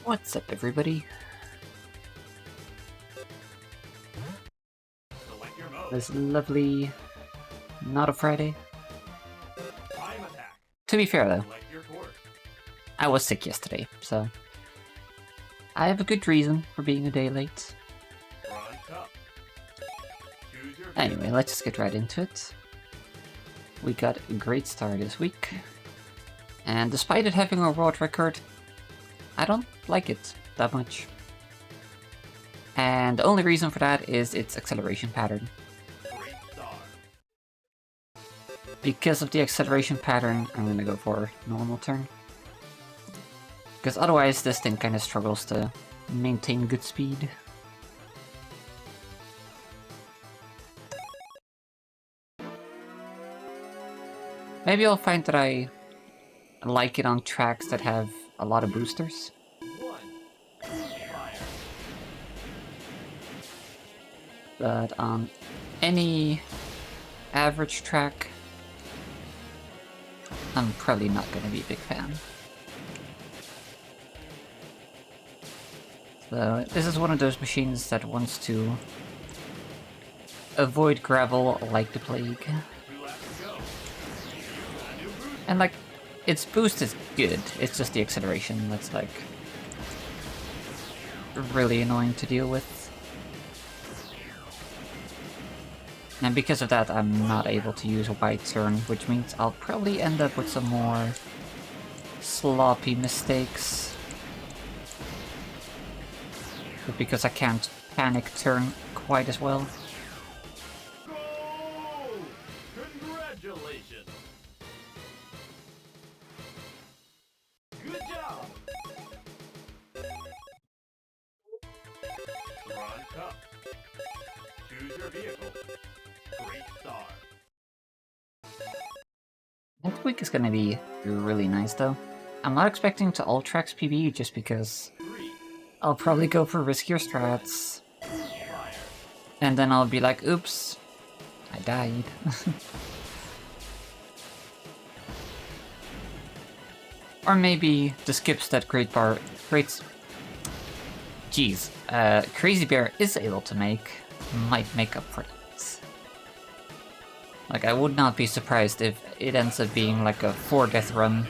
What's up, everybody? This lovely... not a Friday. To be fair, though, I was sick yesterday, so... I have a good reason for being a day late. Anyway, let's just get right into it. We got a great start this week. And despite it having a world record, I don't like it that much. And the only reason for that is its acceleration pattern. Because of the acceleration pattern, I'm gonna go for normal turn. Because otherwise this thing kinda struggles to maintain good speed. Maybe I'll find that I like it on tracks that have a lot of boosters. But on any average track, I'm probably not gonna be a big fan. So this is one of those machines that wants to avoid gravel like the plague. And like, its boost is good, it's just the acceleration that's like really annoying to deal with. And because of that, I'm not able to use a wide turn, which means I'll probably end up with some more sloppy mistakes. But because I can't panic turn quite as well. Congratulations! Good job! Ron Cup. Choose your vehicle. Great star. Next week is gonna be really nice though. I'm not expecting to all tracks PB just because I'll probably go for riskier strats. And then I'll be like, oops, I died. Or maybe the skips that Crazy Bear is able to make might make up for that. Like, I would not be surprised if it ends up being like a 4-death run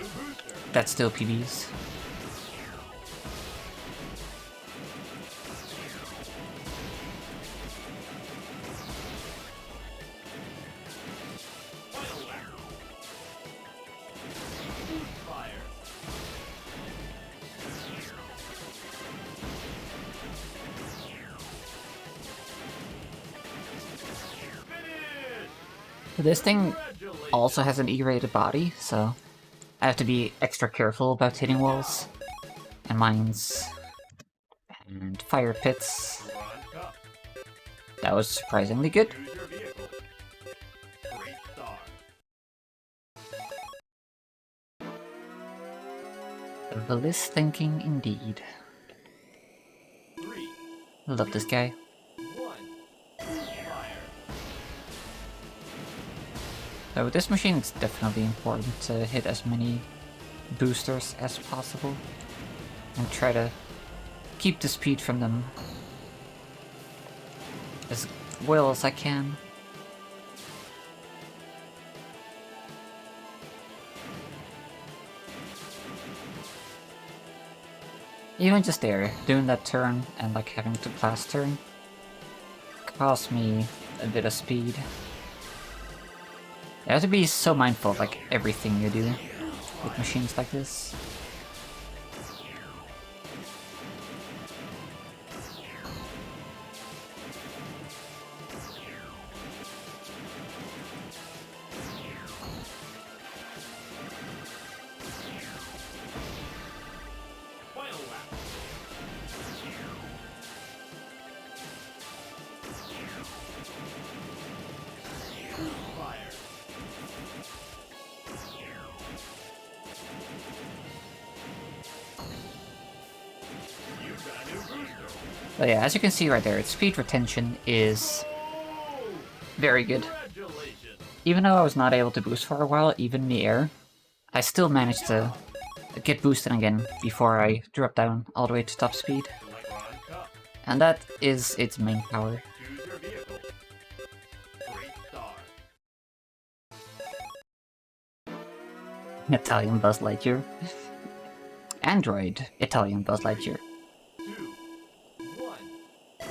that still PBs. This thing also has an E-rated body, so I have to be extra careful about hitting walls, and mines, and fire pits. That was surprisingly good. Valyssa thinking indeed. Love this guy. So with this machine, it's definitely important to hit as many boosters as possible and try to keep the speed from them as well as I can. Even just there, doing that turn and like having to blast turn cost me a bit of speed. You have to be so mindful of like everything you do with machines like this. But yeah, as you can see right there, its speed retention is very good. Even though I was not able to boost for a while, even in the air, I still managed to get boosted again before I drop down all the way to top speed. Electron Cup. And that is its main power. Choose your vehicle. Great star. Italian Buzz Lightyear. Android Italian Buzz Lightyear. 2, 1. Fire.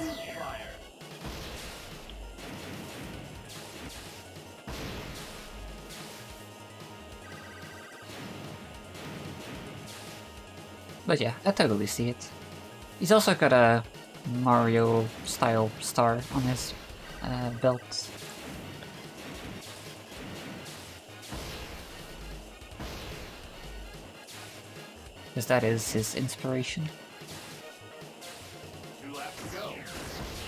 But yeah, I totally see it. He's also got a Mario-style star on his belt. Because that is his inspiration. 2 laps to go.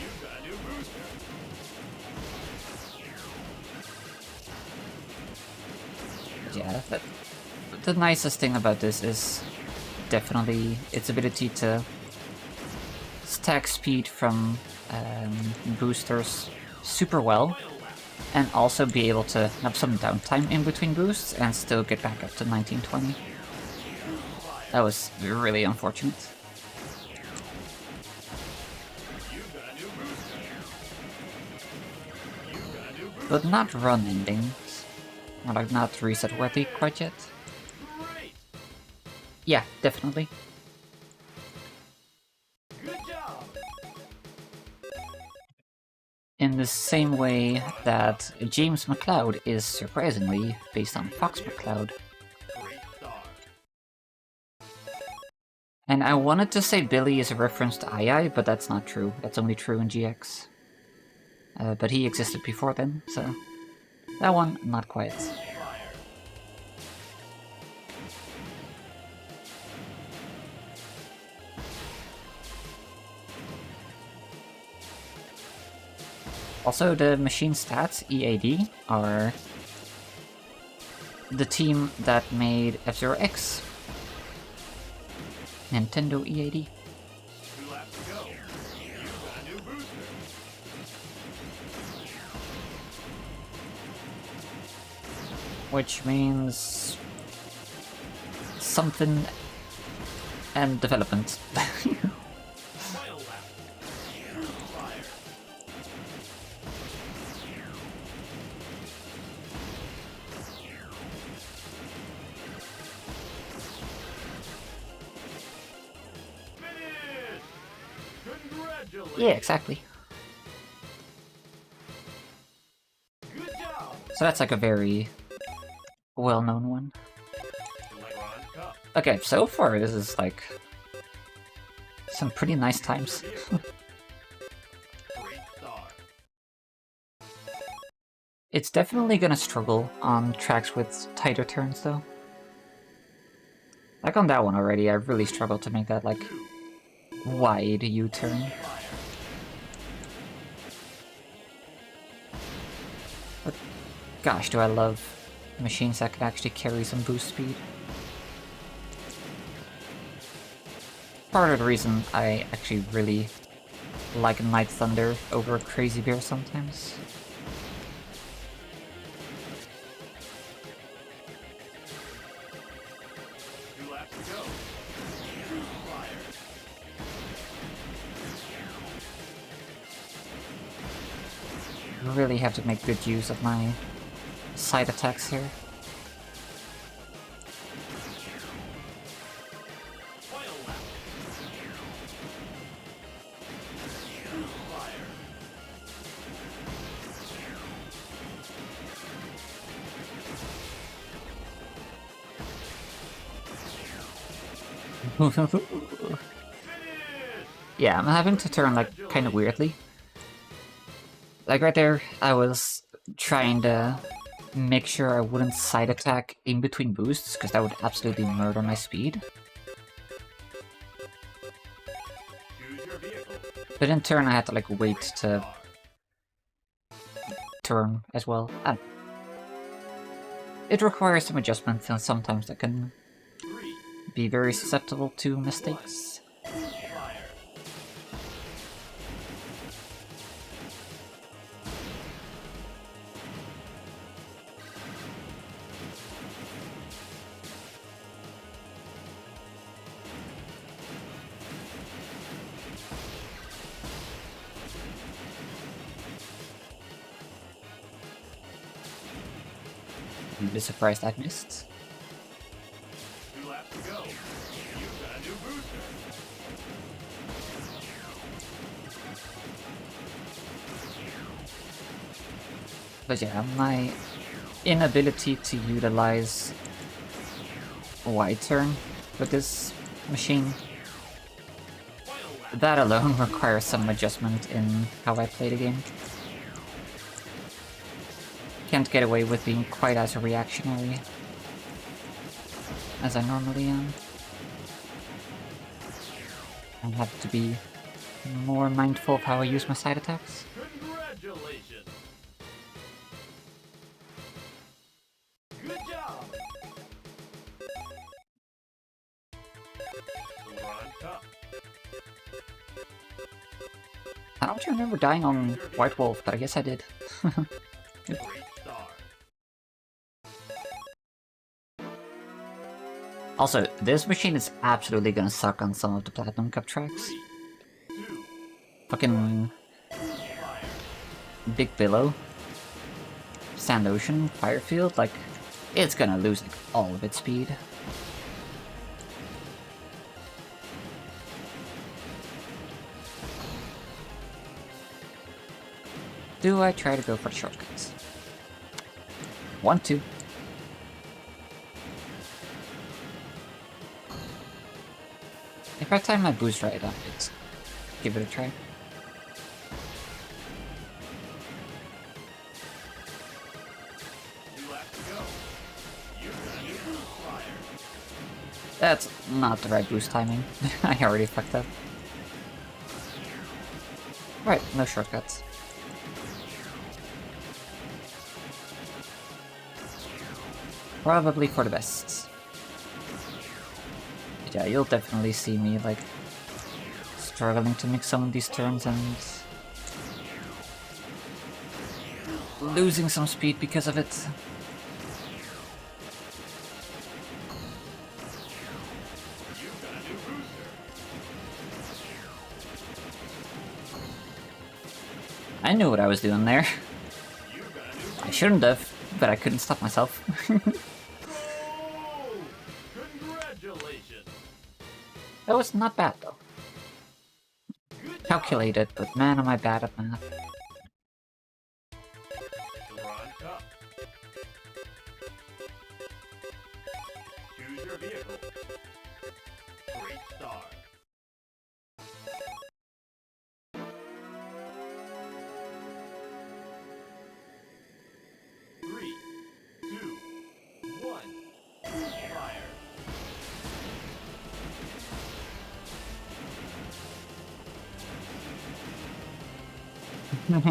You've got a new booster. But yeah, the nicest thing about this is definitely its ability to stack speed from boosters super well, and also be able to have some downtime in between boosts and still get back up to 1920. That was really unfortunate. You've got a new booster. You've got a new booster. But not run endings. Or like not reset worthy quite yet. Great. Yeah, definitely. Good job. In the same way that James McCloud is surprisingly based on Fox McCloud. Great star. And I wanted to say Billy is a reference to II, but that's not true. That's only true in GX. But he existed before then, so that one, not quite. Fire. Also, the machine stats, EAD, are the team that made F-Zero X. Nintendo EAD. 2 laps to go. You've got a new booster. Which means something and development. Final lap. Fire. Finish. Congratulations. Yeah, exactly. Good job. So that's like a very well-known one. Electron Cup. Okay, so far this is like some pretty nice times. Great star. It's definitely gonna struggle on tracks with tighter turns though. Like on that one already, I really struggled to make that like 2, wide U-turn. fire. Gosh, do I love machines that can actually carry some boost speed. Part of the reason I actually really like Night Thunder over Crazy Bear sometimes. Two laps to go. Fire. Really have to make good use of my side attacks here. Final lap. Fire. Finish. Yeah, I'm having to turn like kind of weirdly. Like right there, I was trying to make sure I wouldn't side attack in between boosts, because that would absolutely murder my speed. Choose your vehicle. But in turn, I had to like wait to turn as well. And it requires some adjustment, and sometimes that can 3. be very susceptible to mistakes. Fire. I'm really surprised I've missed. 2 laps to go. You've got a new booster. But yeah, my inability to utilize wide turn with this machine, that alone requires some adjustment in how I play the game. Can't get away with being quite as reactionary as I normally am. I have to be more mindful of how I use my side attacks. Congratulations. Good job. Bronze Cup. I don't remember dying on White Wolf, but I guess I did. Great star. Also, this machine is absolutely gonna suck on some of the Platinum Cup tracks. 3, 2, Fucking fire. Big Billow, Sand Ocean, Firefield, like, it's gonna lose like, all of its speed. Do I try to go for shortcuts? Want to. If I time my boost right, I'll give it a try. 2 laps to go. You've got a new boost fire. That's not the right boost timing. I already fucked up. Right, no shortcuts. Probably for the best. But yeah, you'll definitely see me, like, struggling to make some of these turns and losing some speed because of it. You've got a new booster. I knew what I was doing there. You've got a new I shouldn't have, but I couldn't stop myself. Oh! Congratulations. That was not bad, though. Good job. Calculated, but man, am I bad at math. Bronze Cup. Choose your vehicle. Great star. Three, two, one. Fire.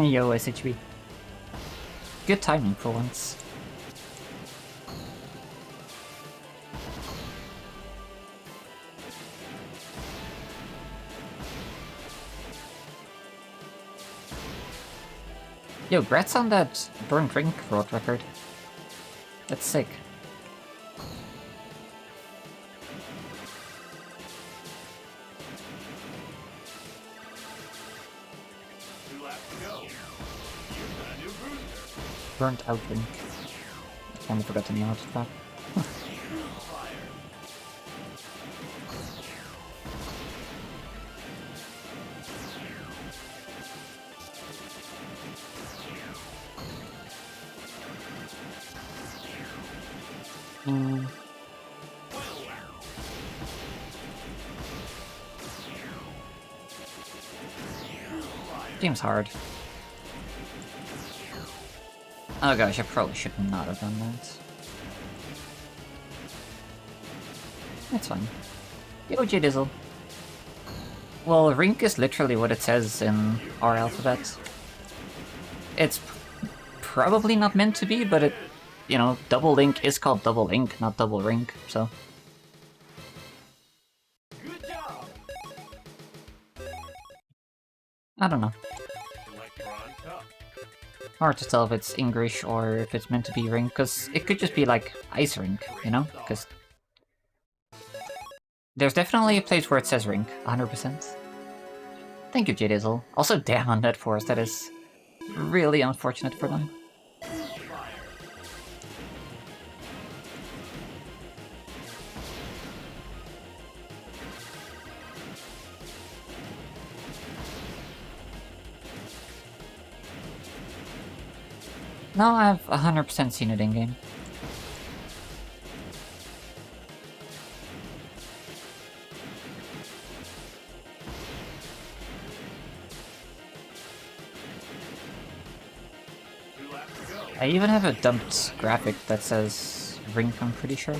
Yo, SHB. Good timing for once. Yo, grats on that burnt ring road record. That's sick. Two laps to go. You've got a new booster. Burnt out ring. I kinda forgot the name of that. Fire. Hmm. Game's hard. Oh gosh, I probably should not have done that. That's fine. Yo, J-Dizzle. Well, Rink is literally what it says in our alphabet. It's probably not meant to be, but it, you know, double link is called double link, not double rink, so. Good job. I don't know. Electron Cup. Hard to tell if it's English or if it's meant to be rink, because it could just be like ice rink, you know? Because there's definitely a place where it says rink, 100%. Thank you, J-Dizzle. Also, damn on that force, that is really unfortunate for them. Fire. No, I've 100% seen it in-game. I even have a dumped graphic that says Rink, I'm pretty sure.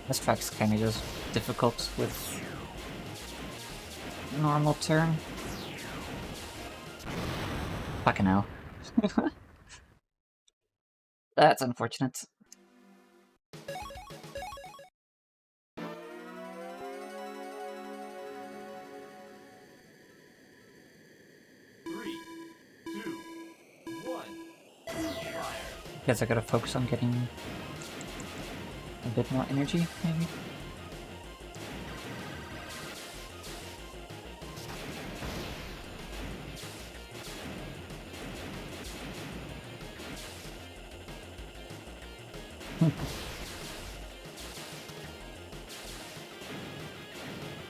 This track's kinda just difficult with normal turn. Fucking hell. That's unfortunate. Guess I gotta focus on getting a bit more energy, maybe?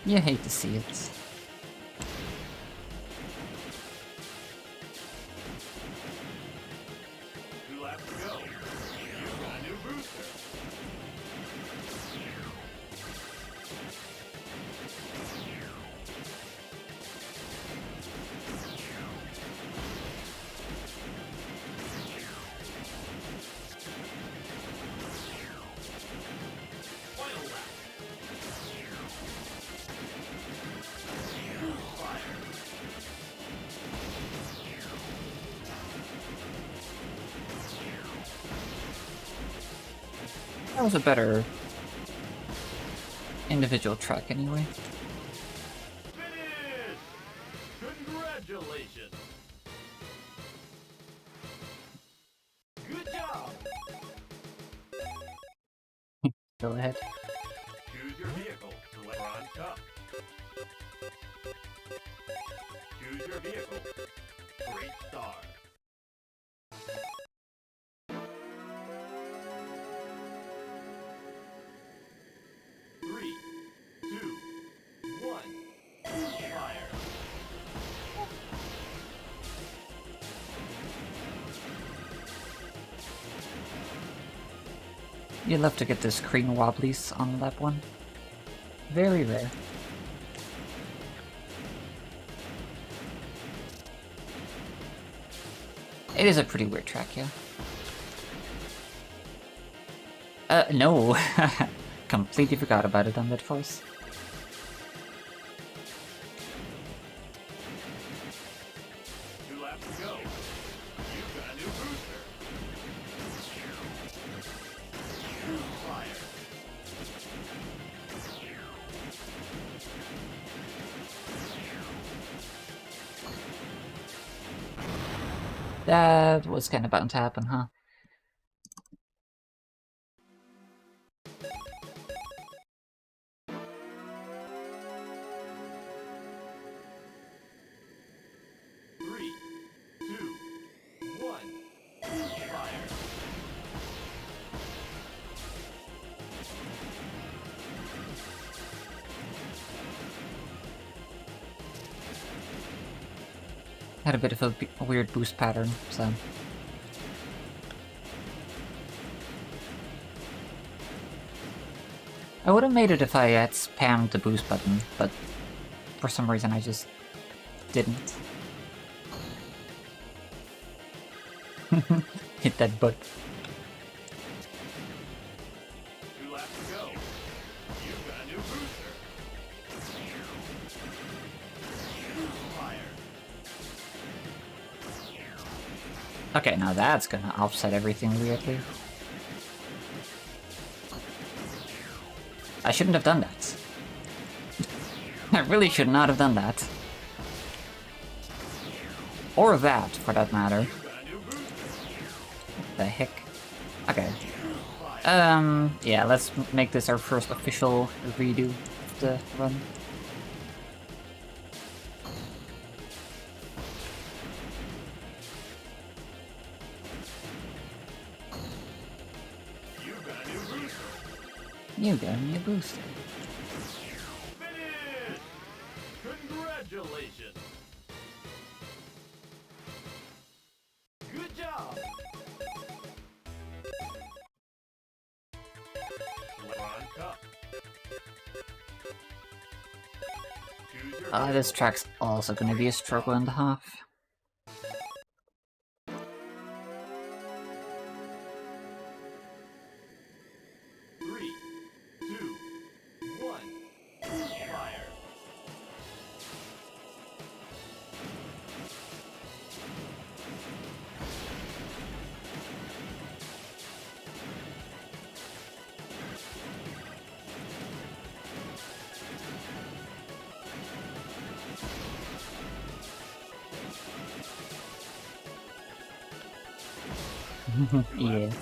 You hate to see it. That was a better individual track anyway. Finish! Congratulations! Good job! Go ahead. Choose your vehicle. Select Bronze Cup. Choose your vehicle. Great star. Three, two, one. Fire. You love to get the screen wobblies on lap 1. Very rare. It is a pretty weird track, yeah. No. Completely forgot about it on that force. Two laps to go. You've got a new booster. Fire. That was kind of bound to happen, huh? Three, two, one. Fire. Had a bit of a weird boost pattern, so... I would have made it if I had spammed the boost button, but for some reason I just didn't. Hit that butt. Two laps to go. You've got a new booster. Fire. Okay, now that's gonna offset everything weirdly. I shouldn't have done that. I really should not have done that. Or that, for that matter. You've got a new booster. What the heck? Okay. Fire. Yeah, let's make this our first official redo of the run. You got a new booster. You got me a booster. Finish! Congratulations! Good job! LeBron Cup. Choose your This track's also gonna be a struggle and a half. 3, 2, 1. Fire! Yeah. Go!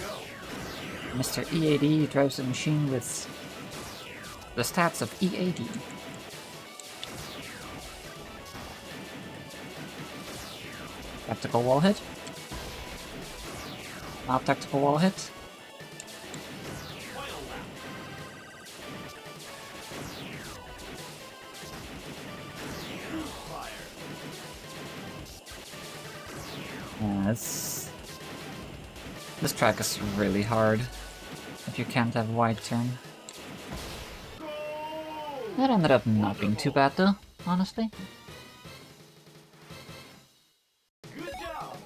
Mr. EAD drives a machine with the stats of EAD. Tactical wall hit. Not tactical wall hit. Final lap! Fire! This track is really hard if you can't have wide turn. Go! That ended up not being too bad though, honestly. Good job!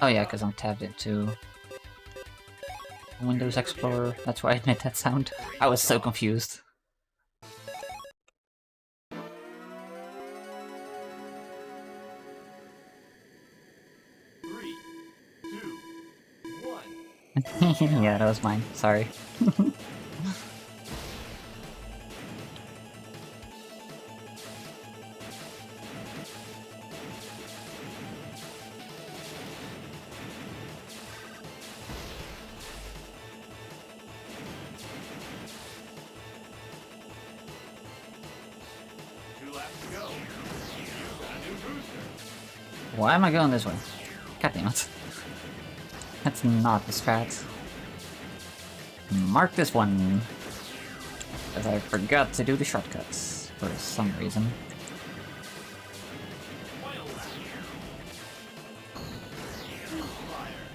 Oh yeah, because I'm tabbed into Windows Explorer. That's why I made that sound. I was so confused. 3, 2, 1. Yeah, that was mine. Sorry. Two laps to go. You got a new booster. Why am I going this way? God damn it. That's not the strat. Mark this one. Because I forgot to do the shortcuts for some reason. Final lap. Fire.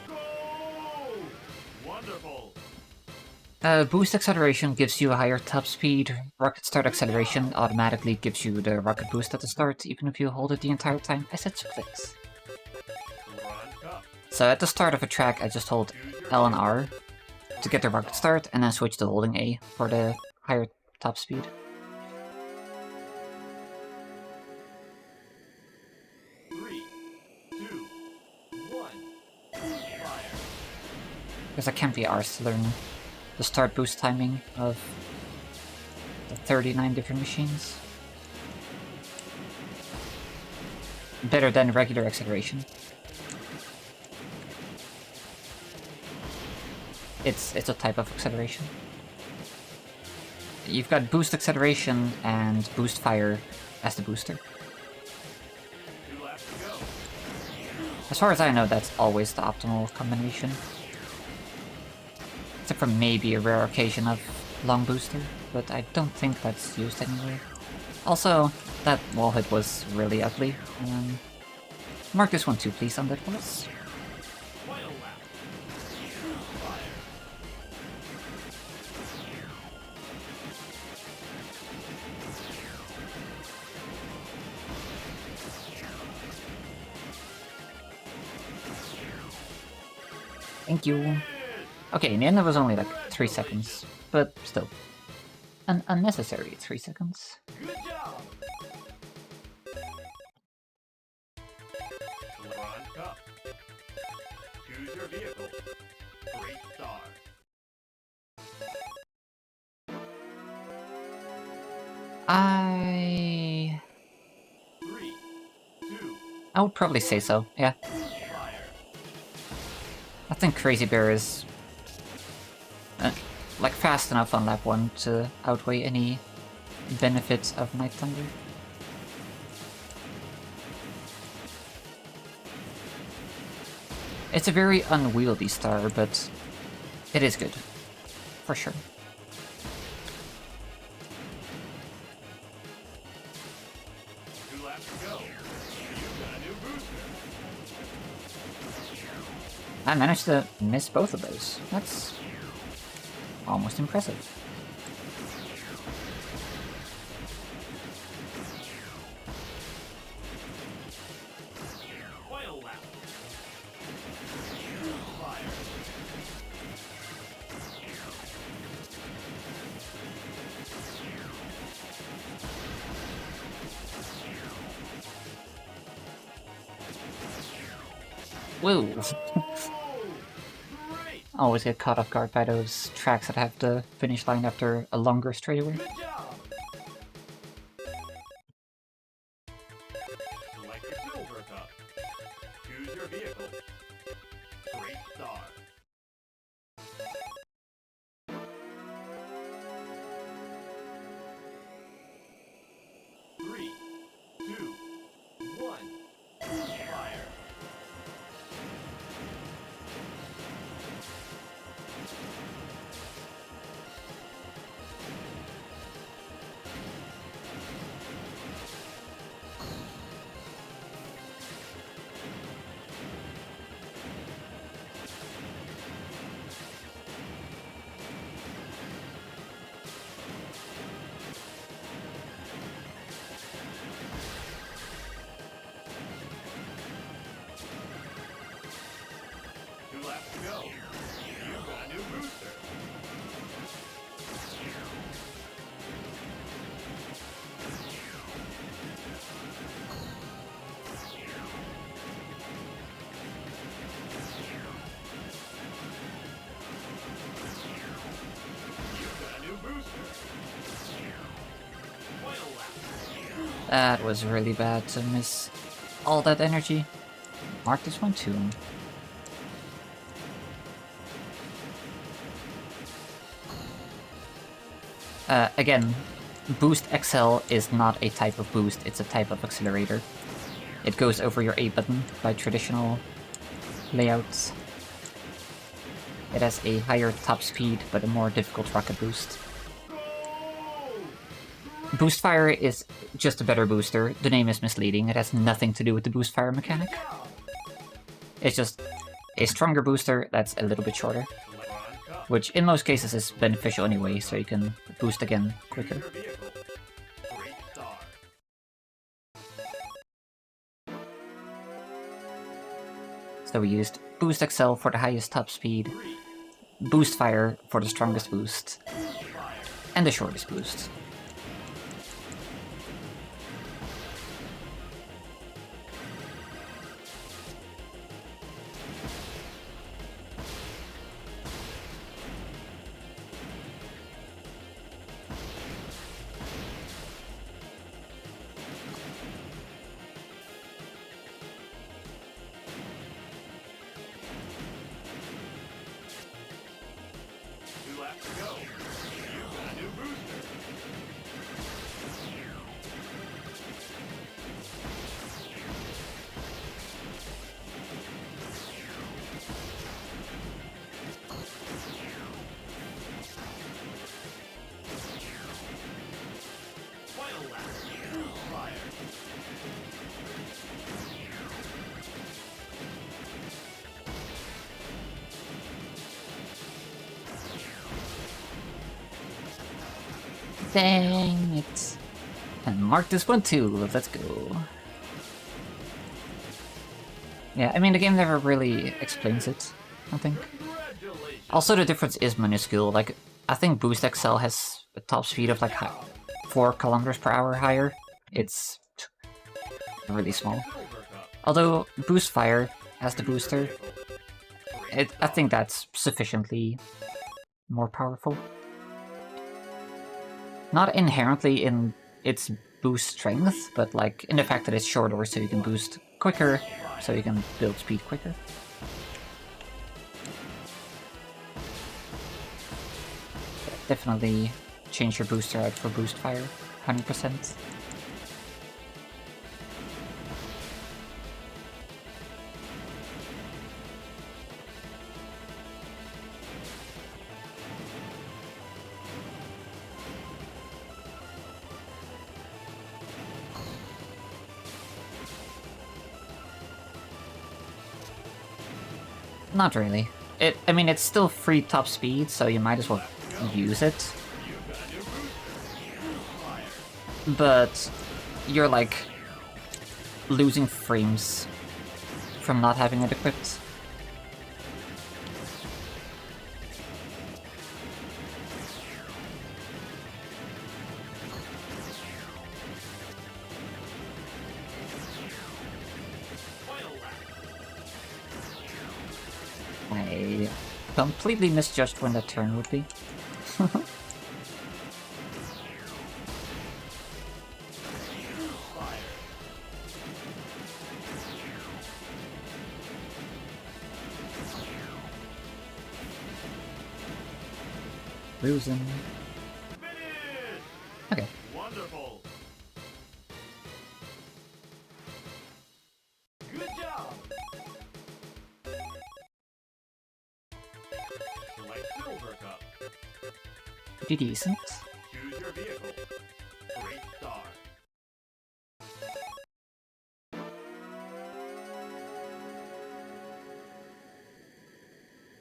Go! Wonderful. Boost acceleration gives you a higher top speed. Rocket start acceleration automatically gives you the rocket boost at the start, even if you hold it the entire time. I said splits. LeBron Cup. So at the start of a track, I just hold L and R to get the rocket start, and then switch to holding A for the higher top speed. 3, 2, 1. Fire. Because I can't be arsed to learn the start boost timing of the 39 different machines. Better than regular acceleration. It's a type of acceleration. You've got boost acceleration and boost fire as the booster. 2 laps to go. As far as I know, that's always the optimal combination. Except for maybe a rare occasion of long booster, but I don't think that's used anywhere. Also, that wall hit was really ugly. Mark this one too, please, on that was. Final lap. Fire. Thank you. Okay, in the end it was only like 3 seconds, but still. An unnecessary 3 seconds. Good job. LeBron Cup. Choose your vehicle. Great star. I would probably say so, yeah. I think Crazy Bear is like fast enough on lap 1 to outweigh any benefits of Night Thunder. It's a very unwieldy star, but it is good. For sure. 2 laps to go. You've got a new booster. I managed to miss both of those. That's almost impressive. Final lap. Fire. Woo! Great. Always get caught off guard by those tracks that have the finish line after a longer straightaway. Good job. Select your silver cup. Choose your vehicle. Great star. Three, two, one. Fire. Two laps to go. You've got a new booster. You've got a new booster. Final lap. That was really bad to miss all that energy. Mark this one too. Again, Boost XL is not a type of boost, it's a type of accelerator. It goes over your A button by traditional layouts. It has a higher top speed, but a more difficult rocket boost. Boost Fire is just a better booster. The name is misleading, it has nothing to do with the Boost Fire mechanic. It's just a stronger booster that's a little bit shorter. Which in most cases is beneficial anyway, so you can boost again quicker. Your vehicle. Great star. So we used Boost XL for the highest top speed, 3, Boost Fire for the strongest boost, fire. and the shortest boost. Two laps to go. You've got a new booster. Final lap. Fire. Dang it. And mark this one too, let's go. Yeah, I mean the game never really explains it, I think. Congratulations. Also the difference is minuscule, like, I think Boost XL has a top speed of like 4 kilometers per hour higher. It's really small. Silver cup. Although Boost Fire as the Choose your booster, vehicle. Great I think that's sufficiently more powerful. Not inherently in its boost strength, but like in the fact that it's shorter so you can boost quicker, so you can build speed quicker. Definitely change your booster out for boost fire, 100%. Not really. I mean, it's still free top speed, so you might as well use it. But you're like losing frames from not having it equipped. I completely misjudged when that turn would be. Losing. Okay. Wonderful. Good job. Select silver cup. Pretty decent. Choose your vehicle. Great star.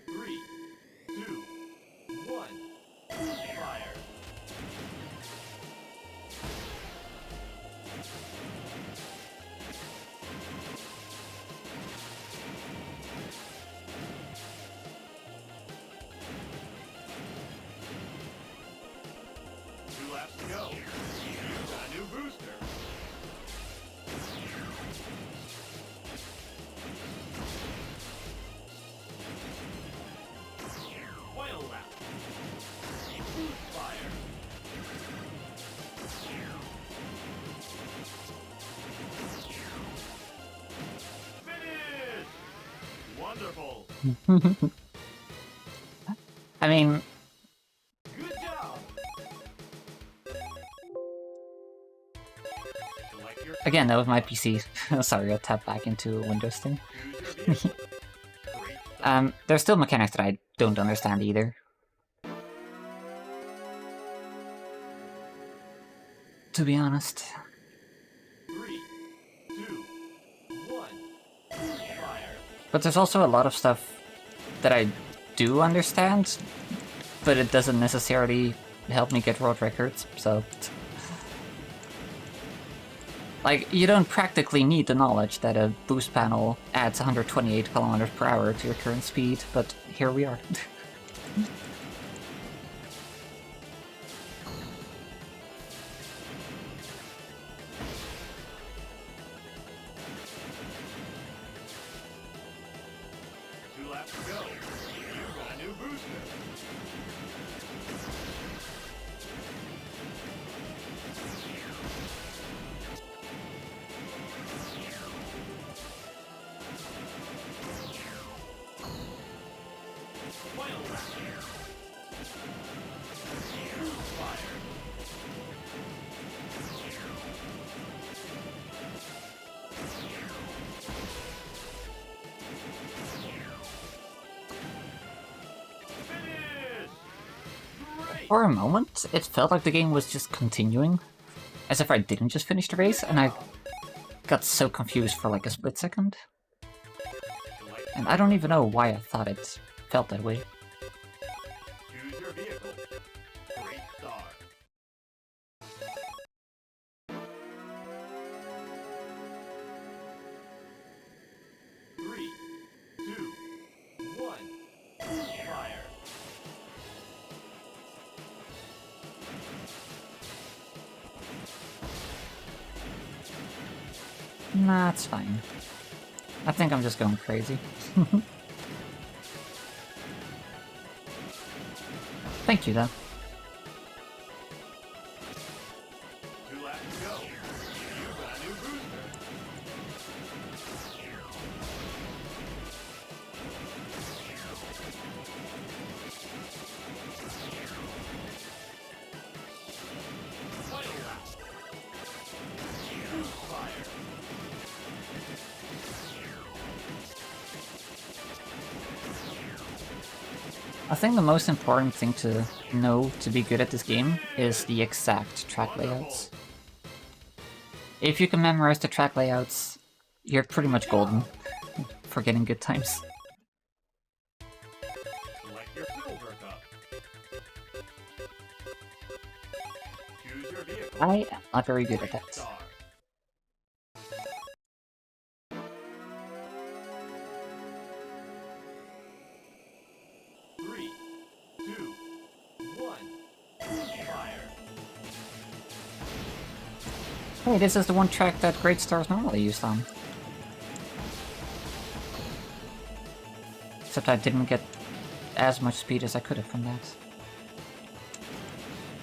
Three, two, one. Fire. Two laps to go. You've got a new booster. Final lap. Boost fire. Finish! Wonderful. I mean, Good job. Select your again, that was my PC. Sorry, I'll tap back into Windows thing. choose your vehicle. Great star. There's still mechanics that I don't understand either. To be honest. 3, 2, 1. Fire. But there's also a lot of stuff that I do understand, but it doesn't necessarily help me get world records, so... Like, you don't practically need the knowledge that a boost panel adds 128 kilometers per hour to your current speed, but here we are. Two laps to go. You've got a new booster. Final lap. Boost fire. Finish! Great! For a moment, it felt like the game was just continuing, as if I didn't just finish the race, and I got so confused for like a split second. Select And I don't even know why I thought it felt that way. choose your vehicle. Great star. Three, two, one. Fire. Nah, it's fine. I think I'm just going crazy. Thank you, though. Two laps to go. You've got a new booster. I think the most important thing to know to be good at this game is the exact track layouts. If you can memorize the track layouts, you're pretty much golden for getting good times. Select your silver cup. Choose your vehicle. I am not very good at Great that. star. Three, two, one. Fire. Hey, this is the one track that Great Stars normally used on. Except I didn't get as much speed as I could have from that.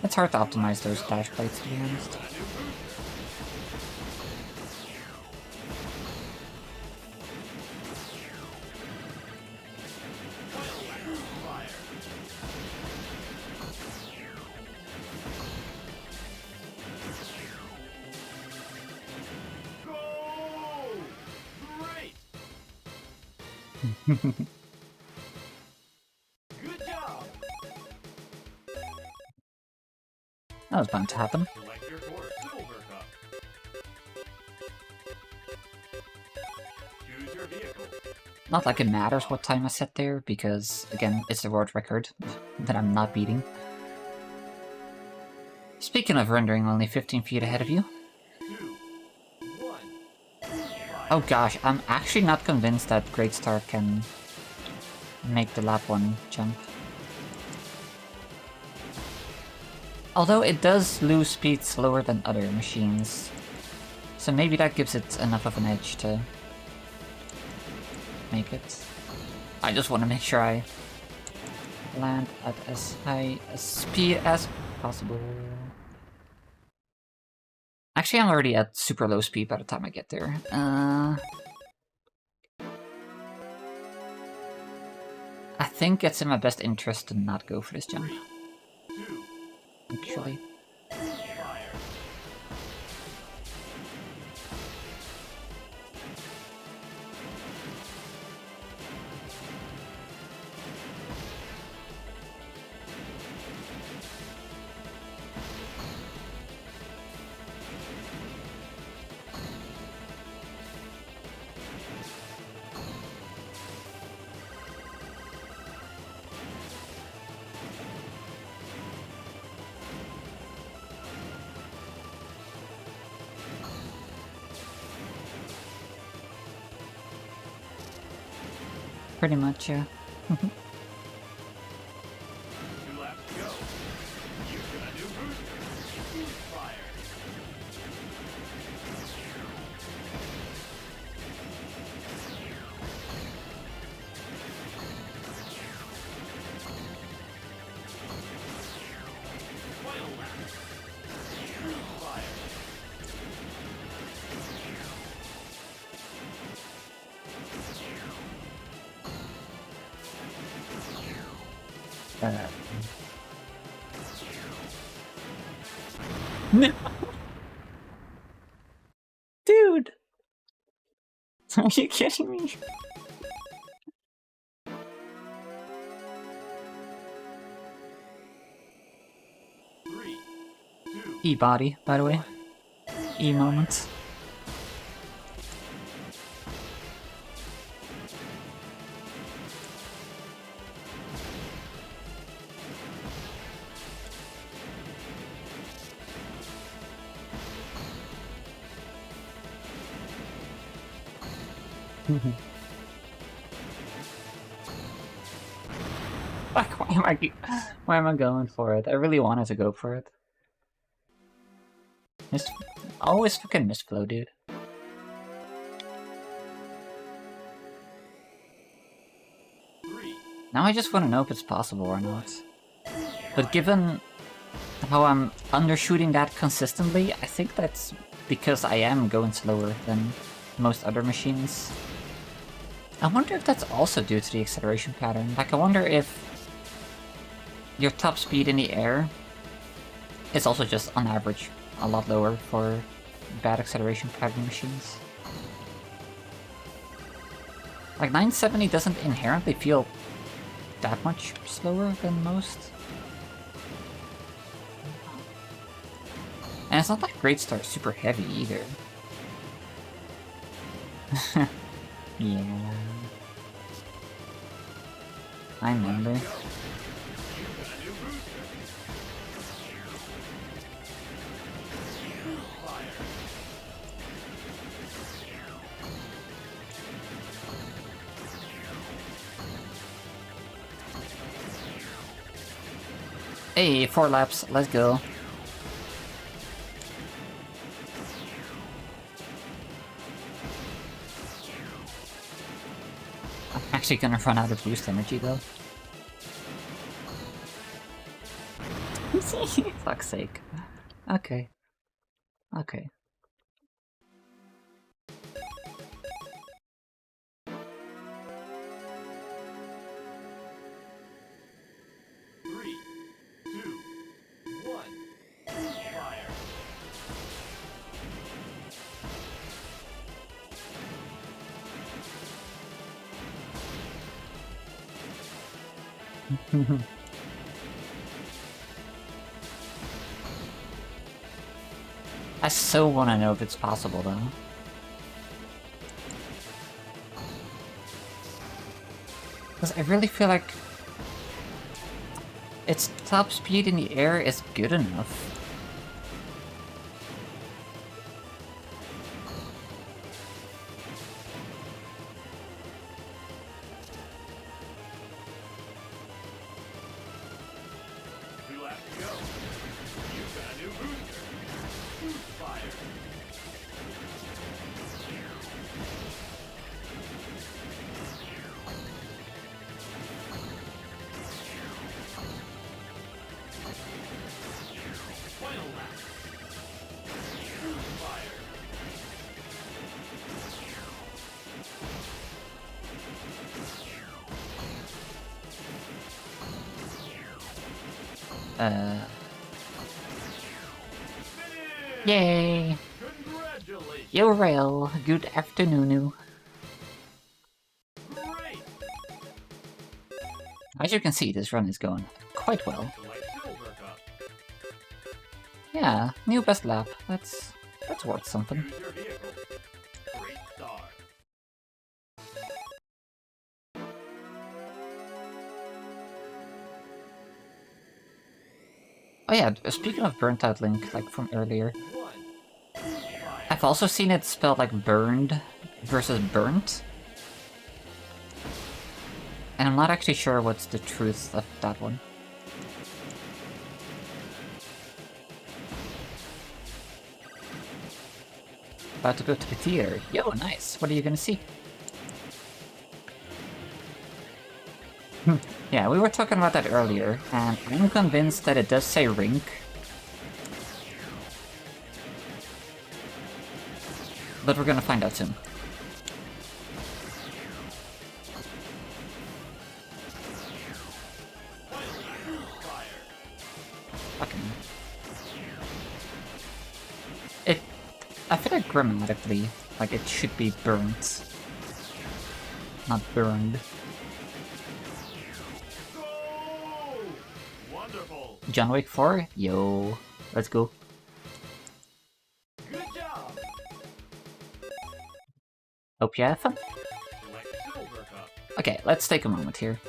It's hard to optimize those dash plates, to be honest. A new booster. Fire. Go! Great! Good job! That was bound to happen. Select your core silver cup. Choose your vehicle. Not like it matters what time I set there, because, again, it's a world record that I'm not beating. Speaking of rendering only 15 feet ahead of you. 2, 1. Oh gosh, I'm actually not convinced that Great Star can make the lap 1 jump. Although it does lose speed slower than other machines. So maybe that gives it enough of an edge to make it. I just want to make sure I land at as high a speed as possible. Actually, I'm already at super low speed by the time I get there. I think it's in my best interest to not go for this jump. 3, 2, Actually. fire. Pretty much, yeah. 2 laps to go. You got a new booster. Fire. Final lap. Fire. No! Dude! Are you kidding me? Three, two, E-body, by the way. one. E-moment. Fuck, why am I going for it? I really wanted to go for it. Always fucking misflow, dude. Three, Now I just want to know if it's possible or not. But given how I'm undershooting that consistently, I think that's because I am going slower than most other machines. I wonder if that's also due to the acceleration pattern. Like, I wonder if your top speed in the air is also just, on average, a lot lower for bad acceleration pattern machines. Like, 970 doesn't inherently feel that much slower than most. And it's not that Great Star super heavy either. Yeah. I remember. Hey, 4 laps, let's go. I'm actually gonna run out of boost energy though. Fuck's sake. Okay. Okay. I so want to know if it's possible, though. Because I really feel like its top speed in the air is good enough. Yay! Yo, Rail, good afternoon. As you can see, this run is going quite well. Yeah, new best lap. That's worth something. Oh yeah, speaking of burnt out Link, like from earlier, I've also seen it spelled like burned versus burnt. And I'm not actually sure what's the truth of that one. About to go to the theater. Yo, nice. What are you gonna see? Yeah, we were talking about that earlier, and I'm convinced that it does say rink. But we're gonna find out soon. Fucking... I feel like grammatically, like it should be burnt. Not burned. John Wick 4? Yo, let's go. Good job. Hope you have fun. Okay, let's take a moment here.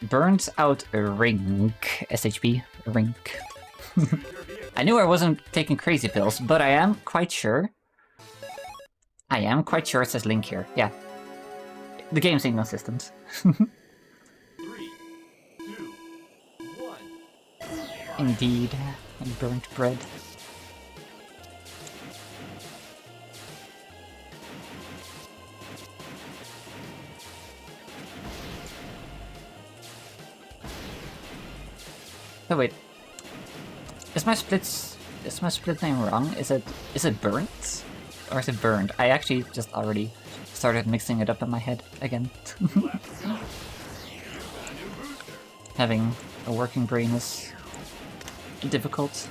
Burns out a rink. SHB. Rink. I knew I wasn't taking crazy pills, but I am quite sure. I am quite sure it says Link here. Yeah. The game's inconsistent. 3, 2, 1. Indeed. And burnt bread. Oh wait. Is my split name wrong? Is it burnt? Or is it burned? I actually just already started mixing it up in my head again. Having a working brain is difficult.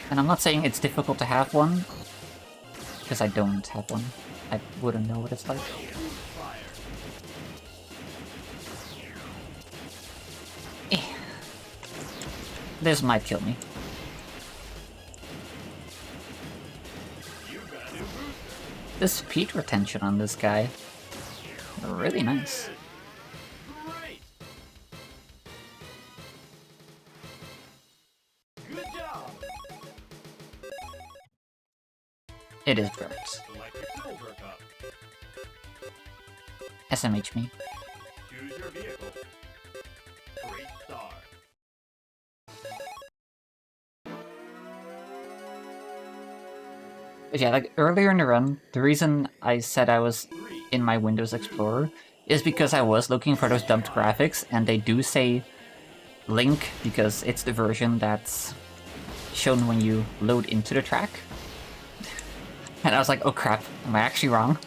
And I'm not saying it's difficult to have one, because I don't have one. I wouldn't know what it's like. Eh. This might kill me. The speed retention on this guy, really nice. Great. Good job. It is burnt. Select your silver cup. SMH me. Choose your vehicle. Great star. But yeah, like earlier in the run, the reason I said I was in my Windows Explorer is because I was looking for those dumped graphics, and they do say Link because it's the version that's shown when you load into the track. And I was like, oh crap, am I actually wrong?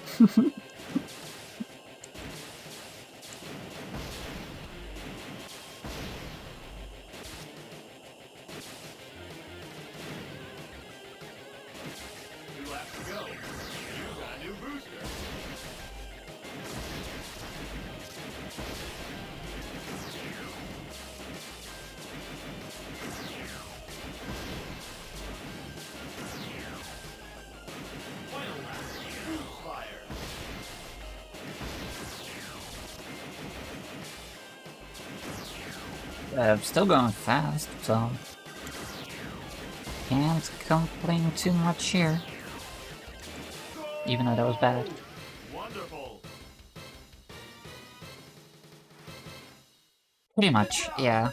Still going fast, so can't complain too much here. Even though that was bad. Wonderful. Pretty much, yeah.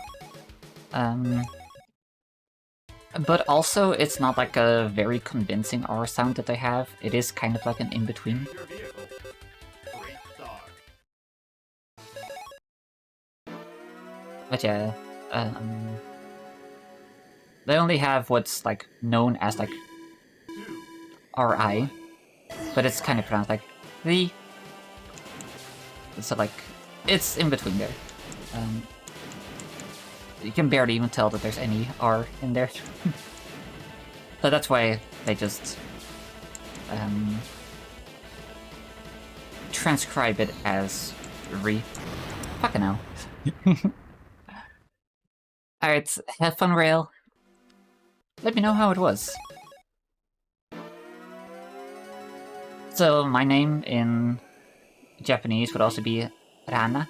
But also, it's not like a very convincing R sound that they have. It is kind of like an in-between. Your vehicle. Great star. But yeah, they only have what's like known as like RI, but it's kind of pronounced like the. So like, it's in between there. You can barely even tell that there's any R in there. So that's why they just transcribe it as re. Fucking hell. Alright, have fun, Rail. Let me know how it was. So, my name in Japanese would also be Rana.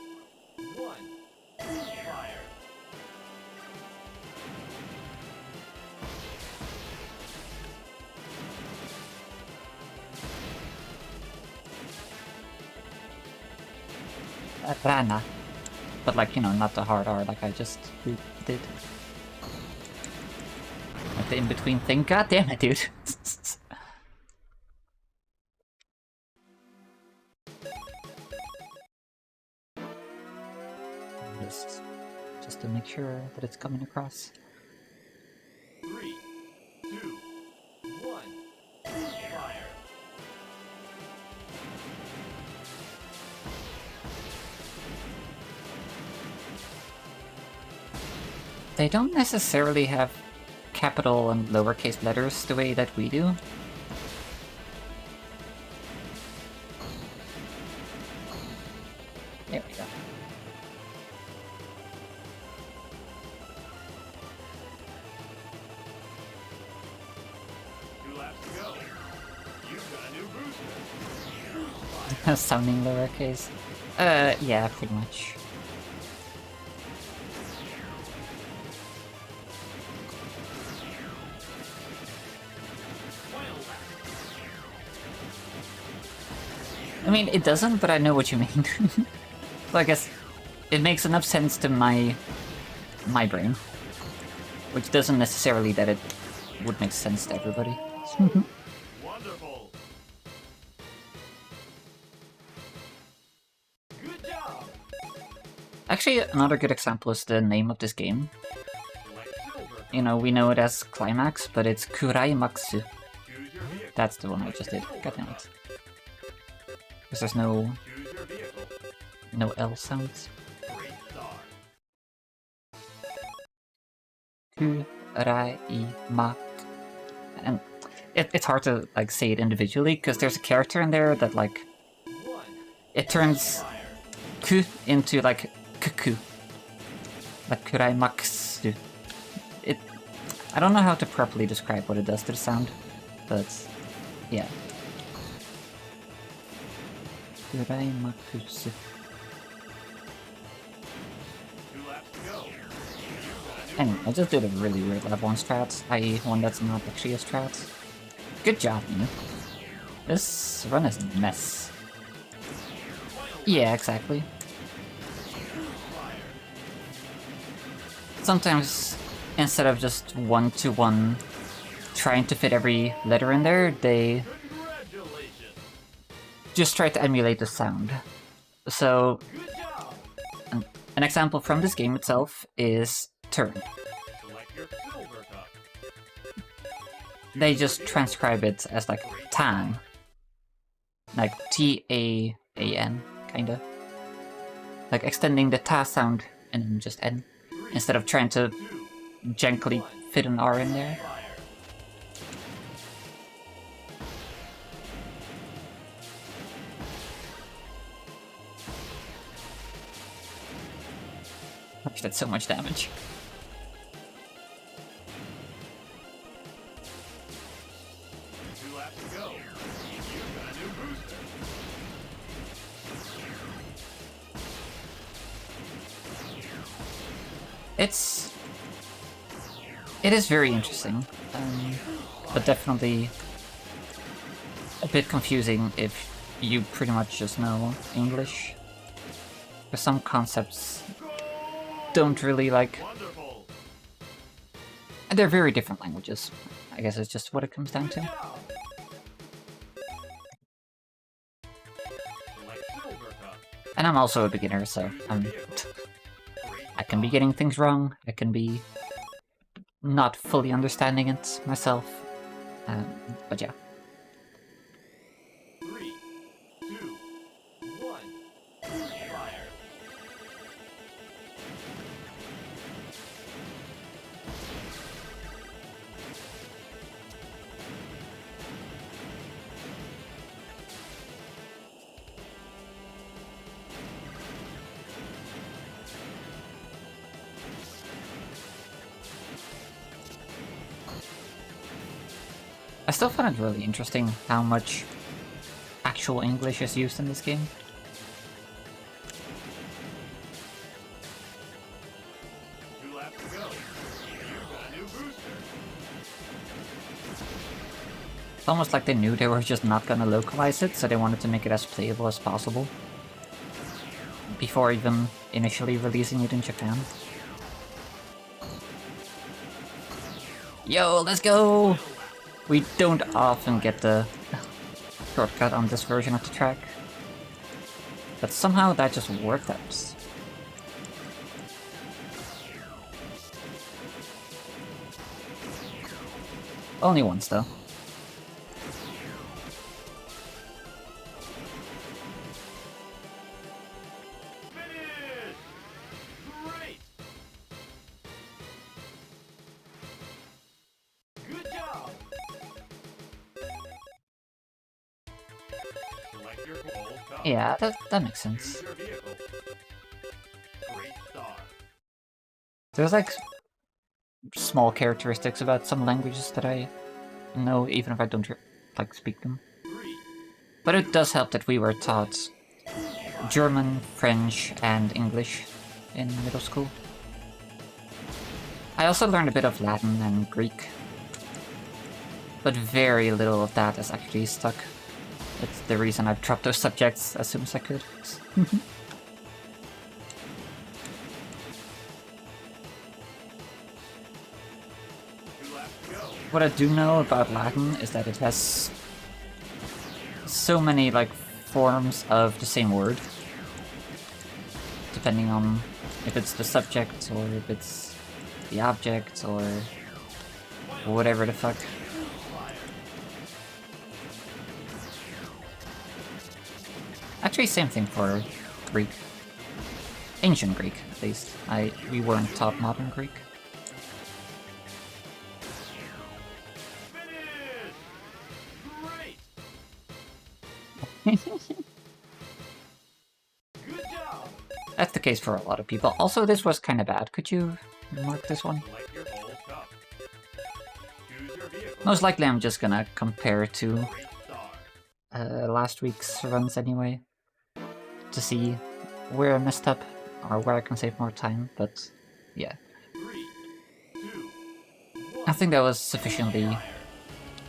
Rana. But like, you know, not the hard R like I just did. Like the in-between thing. God damn it, dude. Just to make sure that it's coming across. 3, 2, 1, fire. They don't necessarily have capital and lowercase letters the way that we do. There we go. Sounding lowercase. Yeah, pretty much. I mean, it doesn't, but I know what you mean. So I guess it makes enough sense to my brain. Which doesn't necessarily that it would make sense to everybody. Wonderful. Good job. Actually, another good example is the name of this game. You know, we know it as Climax, but it's Kuraimaksu. That's the one I just did. God damn it. Because there's no L sounds. Kuraimak. And it's hard to like say it individually because there's a character in there that like it turns ku into like kuku, like kuraimaksu. I don't know how to properly describe what it does to the sound, but yeah. Kuraimakusu. Anyway, I just did a really weird level 1 strat, i.e. one that's not actually a strat. Good job, you. This run is a mess. Yeah, exactly. Sometimes, instead of just one-to-one trying to fit every letter in there, they just try to emulate the sound. So, an example from this game itself is turn. They just transcribe it as like tan. Like T-A-A-N, kinda. Like extending the ta sound and then just N. Instead of trying to gently fit an R in there. Gosh, that's so much damage. It is very interesting, but definitely a bit confusing if you pretty much just know English. Because some concepts don't really like... They're very different languages. I guess it's just what it comes down to. And I'm also a beginner, so I can be getting things wrong, I can be not fully understanding it myself, but yeah. 3, 2, 1, fire! I still find it really interesting how much actual English is used in this game. It's almost like they knew they were just not gonna localize it, so they wanted to make it as playable as possible. Before even initially releasing it in Japan. Yo, let's go! We don't often get the shortcut on this version of the track. But somehow that just worked out. Only once, though. Yeah, that makes sense. There's like small characteristics about some languages that I know even if I don't like speak them. But it does help that we were taught German, French, and English in middle school. I also learned a bit of Latin and Greek, but very little of that is actually stuck. It's the reason I've dropped those subjects as soon as I could. What I do know about Latin is that it has so many like forms of the same word, depending on if it's the subject or if it's the object or whatever the fuck. Actually, same thing for Greek. Ancient Greek, at least. We weren't taught modern Greek. Good job. That's the case for a lot of people. Also, this was kind of bad. Could you mark this one? Select your old cup. Choose your vehicle. Most likely I'm just gonna compare to Great star. last week's runs anyway. To see where I messed up, or where I can save more time, but yeah. 3, 2, 1. I think that was sufficiently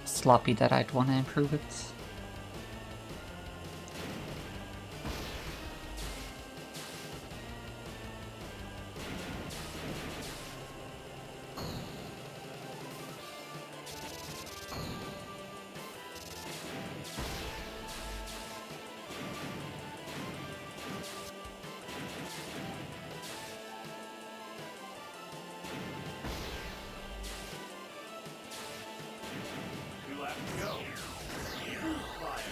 sloppy that I'd want to improve it. Two laps to go. Fire.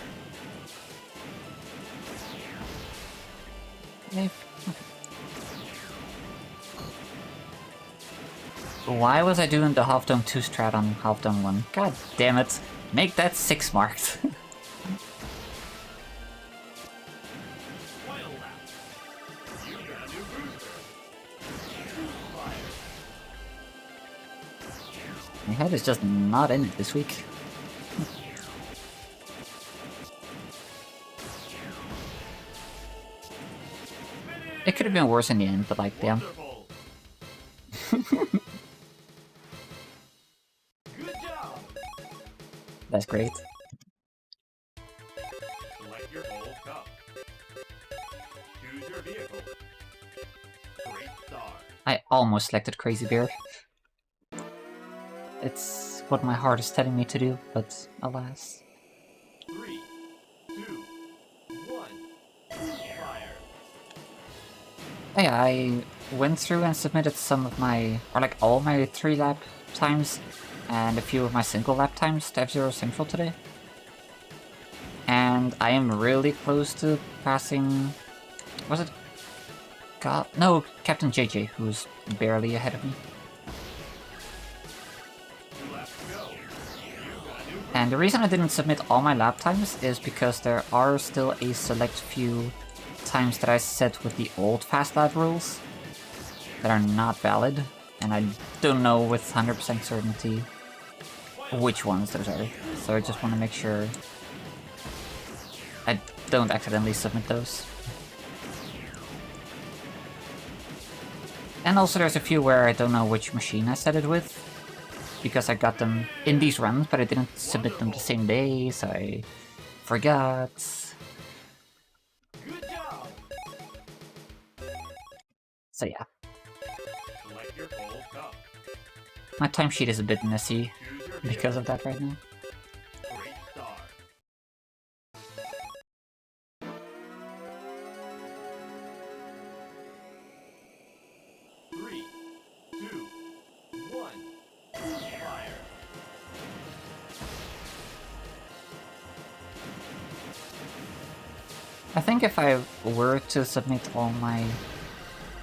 Why was I doing the Half Dome 2 strat on Half Dome 1? God damn it. Make that 6 marked. Final lap. You got a new booster. Fire. My head is just not in it this week. It could have been worse in the end, but like, damn. Wonderful. Good job. That's great. Select your old cup. Choose your vehicle. Great star. I almost selected Crazy Bear. It's what my heart is telling me to do, but alas. 3, 2, 1. Fire. Yeah, I went through and submitted some of my, or like all my 3 lap times, and a few of my single lap times to F-Zero Central today. And I am really close to passing, was it? God, no, Captain JJ, who's barely ahead of me. 2 laps to go. You got a new booster. And the reason I didn't submit all my lap times is because there are still a select few times that I set with the old fast lap rules that are not valid, and I don't know with 100% certainty which ones those are. So I just want to make sure I don't accidentally submit those. And also there's a few where I don't know which machine I set it with, because I got them in these runs, but I didn't submit them the same day, so I forgot. Good job. So yeah, Select your old cup. my timesheet is a bit messy Choose your because vehicle. of that right now. Great star. Three, two, one. Fire. I think if I were to submit all my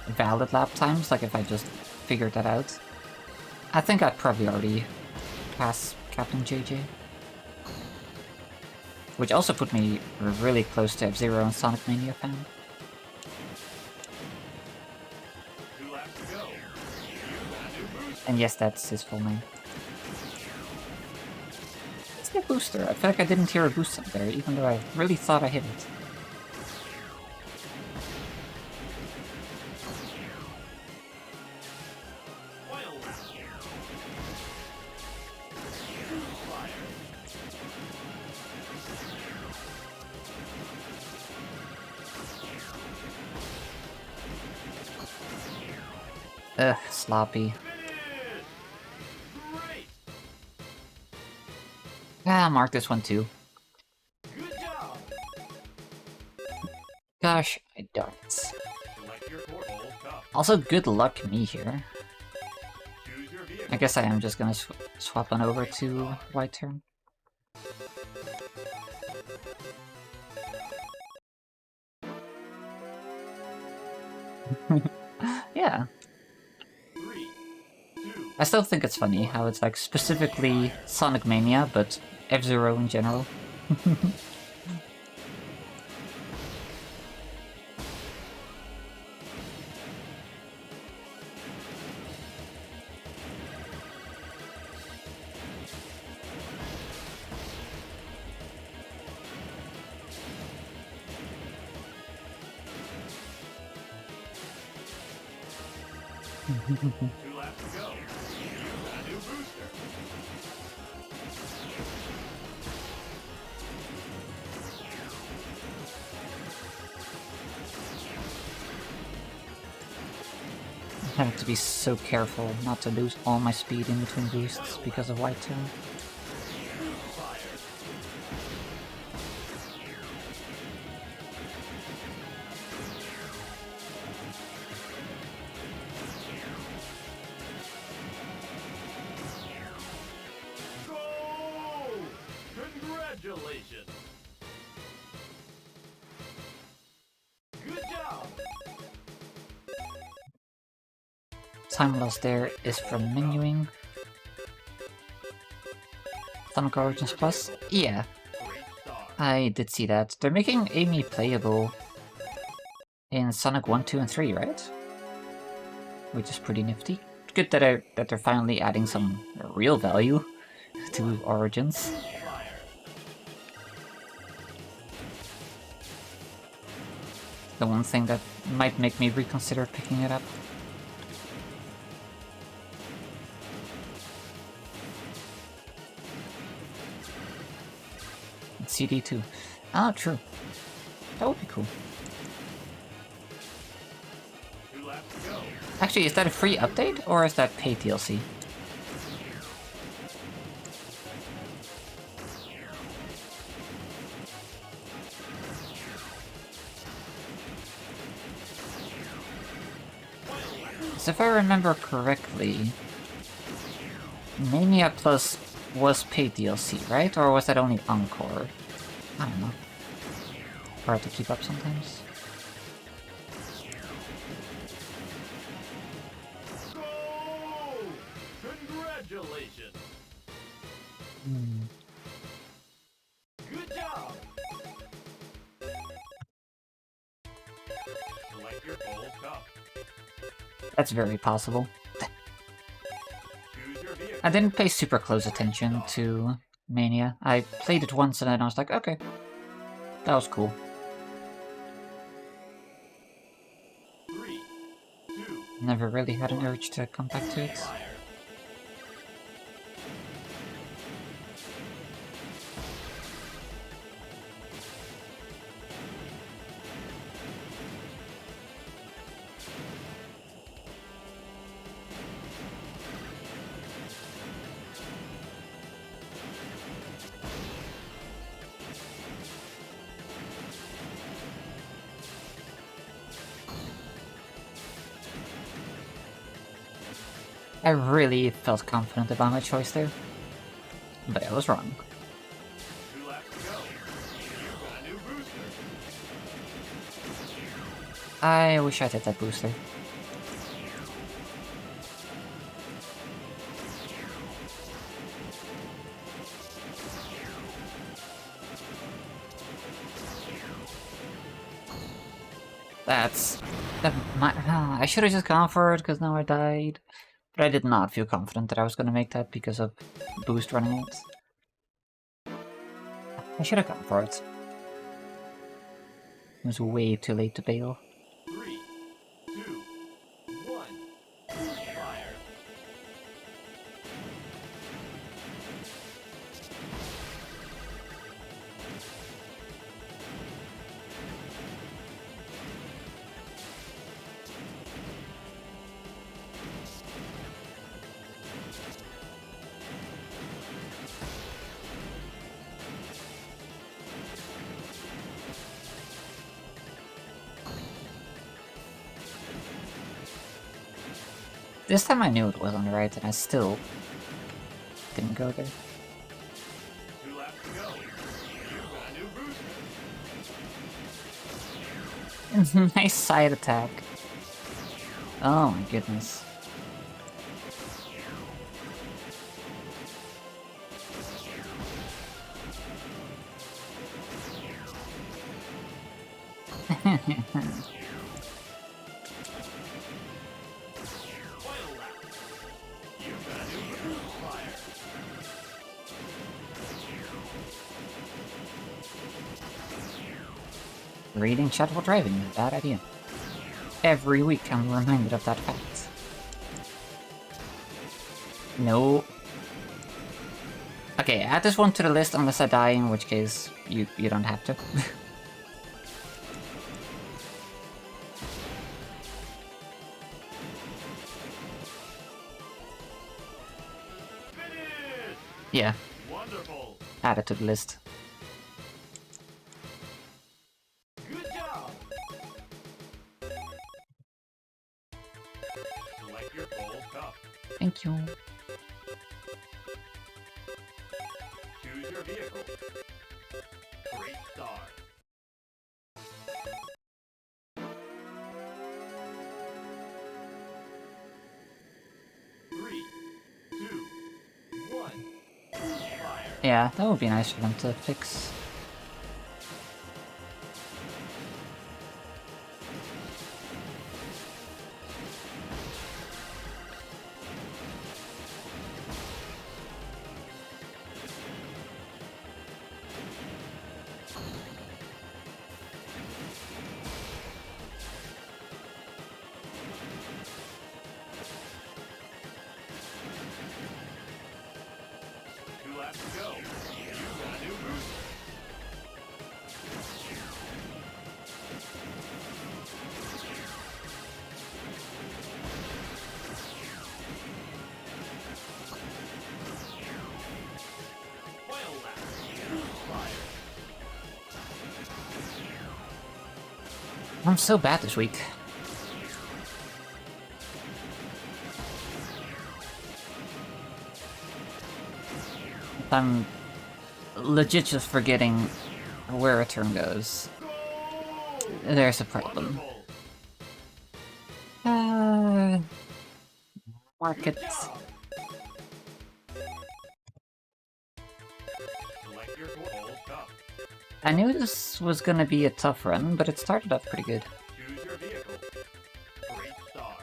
valid lap times, like if I just figured that out, I think I'd probably already pass Captain JJ. Which also put me really close to F-Zero and Sonic Mania fan. 2 laps to go. You got a new booster. And yes, that's his full name. It's the booster. I feel like I didn't hear a boost up there, even though I really thought I hit it. Final lap. Fire. Ugh, sloppy. Finish. Great. Ah, mark this one too. Good job. Gosh, I don't. Select your old cup. Also, good luck me here. Choose your vehicle. I guess I am just gonna swap on over to white turn. Yeah, 3, 2, I still think it's funny how it's like specifically Sonic Mania, but F-Zero in general. 2 laps to go. You've got a new booster. I have to be so careful not to lose all my speed in between boosts because of White Tail. Go! Congratulations! Good job! Time loss there is from menuing. Sonic Origins Plus? Yeah, Great start. I did see that. They're making Amy playable in Sonic 1, 2, and 3, right? Which is pretty nifty. Good that they're finally adding some real value to Origins. Fire. The one thing that might make me reconsider picking it up. CD2. Oh, true. That would be cool. 2 laps to go. Actually, is that a free update, or is that paid DLC? So if I remember correctly, Mania Plus was paid DLC, right? Or was that only Encore? I don't know. Hard to keep up sometimes. Go! Congratulations! Good job! Select your gold cup. That's very possible. Choose your vehicle. I didn't pay super close attention to Mania. I played it once and then I was like, okay, that was cool. 3, 2, Never really had an urge to come back to it. fire. I really felt confident about my choice there, but I was wrong. 2 laps to go. You've got a new booster. I wish I did that booster. I should have just gone for it because now I died. But I did not feel confident that I was going to make that because of boost running it. I should have gone for it. It was way too late to bail. 3, 2, 1, fire. This time I knew it was on the right and I still didn't go there. 2 laps to go. You've got a new booster. Nice side attack. Oh my goodness. Final lap. You've got a new boost. Fire. Reading chat while driving is a bad idea. Every week I'm reminded of that fact. No. Okay, add this one to the list unless I die, in which case you don't have to. Finish! Yeah, Wonderful! add it to the list. Good job! Select your gold cup. Thank you. Choose your vehicle. Great start. Three, two, one. Fire. Yeah, that would be nice for them to fix. Two laps to go. You've got a new booster. Final lap. Fire. I'm so bad this week. I'm legit just forgetting where a turn goes. There's a problem. Wonderful. Market. Select your gold cup. I knew this was gonna be a tough run, but it started off pretty good. Choose your vehicle. Great start.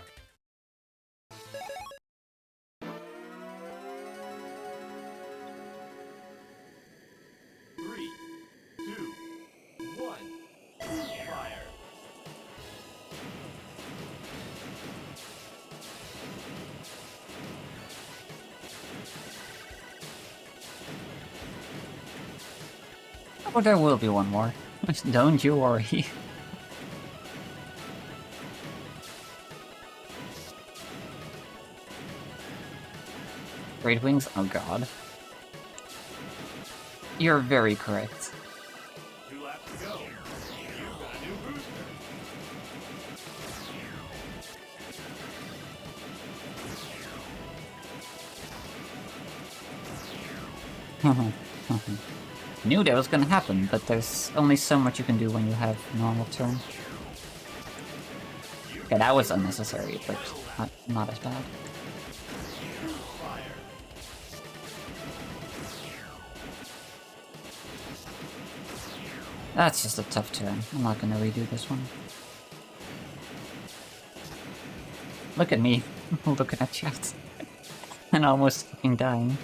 Three, two, one. Fire. Oh, there will be one more. Don't you worry. Great Wings? Oh god. You're very correct. 2 laps to go. You've got a new booster. Knew that was gonna happen, but there's only so much you can do when you have normal turn. Yeah, that was unnecessary, but not as bad. Fire. That's just a tough turn. I'm not gonna redo this one. Look at me, looking at chat. And almost fucking dying.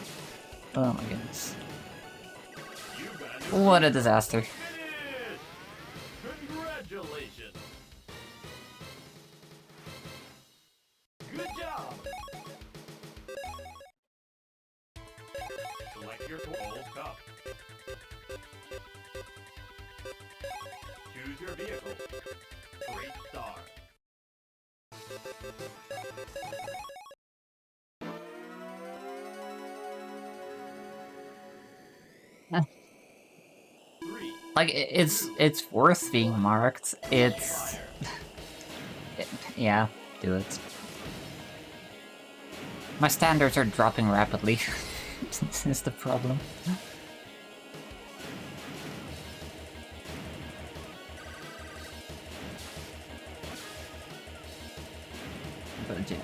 Oh my goodness. You've got a new What a disaster. finish. Congratulations. Good job. Select your gold cup. Choose your vehicle. Great start. Three. Like, it's worth being marked. It's... yeah, do it. My standards are dropping rapidly. This is the problem. But yeah.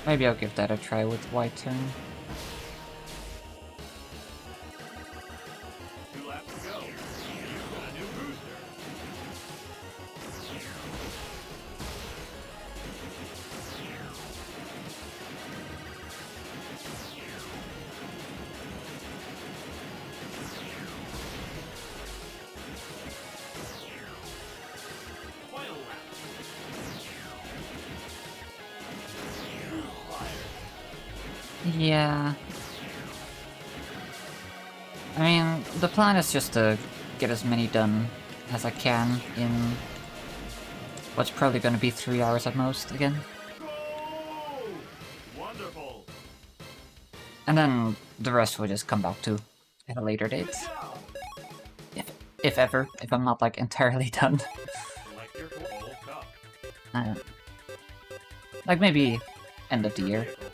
Maybe I'll give that a try with white turn. 2 laps to go. You've got a new booster. Final lap. Yeah. I mean, the plan is just to get as many done as I can in what's probably gonna be 3 hours at most again. Go! Wonderful. And then the rest will just come back to at a later date. Good job. If ever, if I'm not like entirely done. Select your full cup. Like maybe end of the year Vehicle.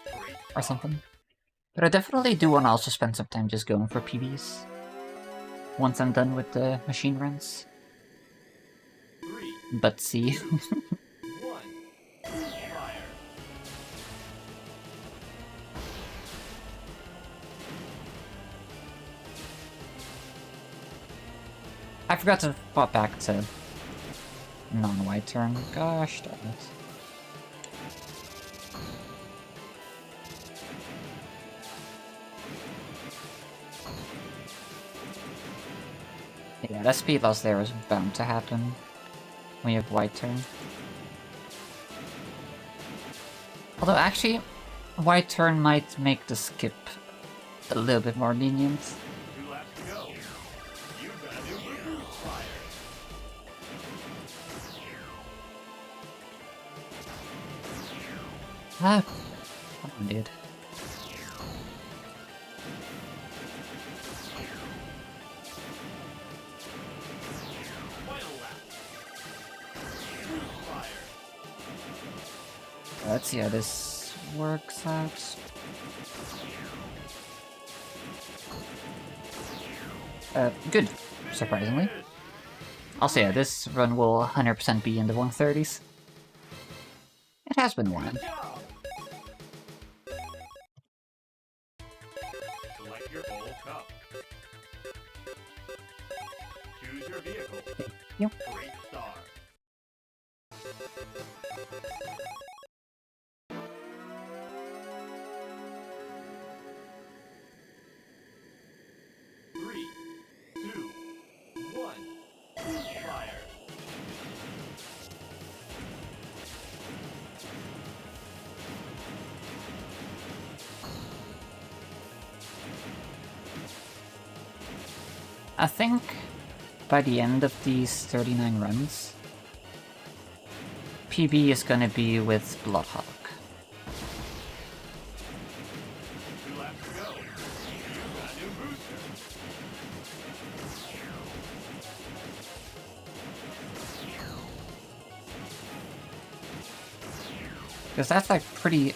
Great or start. something. But I definitely do want to also spend some time just going for PBs. Once I'm done with the machine runs. 3, But see. 1. Fire. I forgot to pop back to non-white turn. Gosh darn it. Yeah, that speed loss there is bound to happen when you have white turn. Although actually, white turn might make the skip a little bit more lenient. 2 laps to go. You've got a new boost. Fire. Ah, come on, dude. Final lap. Fire. Let's see how this works out. Good, surprisingly. Also, yeah, this run will 100% be in the 130s. It has been one. Good job. Select your full cup. Choose your vehicle. Yep. Great start. Three, two, one. Fire. I think by the end of these 39 runs, PB is gonna be with Bloodhawk. 2 laps to go. You've got a new booster. Because that's like pretty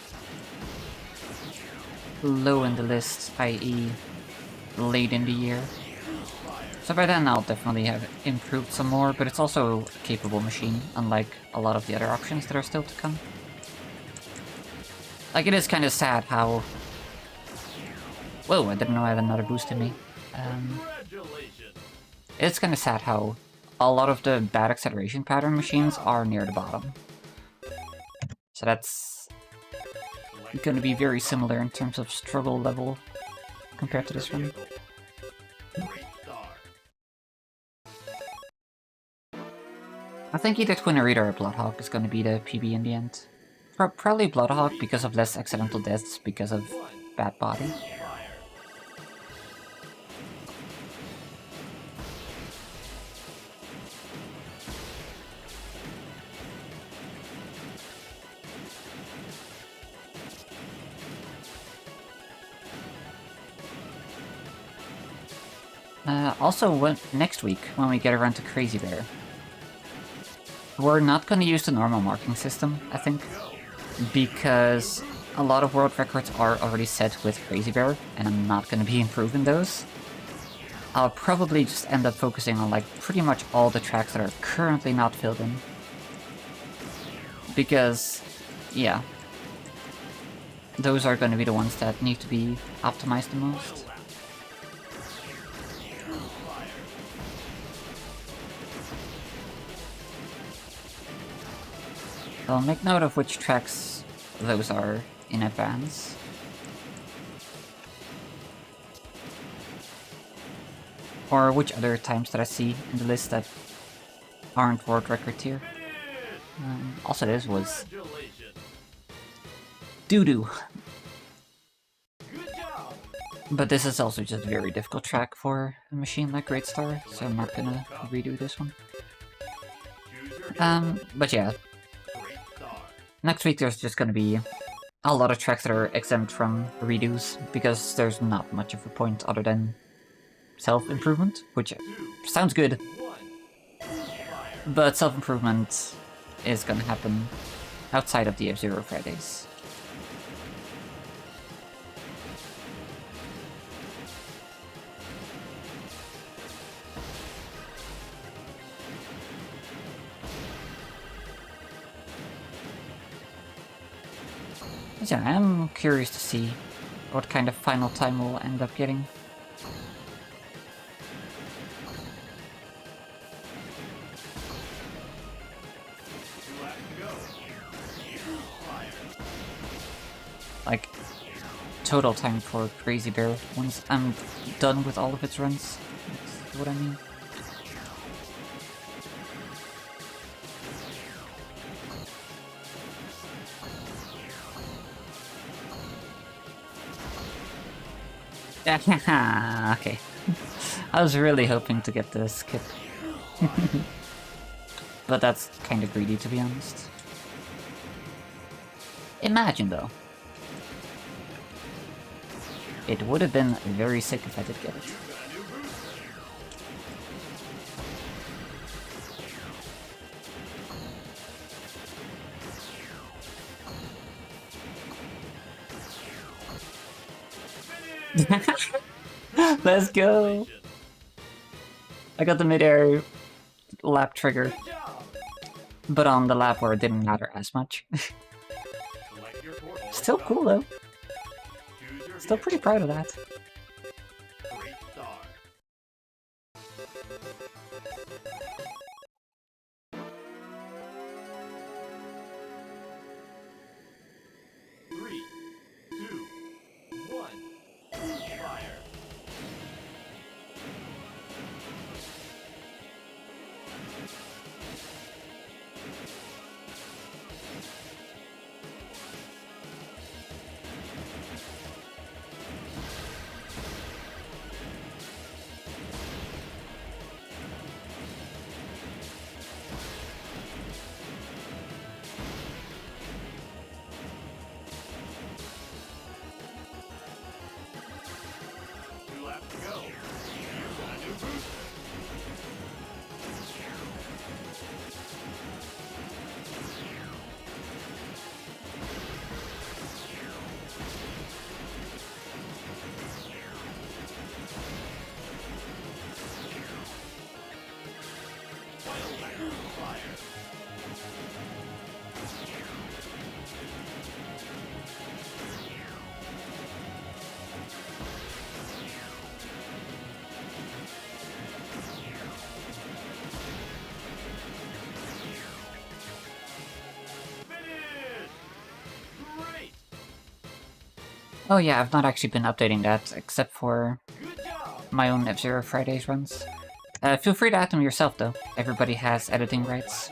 low in the list, i.e. late in the year. So by then I'll definitely have improved some more, but it's also a capable machine, unlike a lot of the other options that are still to come. Like, it is kind of sad how... Whoa, I didn't know I had another boost in me. Congratulations. It's kind of sad how a lot of the bad acceleration pattern machines are near the bottom. So that's Select going to be very similar in terms of struggle level compared to your this one. vehicle. Great start. I think either Twinnerita or Bloodhawk is going to be the PB in the end. Probably Bloodhawk because of less accidental deaths because of 1. bad body. Fire. Also, next week, when we get around to Crazy Bear, we're not going to use the normal marking system, I think, because a lot of world records are already set with Crazy Bear, and I'm not going to be improving those. I'll probably just end up focusing on like pretty much all the tracks that are currently not filled in. Because, yeah, those are going to be the ones that need to be optimized the most. I'll make note of which tracks those are in advance. Or which other times that I see in the list that aren't world record tier. Also this was Congratulations. doo-doo. But this is also just a very difficult track for a machine like Great Star, so I'm not gonna redo this one. But yeah. Next week there's just gonna be a lot of tracks that are exempt from redos, because there's not much of a point other than self-improvement, which sounds good. But self-improvement is gonna happen outside of the F-Zero Fridays. Yeah, I'm curious to see what kind of final time we'll end up getting. Like, total time for Crazy Bear once I'm done with all of its runs. That's what I mean. Okay. I was really hoping to get the skip. But that's kind of greedy, to be honest. Imagine, though. It would have been very sick if I did get it. Let's go! I got the mid-air lap trigger, but on the lap where it didn't matter as much. Still cool though. Still pretty proud of that. Oh yeah, I've not actually been updating that, except for my own F-Zero Fridays runs. Feel free to add them yourself, though. Everybody has editing rights.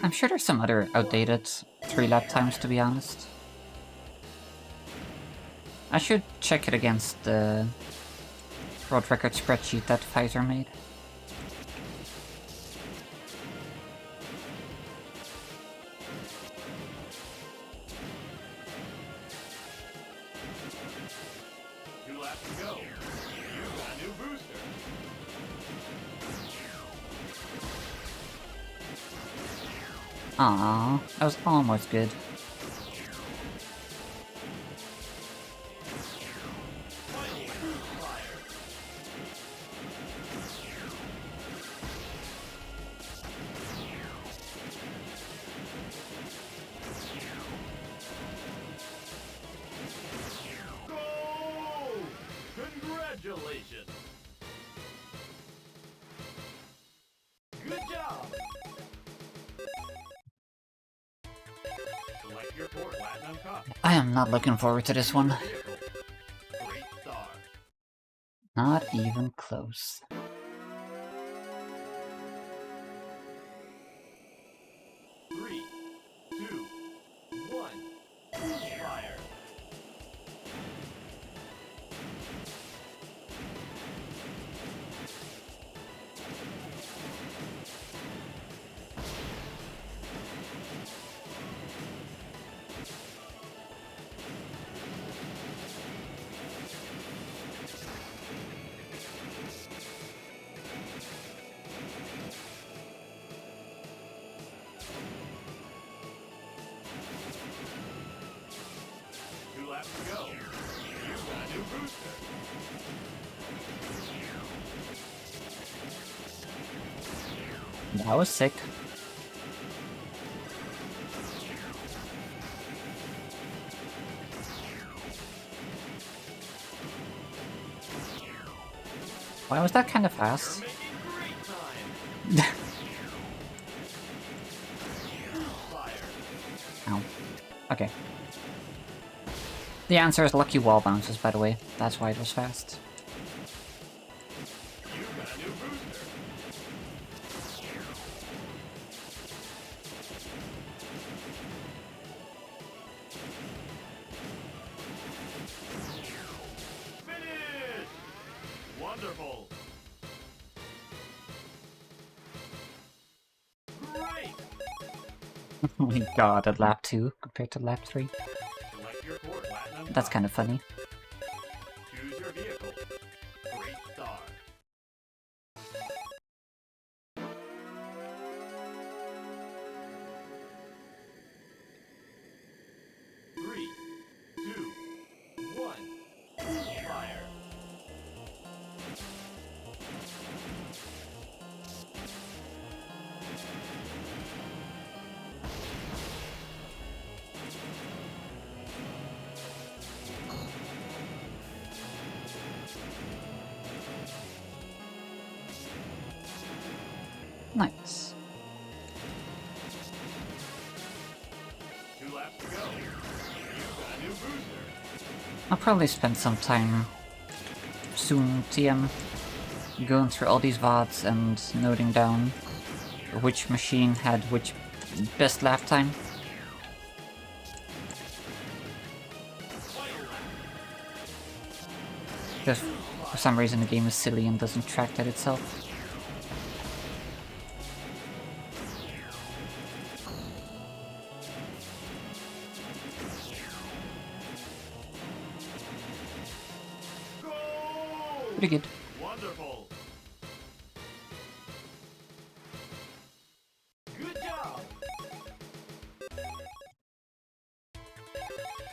I'm sure there's some other outdated 3-lap times, to be honest. I should check it against the world record spreadsheet that Pfizer made. Aww, that was almost good. Congratulations! Good job! Select your port, Platinum Cup. I am not looking forward to this one. Great star. Not even close. Three, two, one. Fire. Two laps to go. You've got a new booster. That was sick. Why was that kind of fast? You're making great time. Fire. Ow. Okay. The answer is lucky wall bounces, by the way. That's why it was fast. You've got a new booster. Finish! Wonderful. Great. Oh my god, at lap 2 compared to lap 3. Select your course. Platinum. That's kind of funny. Choose your vehicle. Great star. Three, two, one. Fire. Nice. 2 laps to go. You've got a new booster. I'll probably spend some time soon TM going through all these VODs and noting down which machine had which best lap time. Because for some reason the game is silly and doesn't track that itself. Go! Pretty good. Wonderful. Good job.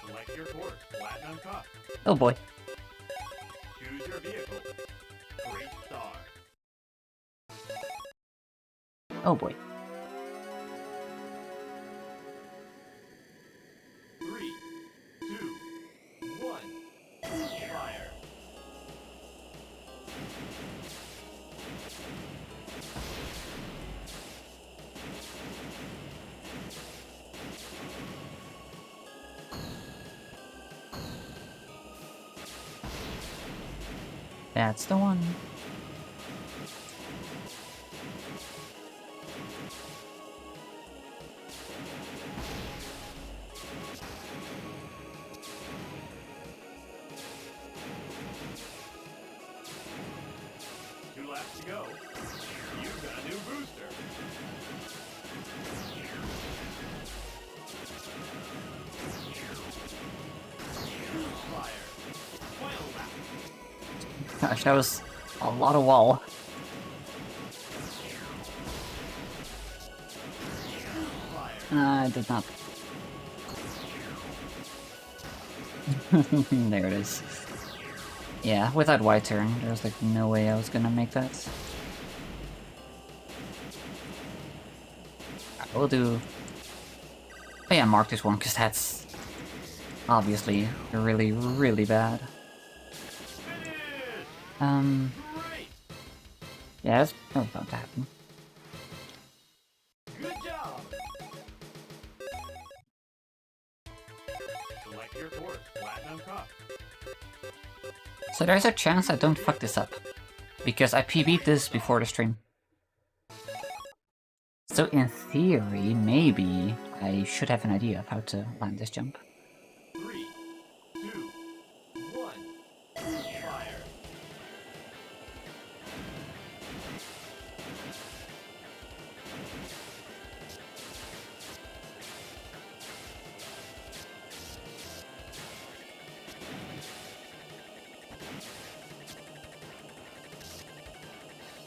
Select your course. Platinum Cup. Oh boy. Choose your vehicle. Great star. Oh boy. 3, 2, 1. Fire. That's the one. Two laps to go. You've got a new booster. Fire. Final lap. Gosh, that was a lot of wall. Fire. I did not. There it is. Yeah, without Y turn, there was like no way I was gonna make that. We'll do... Oh yeah, mark this one, because that's obviously really, really bad. Finish. Great. Yeah, that's about to happen. Good job. Select your course. Platinum Cup. So there's a chance I don't fuck this up, because I PB'd this before the stream. So in theory, maybe I should have an idea of how to land this jump. 3, 2, 1, fire.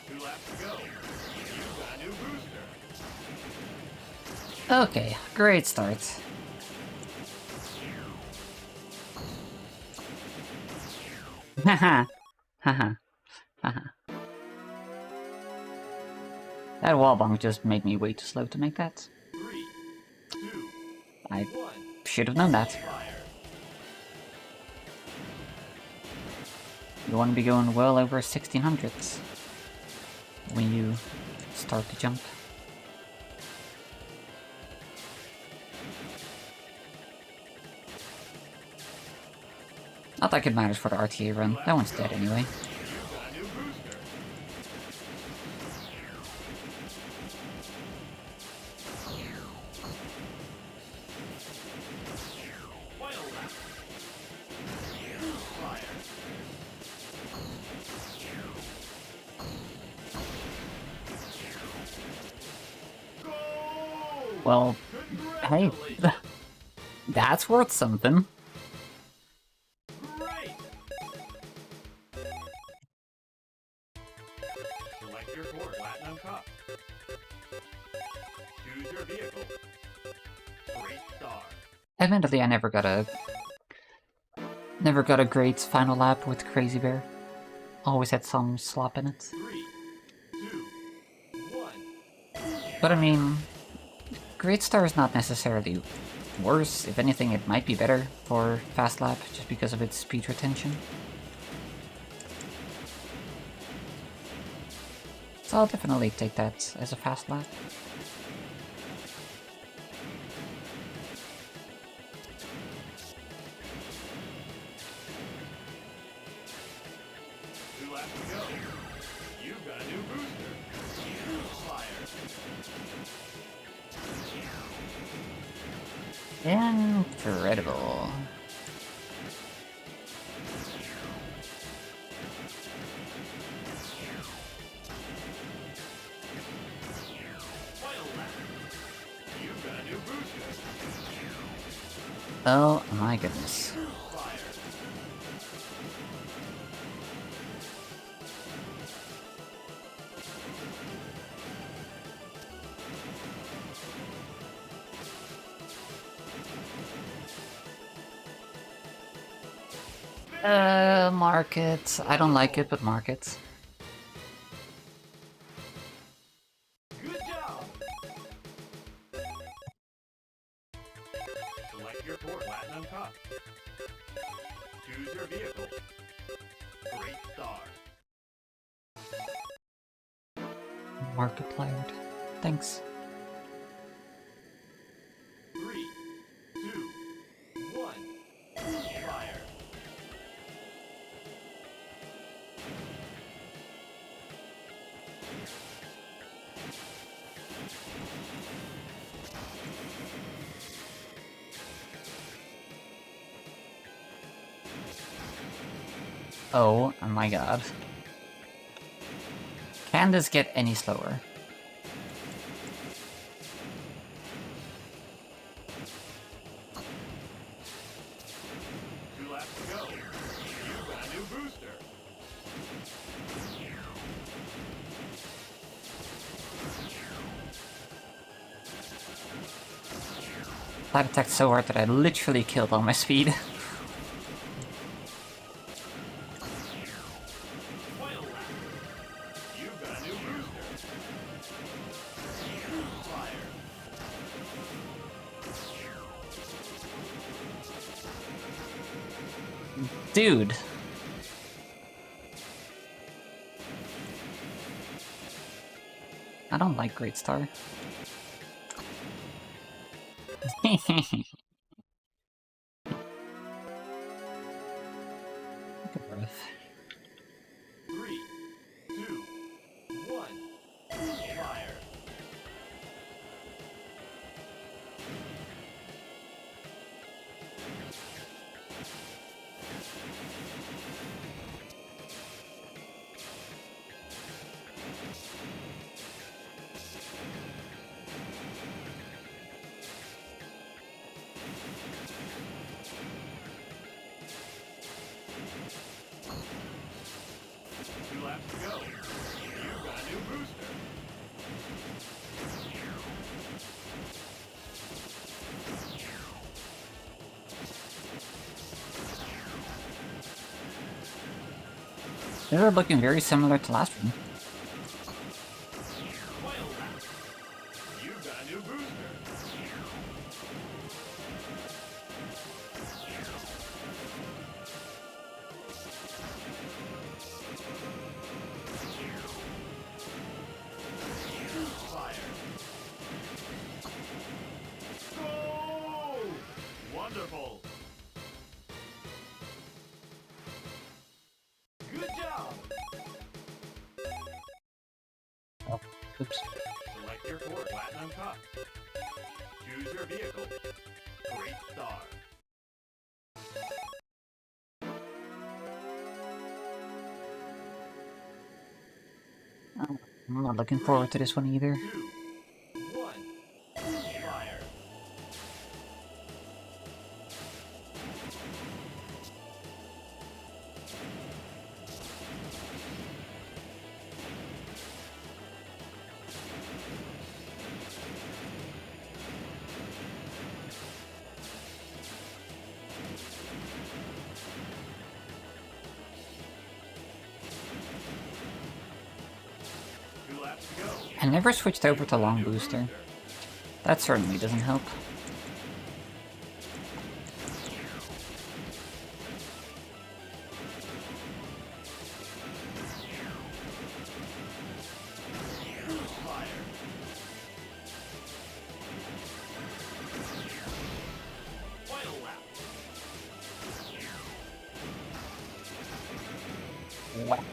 Two laps to go. You've got a new booster. Okay, great start. Haha, haha, haha. That wall bump just made me way too slow to make that. 3, 2, I 1, should have known that. fire. You want to be going well over 1600s when you start to jump. Not like it matters for the RTA run, that one's dead anyway. You've got a new booster. Final lap. Fire. Go! Well, hey, Congratulations. that's worth something. Great! Select your Ford Platinum Cup. Choose your vehicle. Great star. Admittedly, I never got a great final lap with Crazy Bear. Always had some slop in it. 3, 2, 1. But I mean, Great Star is not necessarily worse. If anything, it might be better for Fast Lap, just because of its speed retention. So I'll definitely take that as a Fast Lap. Two laps to go. You've got a new booster. Fire. Incredible. Final lap. You've got a new booster. Oh my goodness. Fire. Mark it. I don't like it, but mark it. Good job. Select your Ford Platinum Cup. Choose your vehicle. Great star. Markipliered. Thanks. 3, 2, 1. Fire. Oh my god. Can this get any slower? Two laps to go. You've got a new booster. That attacked so hard that I literally killed all my speed. Final lap. You've got a new booster. Fire. Dude. I don't like Great Star. Good breath. They're looking very similar to last one. Final lap. You've got a new booster. Fire. Go! Wonderful. Good job. Oh, oops. Select your course. Platinum Cup. Choose your vehicle. Great star. I'm not looking forward to this one either. 2, 1. Fire. Two laps to go. I never switched over to long booster. That certainly doesn't help. Fire. Final lap. Wow.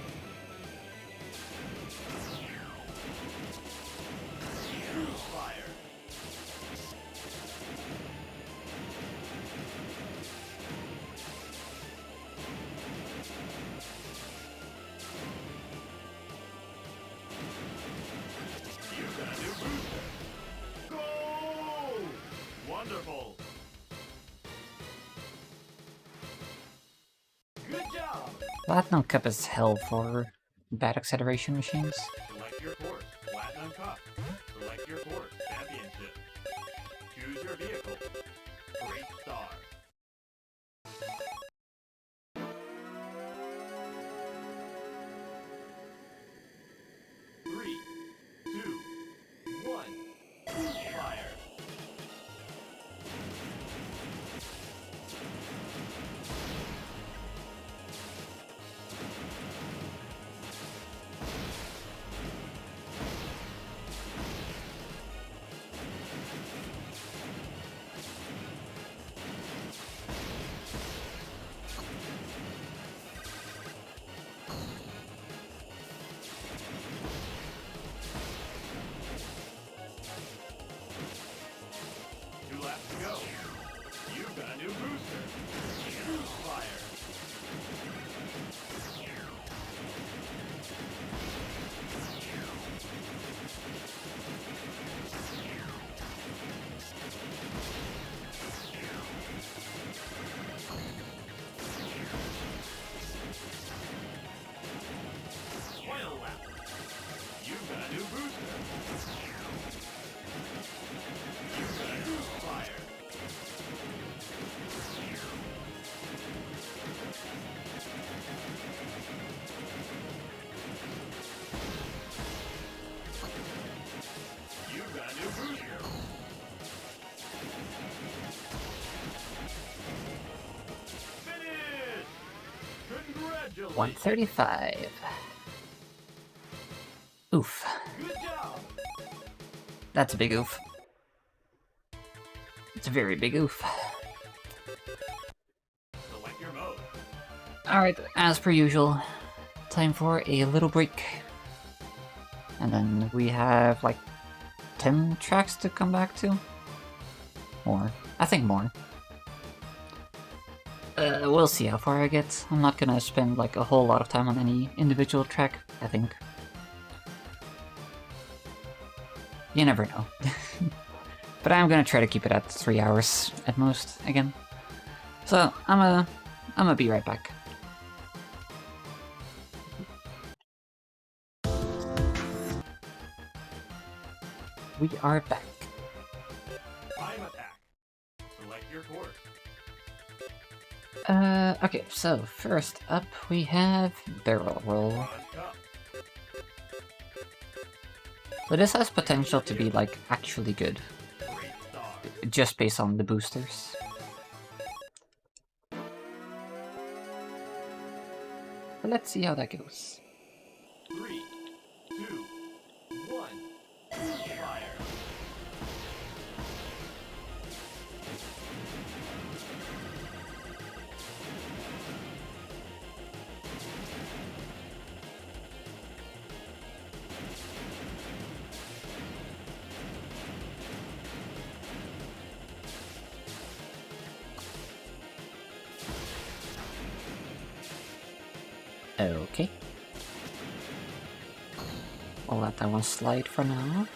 Fire. You've got a new booster. Go! Wonderful. Good job. Platinum Cup is hell for bad acceleration machines. Select your course. Platinum Cup. Select your course. Championship. Choose your vehicle. Great star. Three, two, one. Fire. Two laps to go. You've got a new booster. Fire. Final lap. You've got a new booster. You've got a new fire. You've got a new booster. Finish! Congratulations! 135. Oof. Good job! That's a big oof. It's a very big oof. Select your mode. Alright, as per usual, time for a little break. And then we have like 10 tracks to come back to? More. I think more. We'll see how far I get. I'm not gonna spend like a whole lot of time on any individual track, I think. You never know. But I'm gonna try to keep it at 3 hours at most, again. So, I'm gonna be right back. We are back. Time attack. Select your course. Okay, so first up we have Barrel Roll. Bronze Cup. So this has potential to be, like, actually good, Great Star. just based on the boosters. But let's see how that goes. 3, 2, 1. Fire. Okay. I'll let that one slide for now.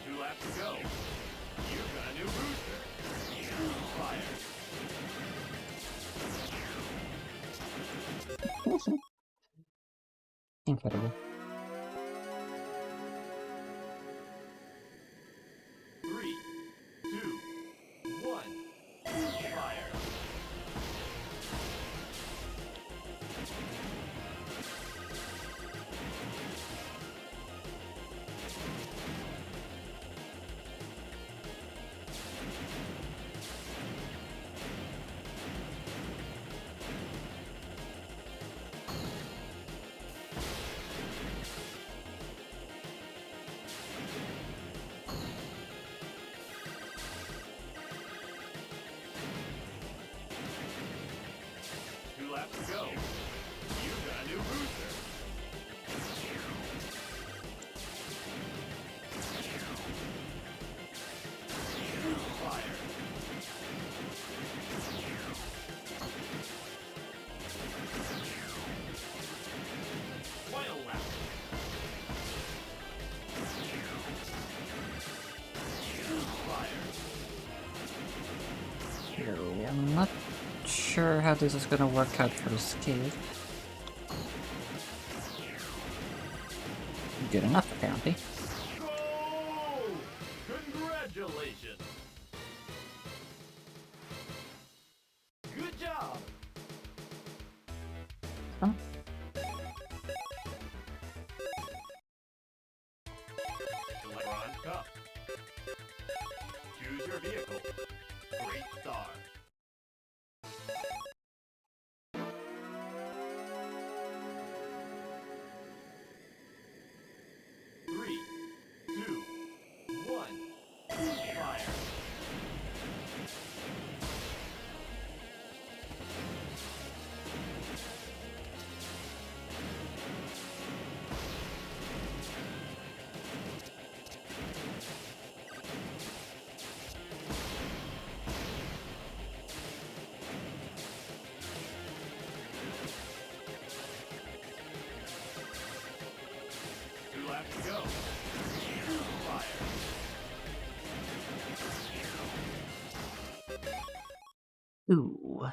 2 laps to go. You've got a new booster. Fire. Incredible. 3, 2, 1. Fire. Two laps to go. You've got a new booster. Fire. Final lap. Fire. Here, I'm not sure how this is gonna work out for the skate. Good enough, apparently. Go! Congratulations! Good job! Huh? Select Bronze Cup. Choose your vehicle. Great Star. Three, two, one. Fire. Two laps to go. Fire. Ooh.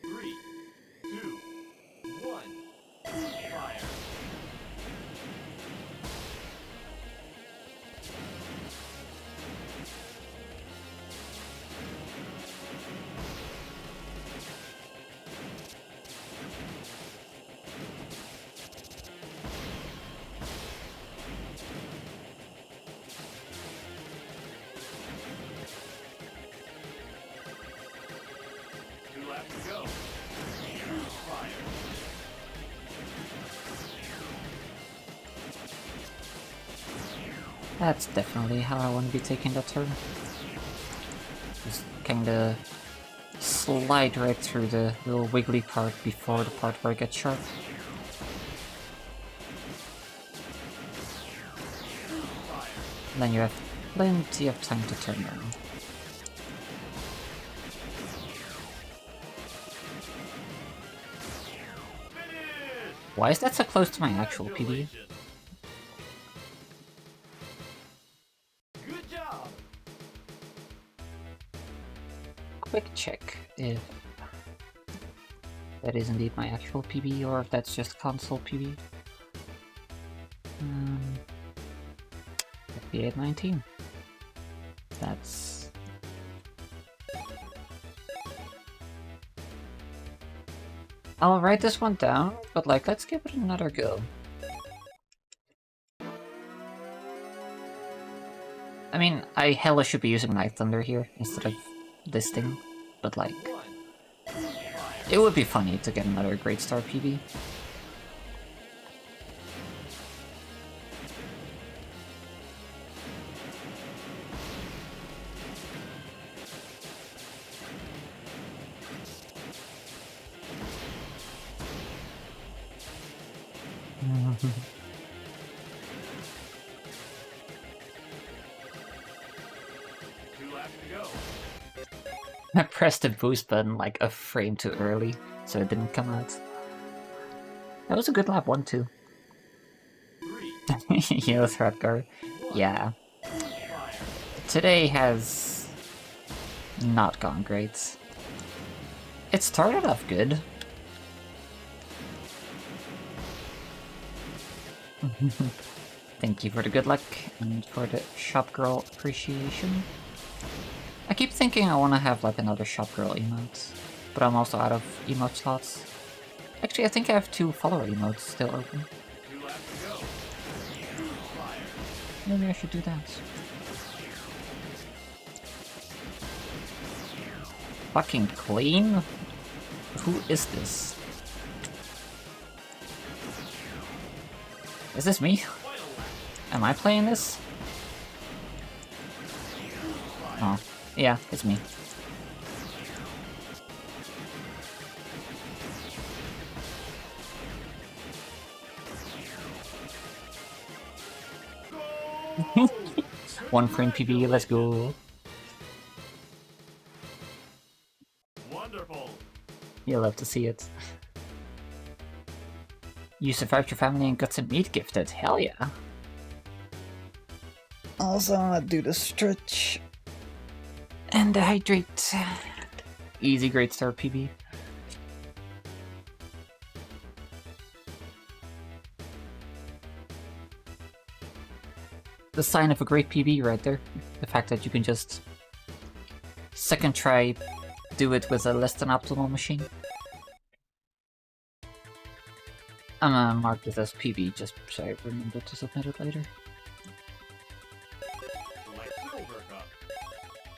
Three, two, one. Fire. Two laps to go. Fire. That's definitely how I want to be taking that turn. Just kinda slide right through the little wiggly part before the part where it gets sharp. And then you have plenty of time to turn around. Finish! Why is that so close to my actual PB? Congratulations. Good job! Quick check if that is indeed my actual PB or if that's just console PB. 5819. That's... I'll write this one down, but like, let's give it another go. I mean, I hella should be using Night Thunder here instead of this thing, but like, it would be funny to get another Great Star PB. I pressed the boost button like a frame too early, so it didn't come out. That was a good lap 1 too. Yellow Threadguard. Yeah. Today has not gone great. It started off good. Thank you for the good luck and for the shop girl appreciation. I keep thinking I want to have like another shop girl emote, but I'm also out of emote slots. Actually, I think I have 2 follower emotes still open. Maybe I should do that. Fucking clean? Who is this? Is this me? Am I playing this? Oh, yeah, it's me. One frame PB, let's go. Wonderful. You'll love to see it. You survived your family and got some meat gifted. Hell yeah. Also, I'll do the stretch. And the hydrate. Easy Great Star PB. The sign of a great PB right there. The fact that you can just second try do it with a less than optimal machine. I'm gonna mark this as PB just so I remember to submit it later. Select Silver Cup.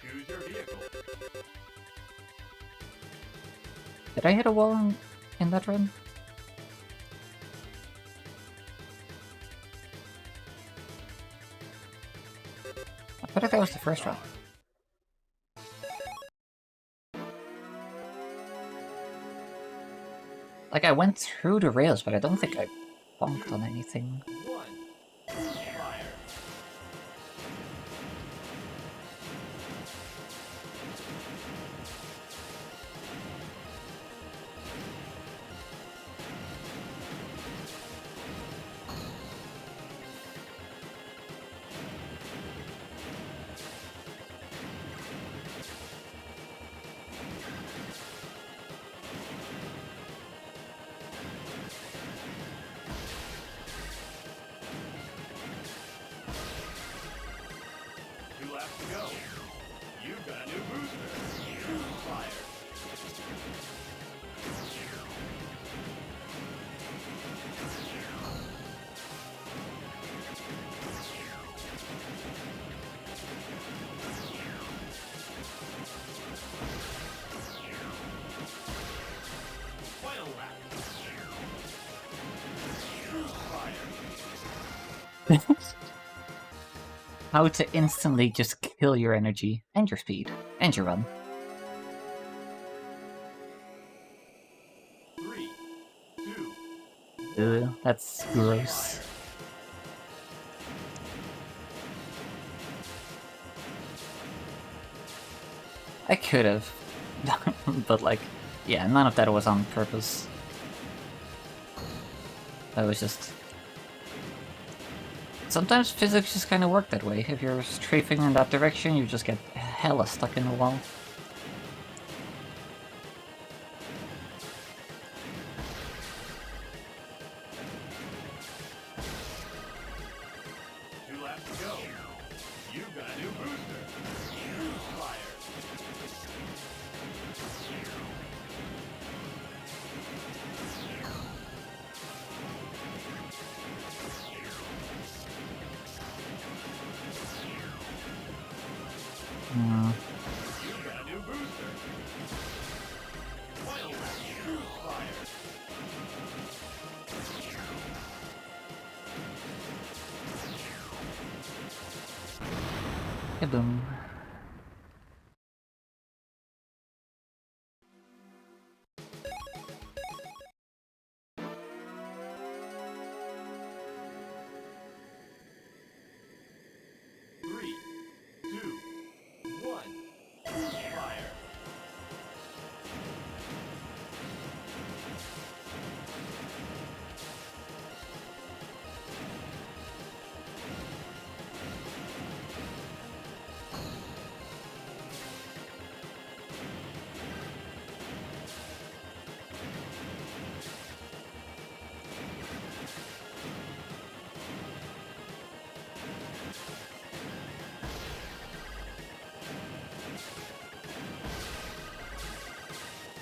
Choose your vehicle. Did I hit a wall in that run? I feel like that was the first run. Like, I went through the rails, but I don't think I bonked on anything. How to instantly just kill your energy, and your speed, and your run. 3, 2. Ugh, that's gross. I could have, but like, yeah, none of that was on purpose. That was just... Sometimes physics just kind of work that way. If you're strafing in that direction, you just get hella stuck in the wall. Kaboom. Three, two, one. Fire.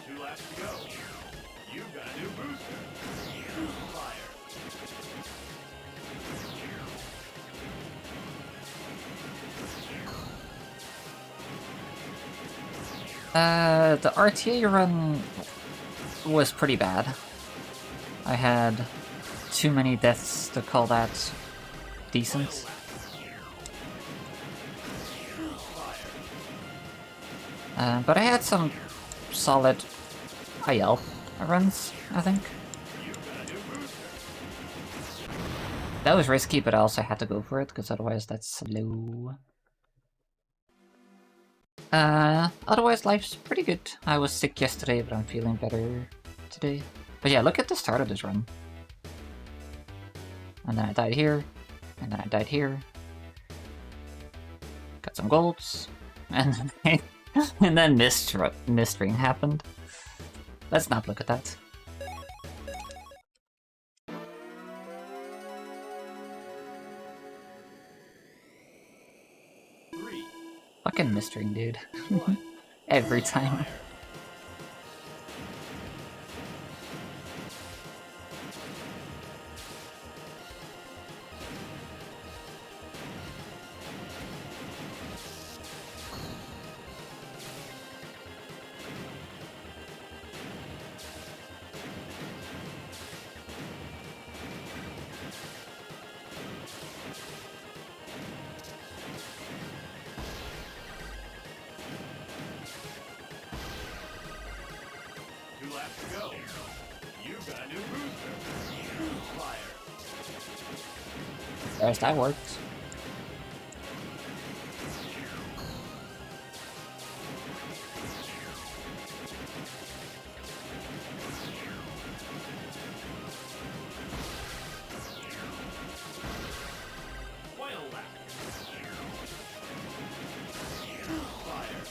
Two laps to go. You've got a new booster. Fire. The RTA run was pretty bad. I had too many deaths to call that decent. But I had some solid IL runs, I think. That was risky, but I also had to go for it, because otherwise that's slow. Otherwise life's pretty good. I was sick yesterday, but I'm feeling better today. But yeah, look at the start of this run. And then I died here, and then I died here. Got some golds, and then, and then mist ring happened. Let's not look at that. Three, Fucking mist ring, dude. one. Every time. Two laps to go. You've got a new booster. Fire. Yes, that works. Final lap. Fire.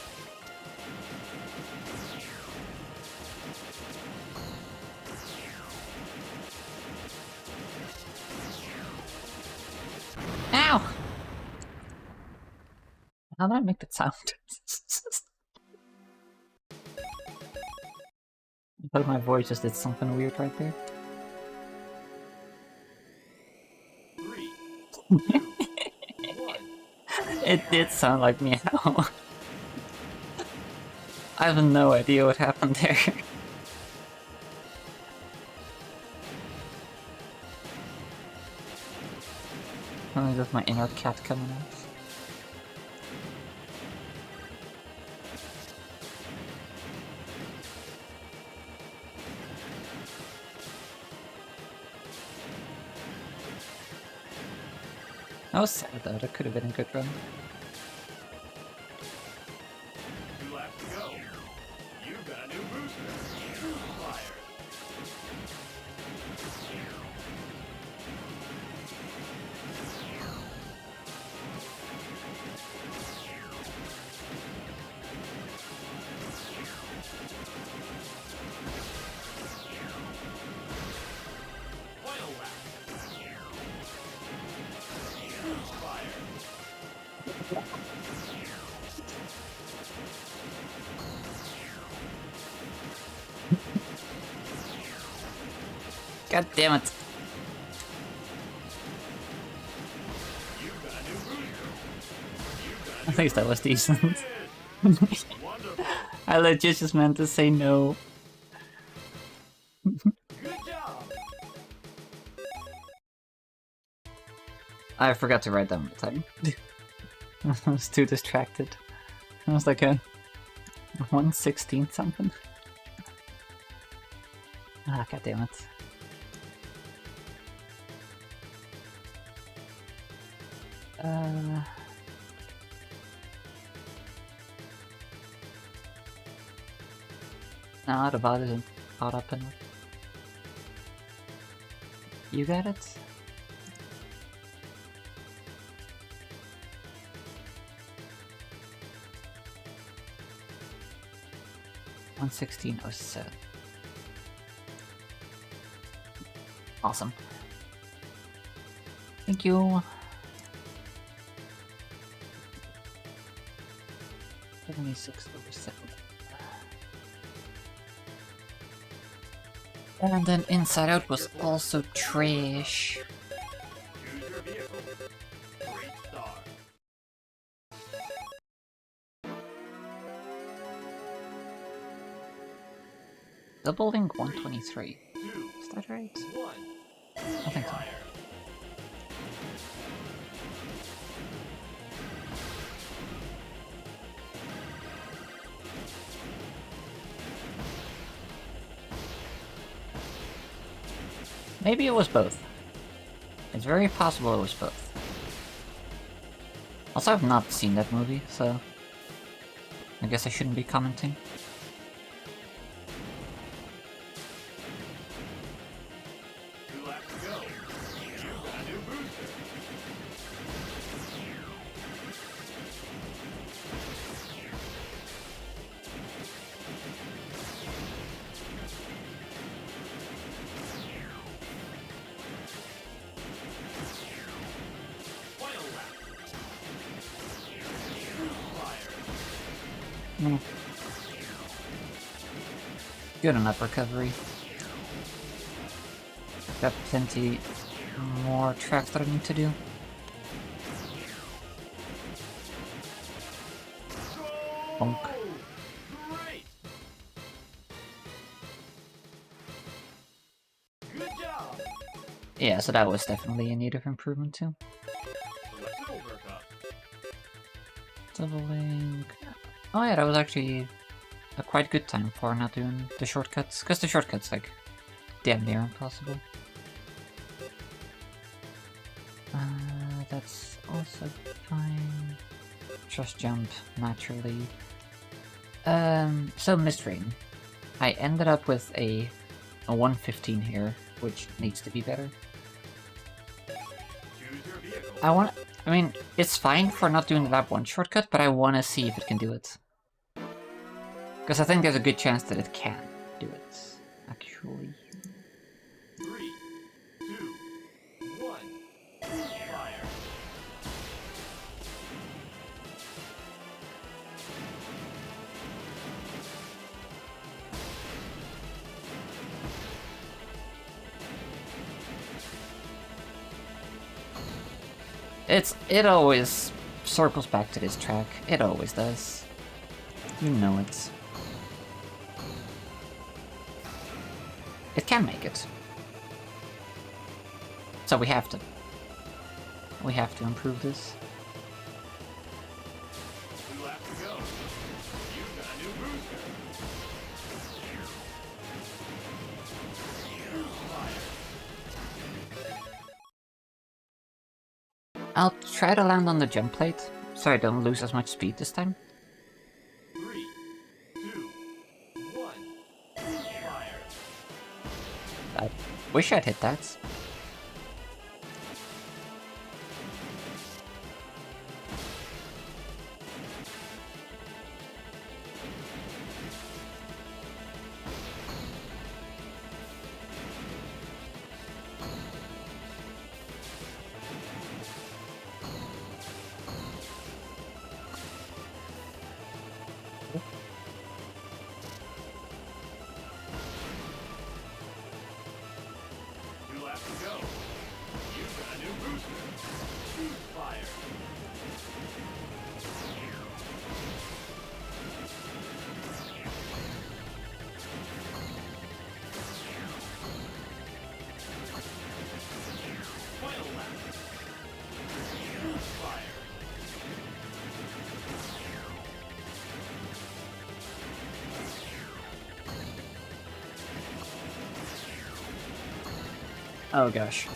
Ow! How did I make that sound? I thought my voice just did something weird right there. Three, two, one. It did sound like meow. I have no idea what happened there. Oh, that's my inner cat coming out. That was sad though, that could have been a good run. Two laps to go. You've got a new booster. Fire. Final lap. Fire. God damn it. You've got a new booster. You've got a At least that was decent. wonderful. I legit just meant to say no. Good job. I forgot to write down the time. I was too distracted. I was like a 1/16 something. Ah, god damn it. No, the bot isn't caught up enough. You got it? $116.07. Awesome. Thank you. 76/7. And then Inside Out was also trash. Choose your vehicle. Great star. Double Link 123. 2, Is that right? 1. I think so. Fire. Maybe it was both. It's very possible it was both. Also, I've not seen that movie, so I guess I shouldn't be commenting. Two laps to go. You got a new booster. Final lap. Fire. Good enough recovery. Got plenty more tracks that I need to do. Bonk. Great. Good job. Yeah, so that was definitely in need of improvement too. Select Silver Cup. Double Link. Oh yeah, that was actually a quite good time for not doing the shortcuts, because the shortcuts like damn near impossible. That's also fine. Just jump naturally. So Mist Rain. I ended up with a 115 here, which needs to be better. Choose your vehicle. I mean, it's fine for not doing the lap 1 shortcut, but I want to see if it can do it. Because I think there's a good chance that it can do it, actually. 3, 2, 1. Fire. It always circles back to this track. It always does. You know it. It can make it. So we have to improve this. 2 laps to go. You got a new booster. Fire. I'll try to land on the jump plate, so I don't lose as much speed this time. 3, 2, 1. Fire. I wish I'd hit that. Oh gosh.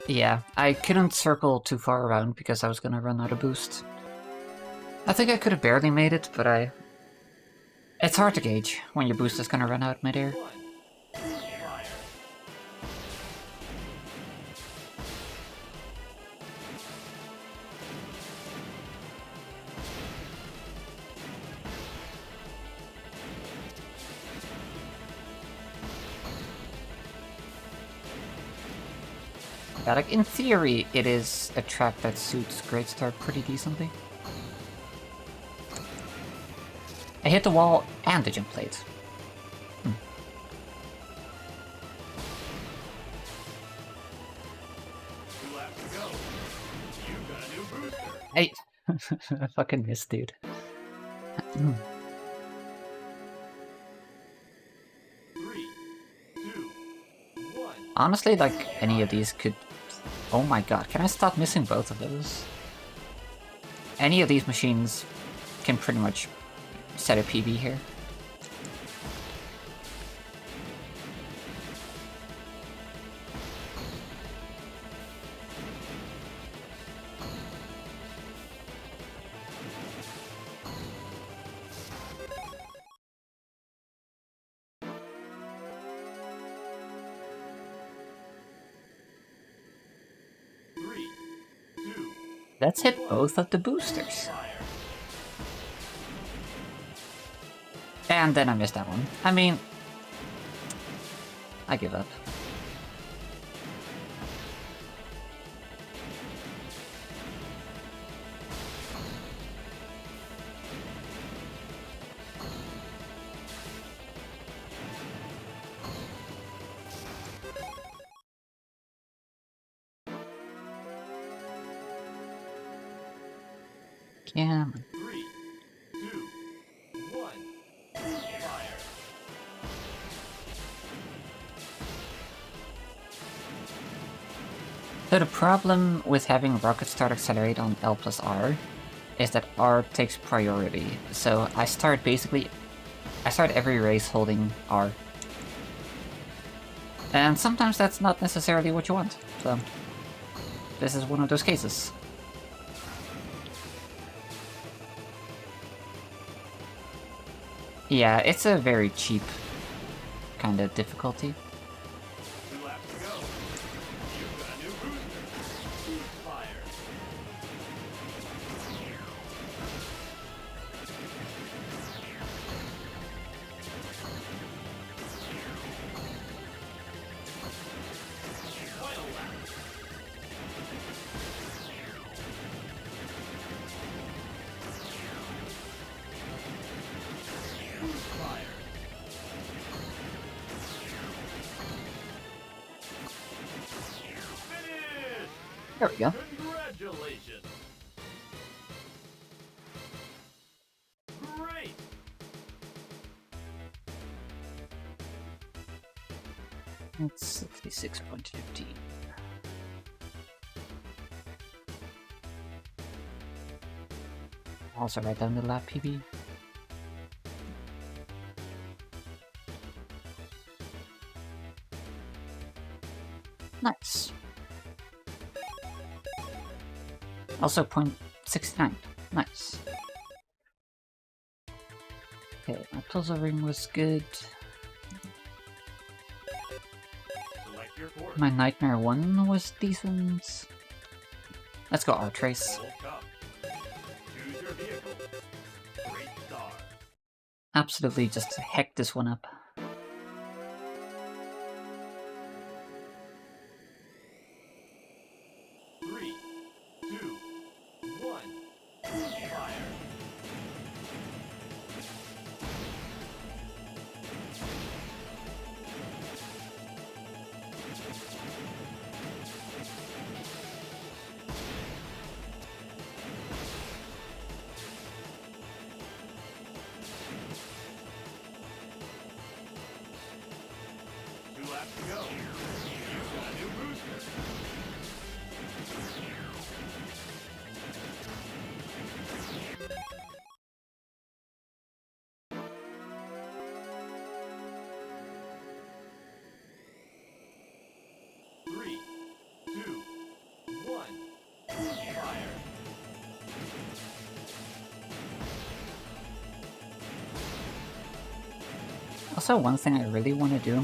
Yeah, I couldn't circle too far around because I was gonna run out of boost. I think I could have barely made it, but I... It's hard to gauge when your boost is gonna run out midair. Yeah, like, in theory, it is a track that suits Great Start pretty decently. I hit the wall and the jump plate. Hey! I fucking missed, dude. Honestly, like, any of these could... Oh my god, can I stop missing both of those? Any of these machines can pretty much set a PB here. Let's hit both of the boosters. And then I missed that one. I mean... I give up. Yeah. 3, 2, 1, fire. So the problem with having Rocket Start Accelerate on L plus R is that R takes priority. So I start every race holding R. And sometimes that's not necessarily what you want, so this is one of those cases. Yeah, it's a very cheap kind of difficulty. 2 laps to go. You've got a new booster. Boost fire. Final lap. Boost fire. Finish! There we go. Congratulations! Great! It's 66.15. Also write down the lap PB. Nice. Also 0.69. Nice. Okay, my puzzle ring was good. Select your course. My Nightmare 1 was decent. Let's go R-Trace. Gold Cup. Choose your vehicle. Great star. Absolutely just heck this one up. Three, two, one. Fire. Also, one thing I really want to do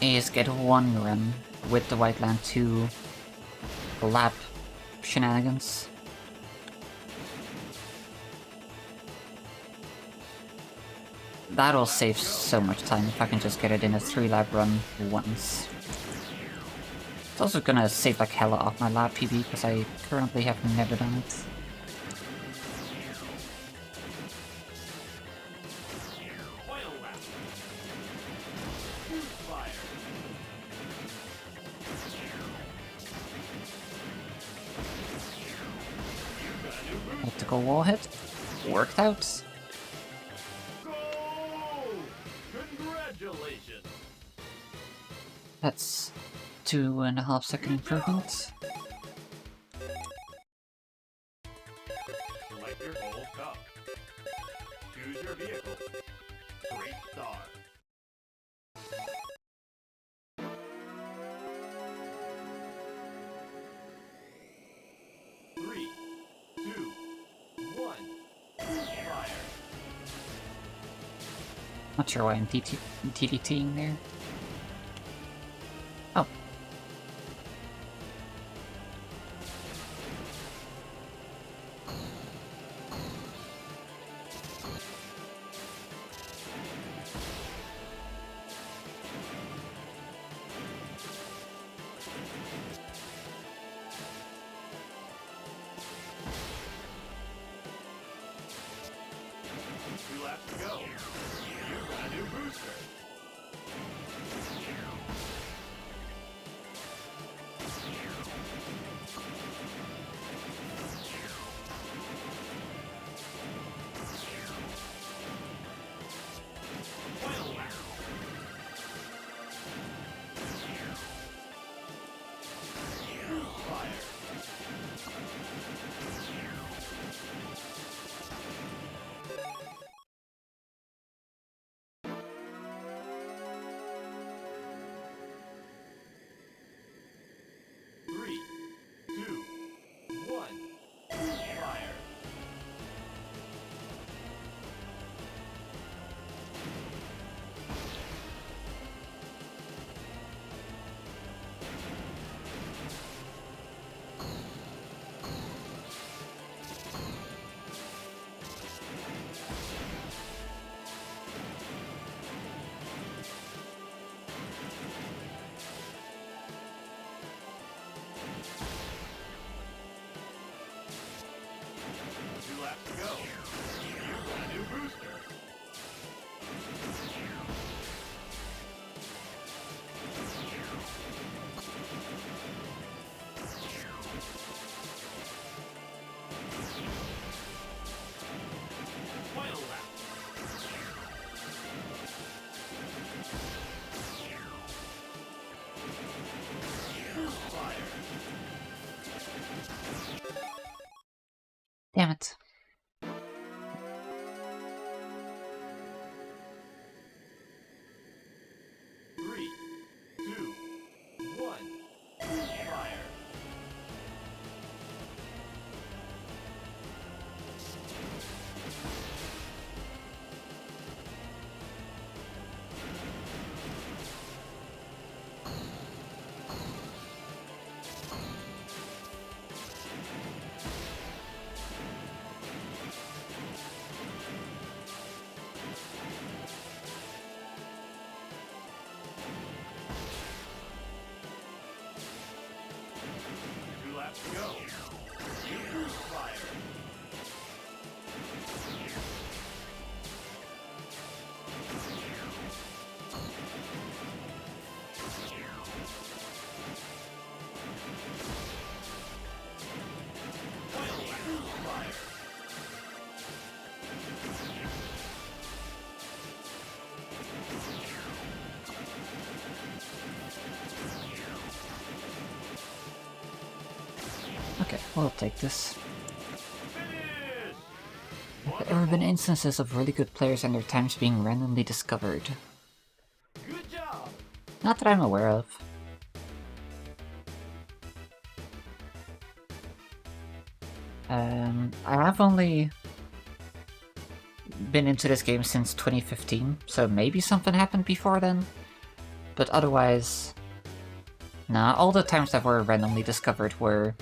is get one run with the White Land 2 lab shenanigans. That'll save so much time if I can just get it in a 3-lab run once. It's also gonna save like hella off my lab PB, because I currently have never done it. Optical wall hit. Worked out. Congratulations! That's 2.5 second improvement. Select your gold cup. Choose your vehicle. Great star. Three, two, one. Fire. Not sure why I'm TDTing there. Oh. Two laps to go. You've got a new booster. Final lap. Fire. Three, two, one. Fire. Two laps to go. You've got a new booster. Final lap. Fire. Damn it. Three, two, one. Fire. Two laps to go. You fire. Final lap. Fire. Okay, we'll take this. Finish! Have there ever been instances of really good players and their times being randomly discovered? Good job! Not that I'm aware of. I have only been into this game since 2015, so maybe something happened before then. But otherwise, nah, all the times that were randomly discovered were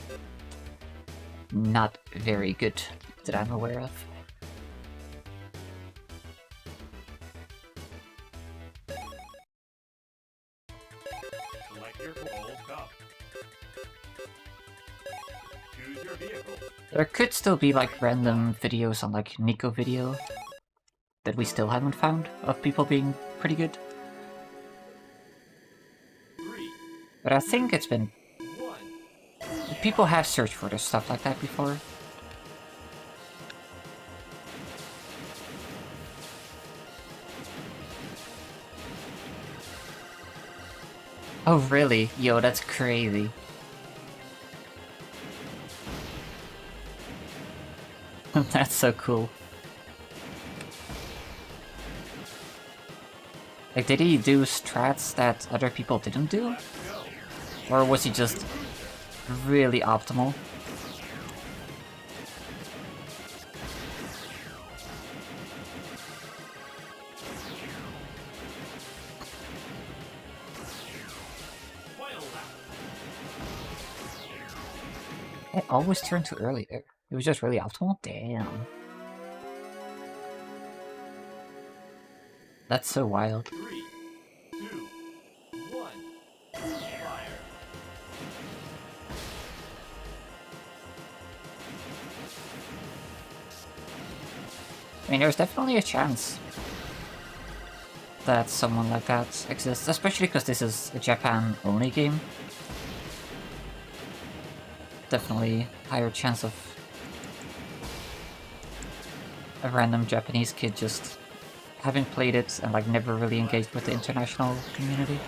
not very good that I'm aware of. Select your gold cup. Choose your vehicle. There could still be like random videos on like Nico Video that we still haven't found of people being pretty good. 3, But I think it's been... 1. people have searched for this stuff like that before. Oh really? Yo, that's crazy. That's so cool. Like, did he do strats that other people didn't do? Or was he just really optimal? It always turned too early there. It was just really optimal? Damn. That's so wild. 3, 2, 1. Fire. I mean, there's definitely a chance that someone like that exists, especially because this is a Japan-only game. Definitely higher chance of a random Japanese kid just having played it and like never really engaged with the international community.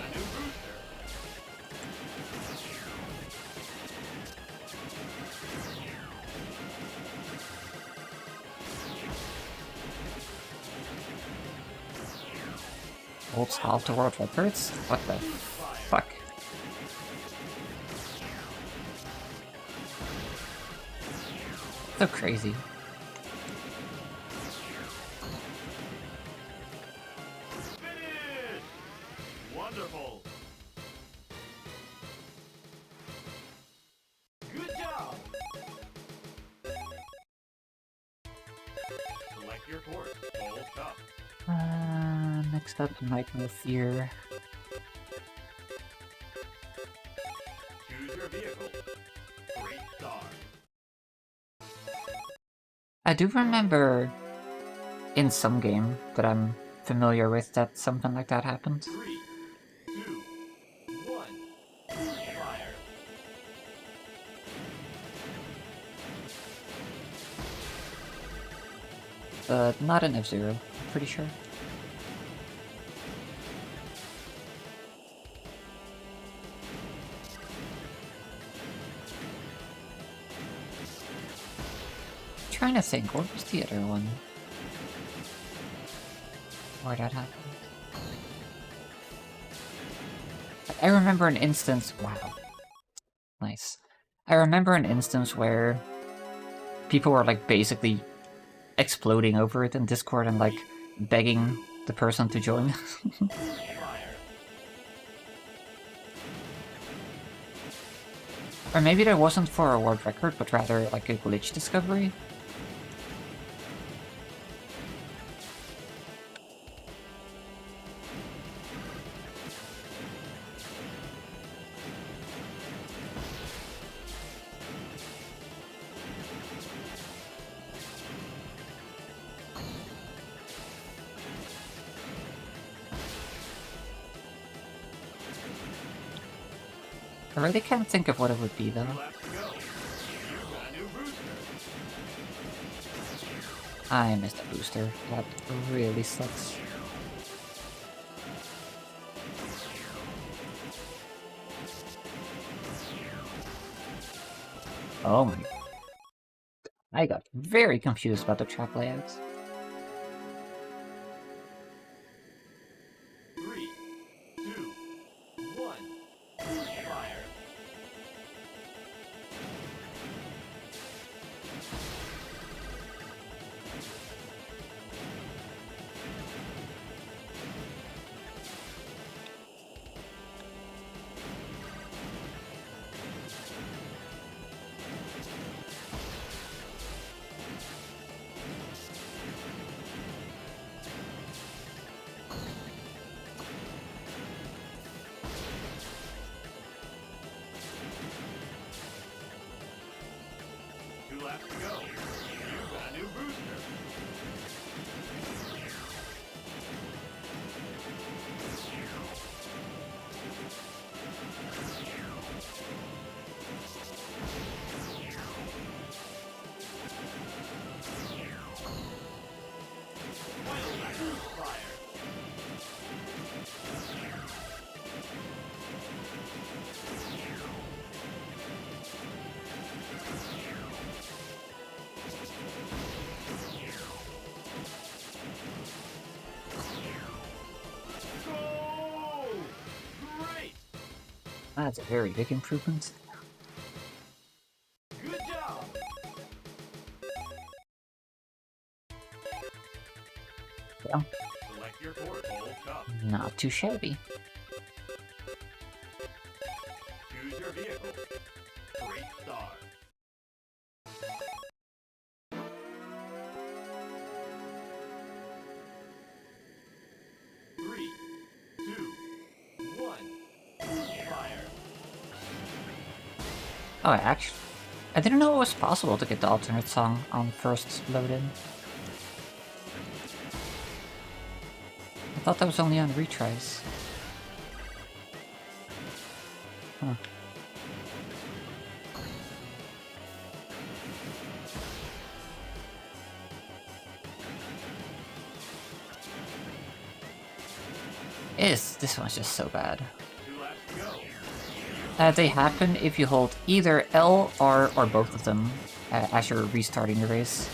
Holds half the world records? What the fuck? So crazy. Finish! Wonderful. Good job. Select your course. Gold cup. Next up, Nightmare Fear. Choose your vehicle. Great start. I do remember in some game that I'm familiar with that something like that happened. 3, 2, 1. Fire. But not in F-Zero, I'm pretty sure. Trying to think, what was the other one? Where that happened? I remember an instance... wow. Nice. I remember an instance where people were like basically exploding over it in Discord and like begging the person to join. Fire. Or maybe that wasn't for a world record, but rather like a glitch discovery. I really can't think of what it would be though. Let's go. You got a new booster. I missed a booster. That really sucks. Oh my... I got very confused about the trap layouts. 3, 2, 1. Fire. That's a very big improvement. Good job! Yeah, Select your course, Old Cup. not too shabby. Choose your vehicle. Great star. Three, two, one. Fire. Oh, actually, I didn't know it was possible to get the alternate song on first load-in. I thought that was only on retries. Huh. This one's just so bad. 2 laps to go. They happen if you hold either L, R, or both of them as you're restarting your race.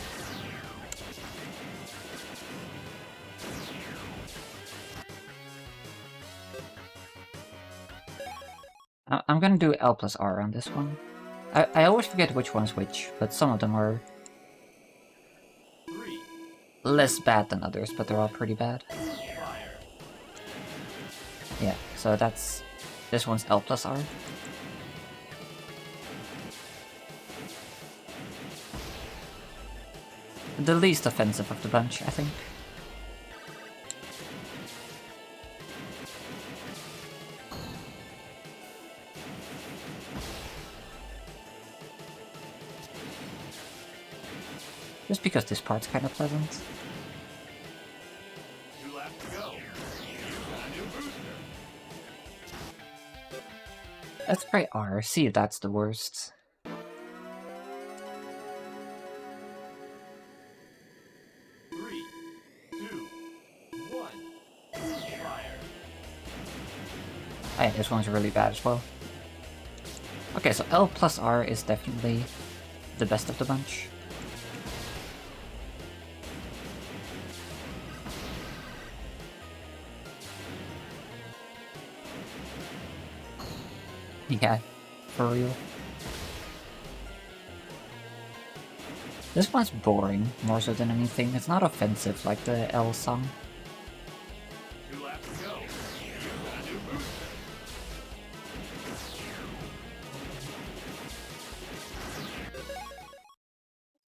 I'm gonna do L plus R on this one. I always forget which one's which, but some of them are 3, less bad than others, but they're all pretty bad. fire. Yeah, so that's... this one's L plus R. The least offensive of the bunch, I think. Just because this part's kind of pleasant. 2 laps to go. You've got a new booster. Let's try R, see if that's the worst. 3, 2, 1. Fire. Hey, this one's really bad as well. Okay, so L plus R is definitely the best of the bunch. Yeah, for real. This one's boring, more so than anything. It's not offensive like the L song. 2 laps to go. You've got a new booster.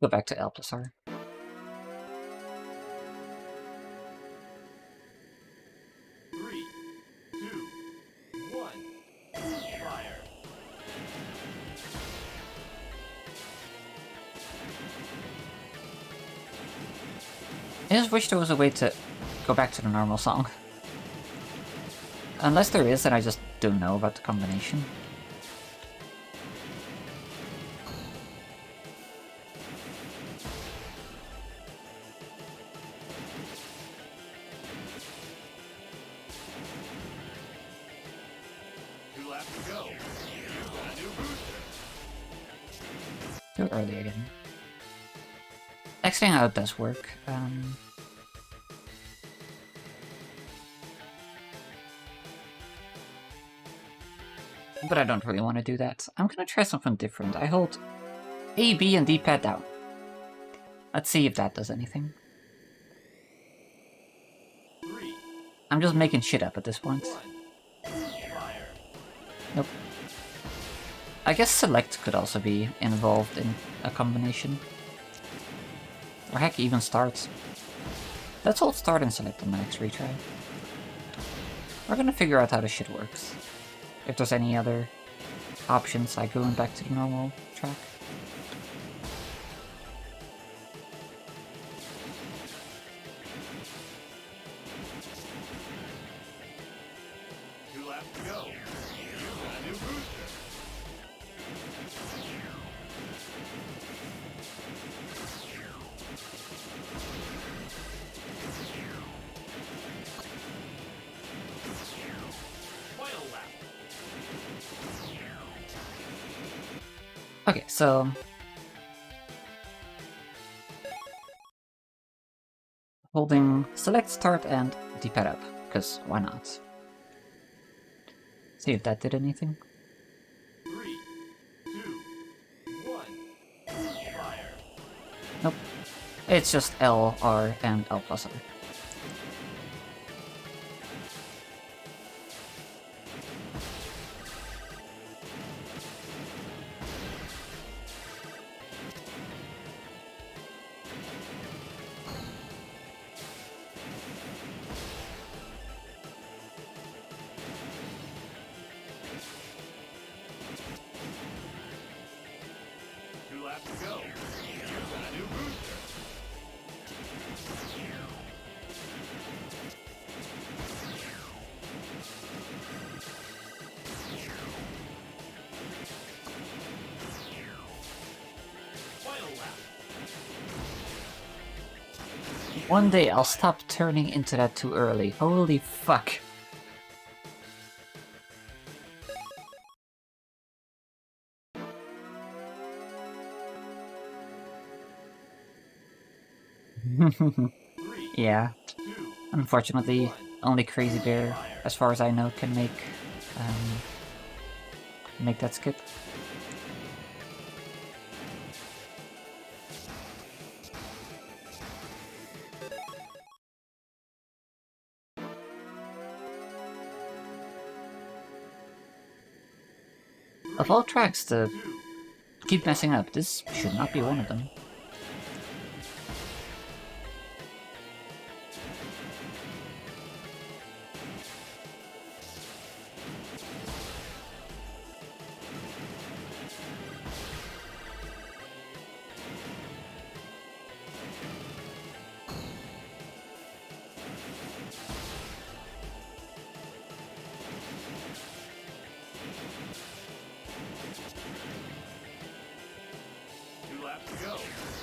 Go back to L plus R. 3, 2, 1. Fire. I just wish there was a way to go back to the normal song. Unless there is, then I just don't know about the combination. Too early again. Xing out does work. But I don't really want to do that. I'm gonna try something different. I hold A, B, and D-pad down. Let's see if that does anything. I'm just making shit up at this point. Nope. I guess select could also be involved in a combination. Or heck, even start. Let's hold start and select on the next retry. We're gonna figure out how this shit works. If there's any other options, like going back to the normal track. Okay, so... holding select, start, and D-pad up, because why not? See if that did anything. It's just L, R, and L plus R. Laps to go. You've got a new booster. Final lap. One day I'll stop turning into that too early. Holy fuck. Yeah. Unfortunately, only Crazy Bear, as far as I know, can make that skip. Of all tracks to keep messing up, this should not be one of them. Laps to go.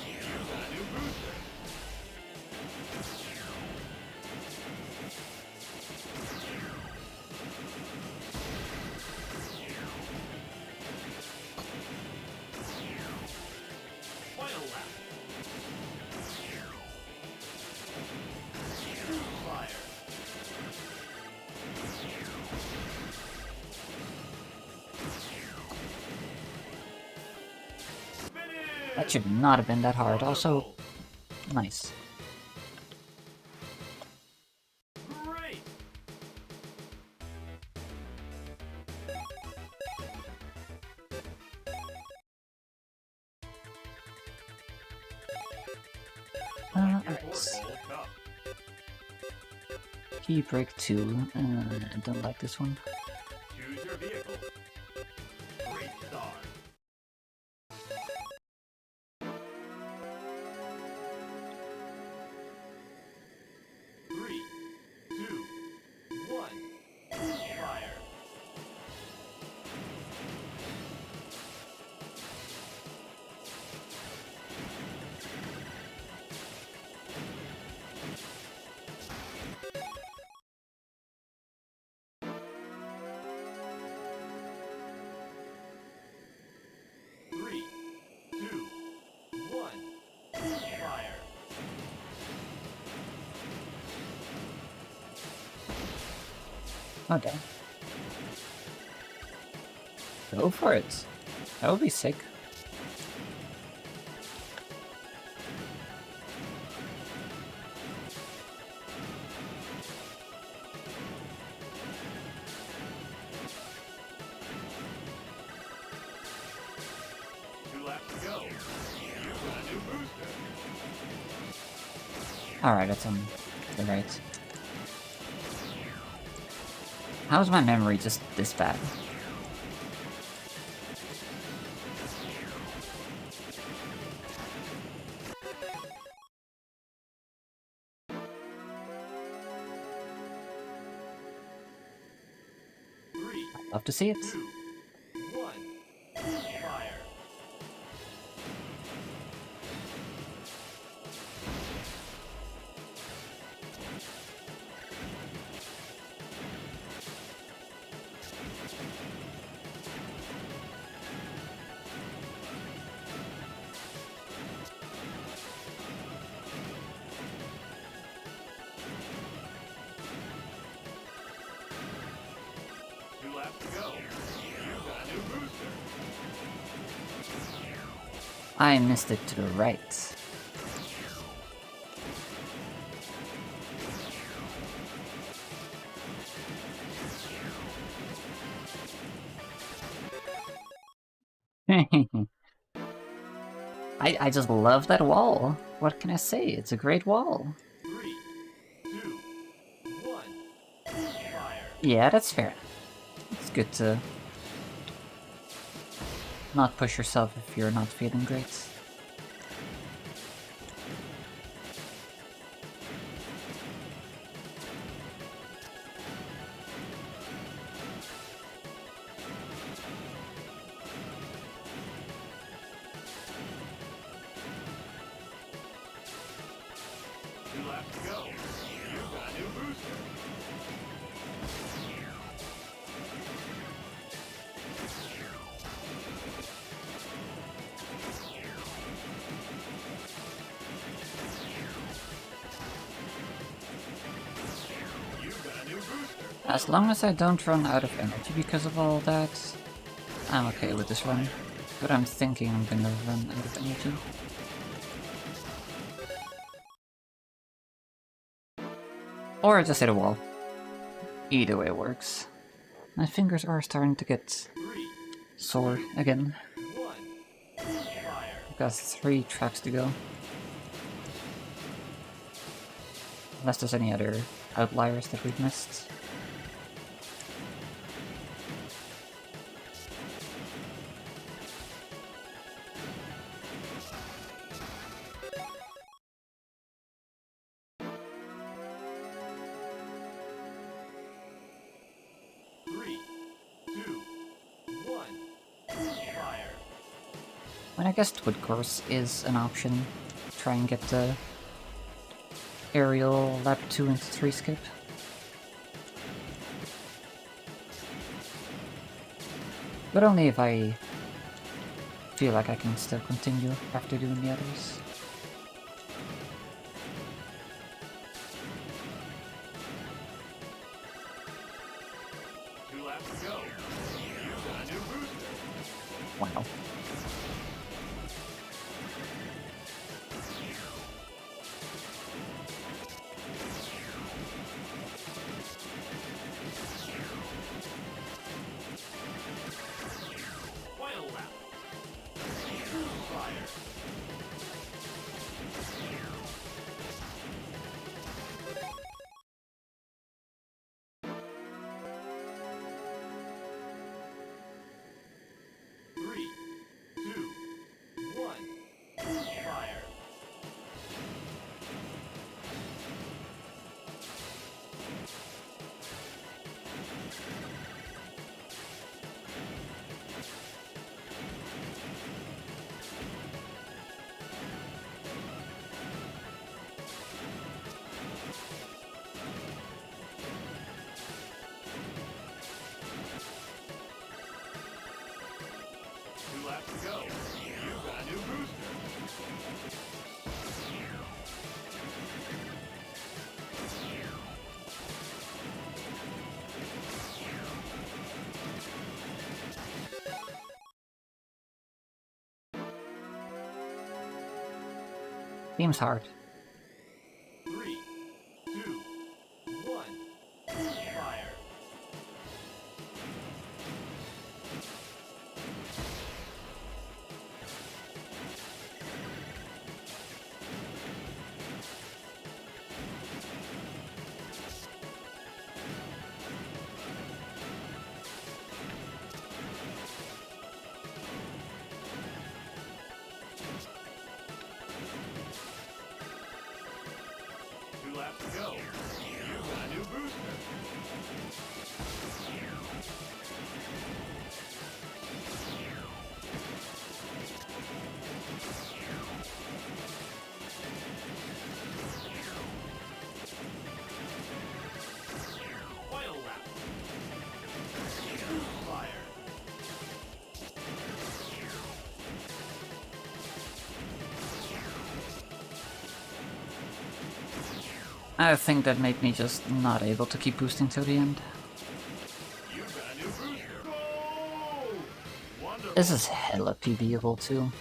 You've got a new booster. Final lap. Fire. That should not have been that hard. Also, nice. Great. Alright. Cup. Key break 2. I don't like this one. Choose your vehicle. Great start. Three, two, one. Fire. Three, two, one. Fire. Okay. Go for it. That would be sick. Laps to go. You've got a new booster. Alright, that's on the right. How's my memory just this bad? Three, Love to see it. two, one. Fire. Laps to go. You've got a new booster. I missed it to the right. I just love that wall. What can I say? It's a great wall. 3, 2, 1. Fire. Yeah, that's fair. It's good to not push yourself if you're not feeling great. Two laps to go. You've got a new booster. You've got a new booster. As long as I don't run out of energy because of all that, I'm okay with this run. But I'm thinking I'm gonna run out of energy. Or just hit a wall. Either way works. My fingers are starting to get 3, sore again. 1. Fire. I've got 3 tracks to go. Unless there's any other outliers that we've missed. Three, two, one. Fire. When I guess Wood Course is an option. Try and get the aerial lap 2 into 3 skip. But only if I feel like I can still continue after doing the others. Two laps to go. You've got a new booster. Wow. Final lap. Fire. Three, two, one. Fire. Two laps to go. You've got a new booster. Seems hard. 3, 2, 1. Fire. Two laps to go. You've got a new booster. Final lap. Fire. I think that made me just not able to keep boosting till the end. You've got a new booster. Go! Wonderful. This is hella PBable too.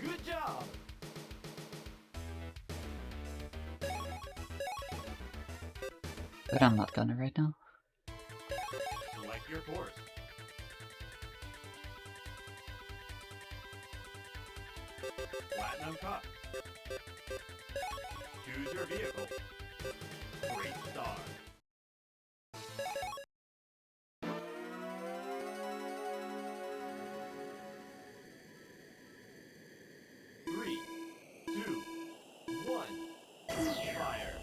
Good job. But I'm not gonna right now. Select your course. Platinum Cup. Choose your vehicle. Great Star. Three, two, one. Fire.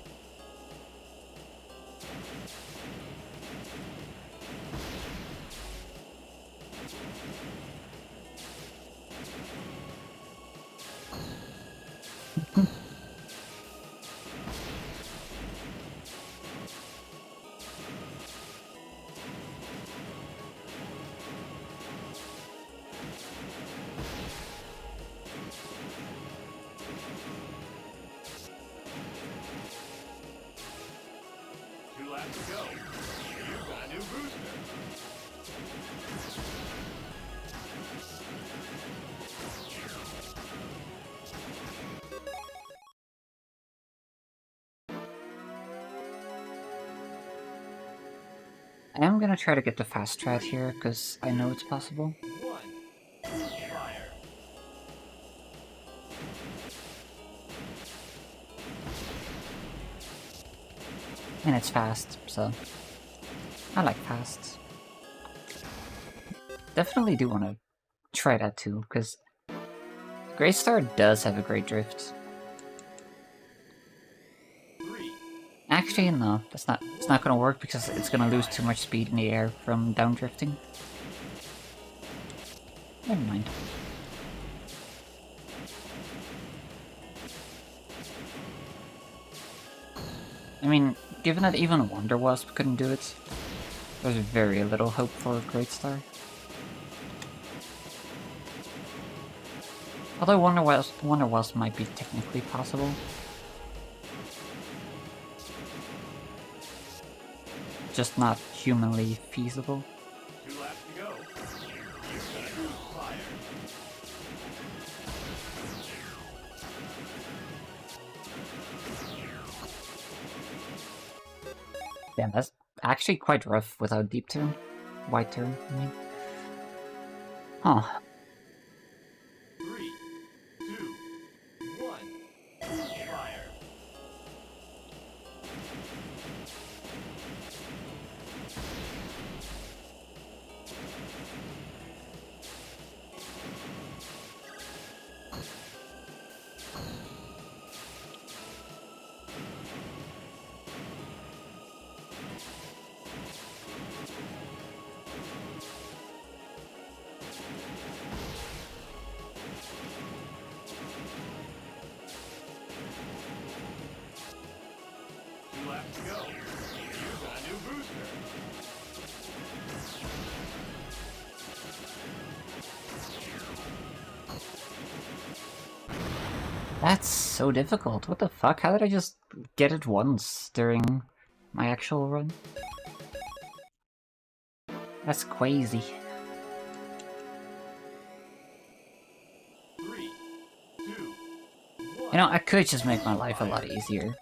Two laps to go. You've got a new booster. I am gonna try to get the fast strat here, because I know it's possible. One. Fire. And it's fast, so I like fast. Definitely do want to try that too, because Great Star does have a great drift. Three. Actually, no, it's not gonna work because it's gonna lose too much speed in the air from downdrifting. Never mind. I mean, given that even Wonder Wasp couldn't do it, there's very little hope for Great Star. Although Wonder Wasp might be technically possible. Just not humanly feasible. 2 laps to go. You've got a new fire. Damn, that's actually quite rough without deep turn. Wide turn, I mean. Huh. 3, 2, 1. Fire. Two laps to go. You've got a new booster. That's so difficult. What the fuck? How did I just get it once during my actual run? That's crazy. 3, 2, 1. You know, I could just make my life a lot easier.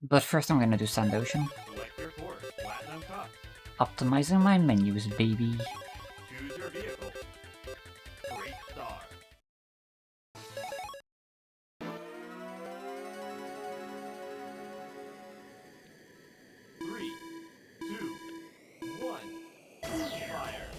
But first I'm gonna do Sand Ocean. Select your course. Platinum Cup. Optimizing my menus, baby. Choose your vehicle. Great Star. Three, two, one. Fire.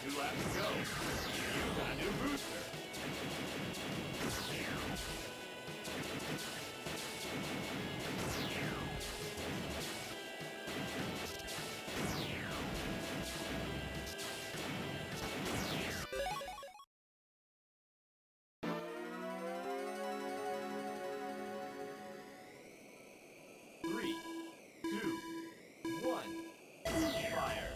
Two laps to go. You've got a new booster. Three, two, one. Fire.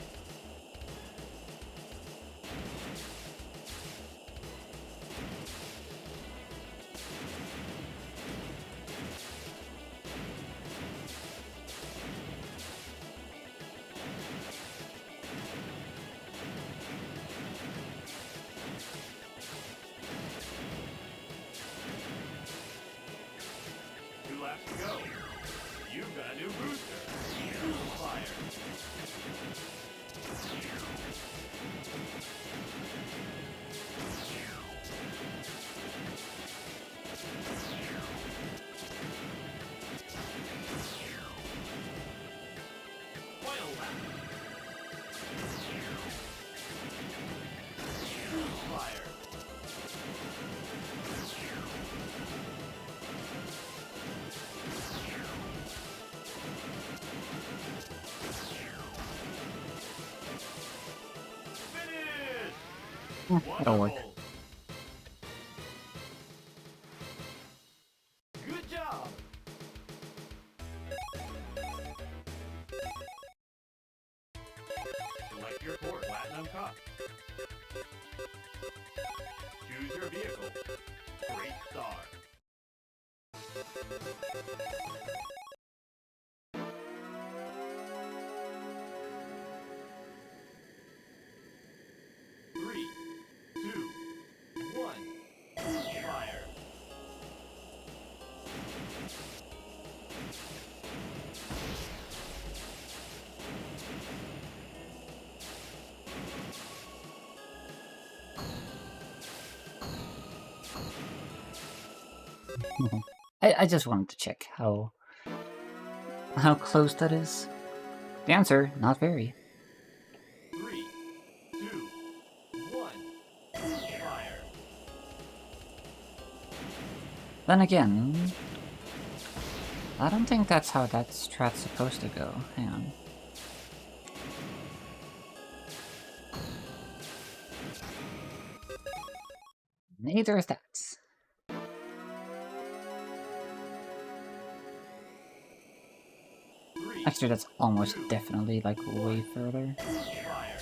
It'll work. Wonderful. Good job. Select your course. Platinum Cup. Choose your vehicle. Great star. Three, two, one. Fire. I just wanted to check how close that is. The answer, not very. 3, 2, 1. Fire. Then again, I don't think that's how that strat's supposed to go. Hang on. Neither is that. 3, Actually, that's almost definitely, like, way further. fire.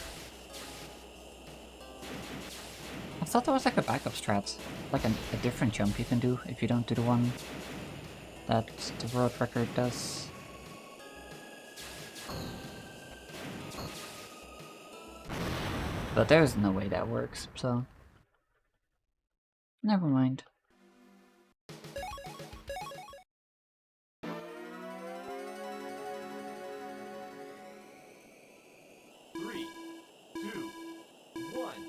I thought there was, like, a backup strat. Like, a different jump you can do if you don't do the one that the world record does. But there's no way that works, so... never mind. Three, two, one.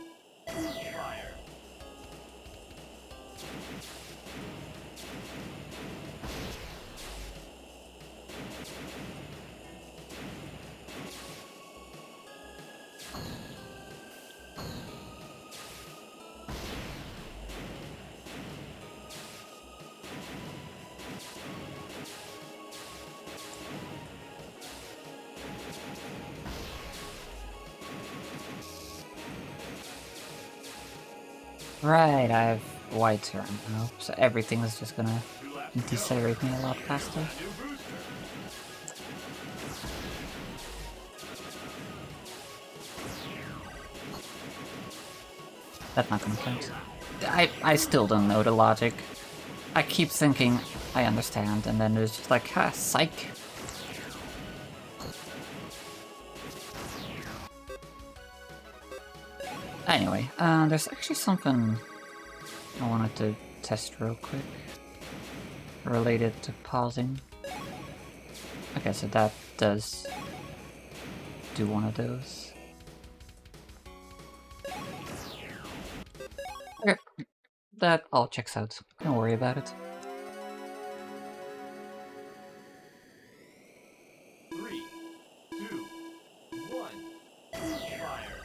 Fire. Right, I have wide turn now, so everything is just gonna 2 laps to go. decelerate me a lot faster. New booster. That's not gonna count. I still don't know the logic. I keep thinking I understand, and then it's just like, ha, psych. Anyway, there's actually something I wanted to test real quick. Related to pausing. Okay, so that does do one of those. Okay, that all checks out. Don't worry about it. 3, 2, 1. Fire.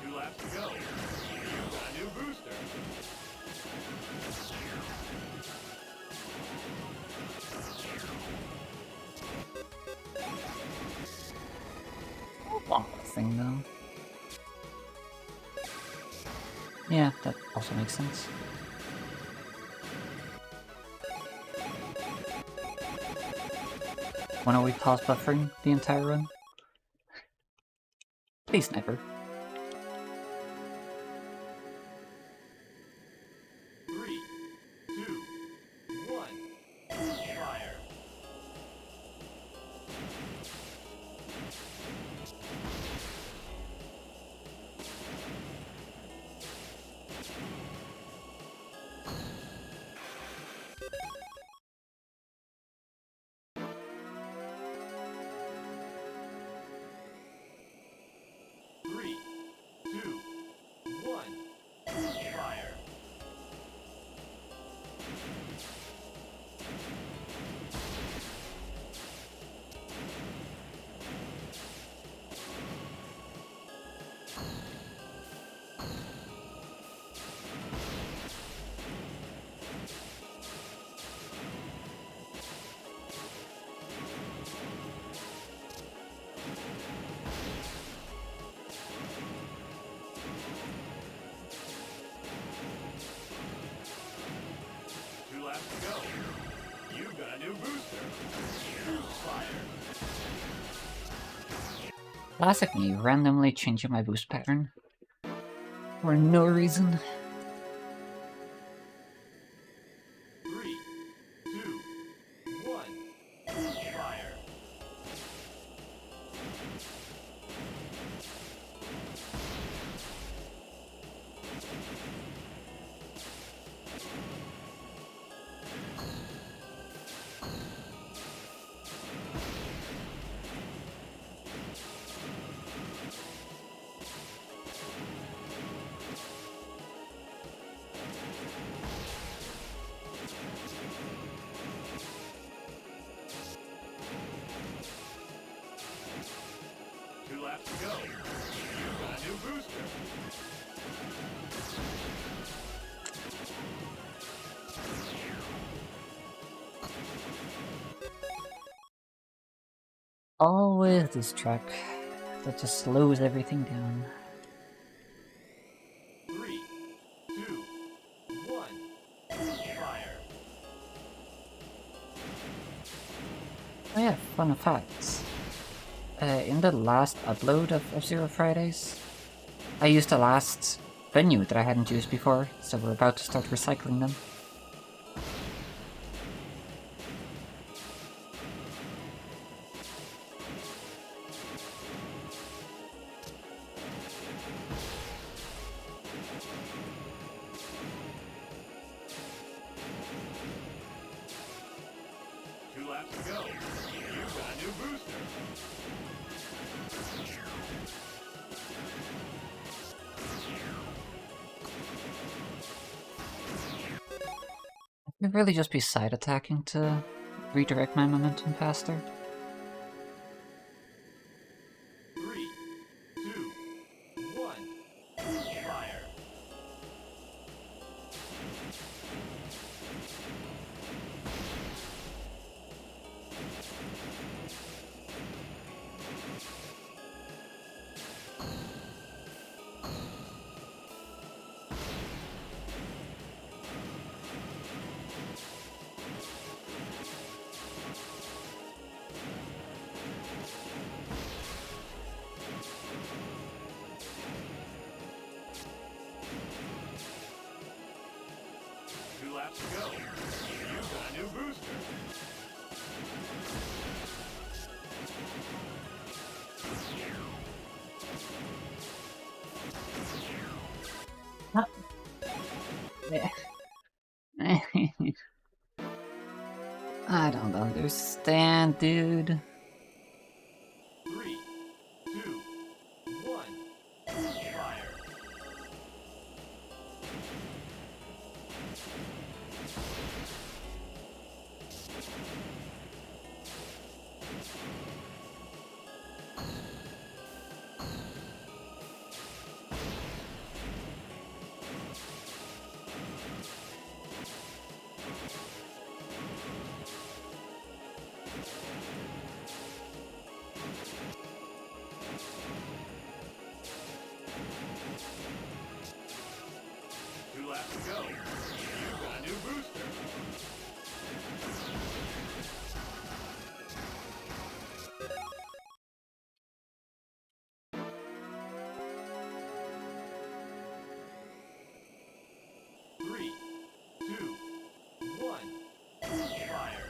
Two laps to go. You've got a new booster. Long thing though. Yeah, that also makes sense. When are we pause buffering the entire run? Please never. 3, 2, 1. Fire. Three, Classic me, randomly changing my boost pattern. For no reason. 3, 2, 1. Fire. Two laps to go. You've got a new booster. Always this track that just slows everything down. 3, 2, 1. Fire. Oh yeah, fun facts. In the last upload of F-Zero Fridays, I used the last venue that I hadn't used before, so we're about to start recycling them. Two laps to go. You've got a new booster. I could really just be side attacking to redirect my momentum faster. 3, 2, 1. Fire. Two laps to go. You've got a new booster. I don't understand, dude. 3, 2, 1. Fire. Two laps to go. You've got a new booster. Three, two, one. Fire.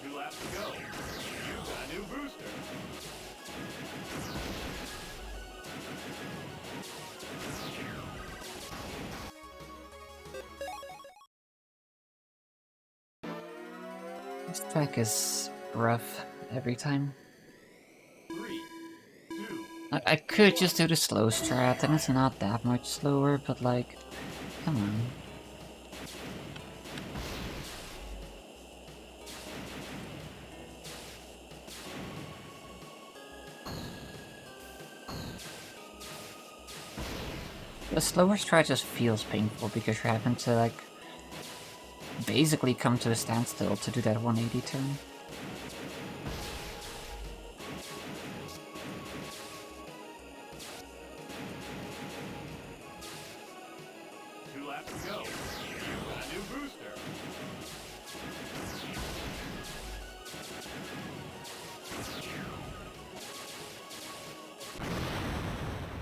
Two laps to go. You've got a new booster. This track is rough every time. 3, 2, I could just do the slow strat, and it's not that much slower, but like, come on. The slower stride just feels painful because you're having to, like, basically come to a standstill to do that 180 turn.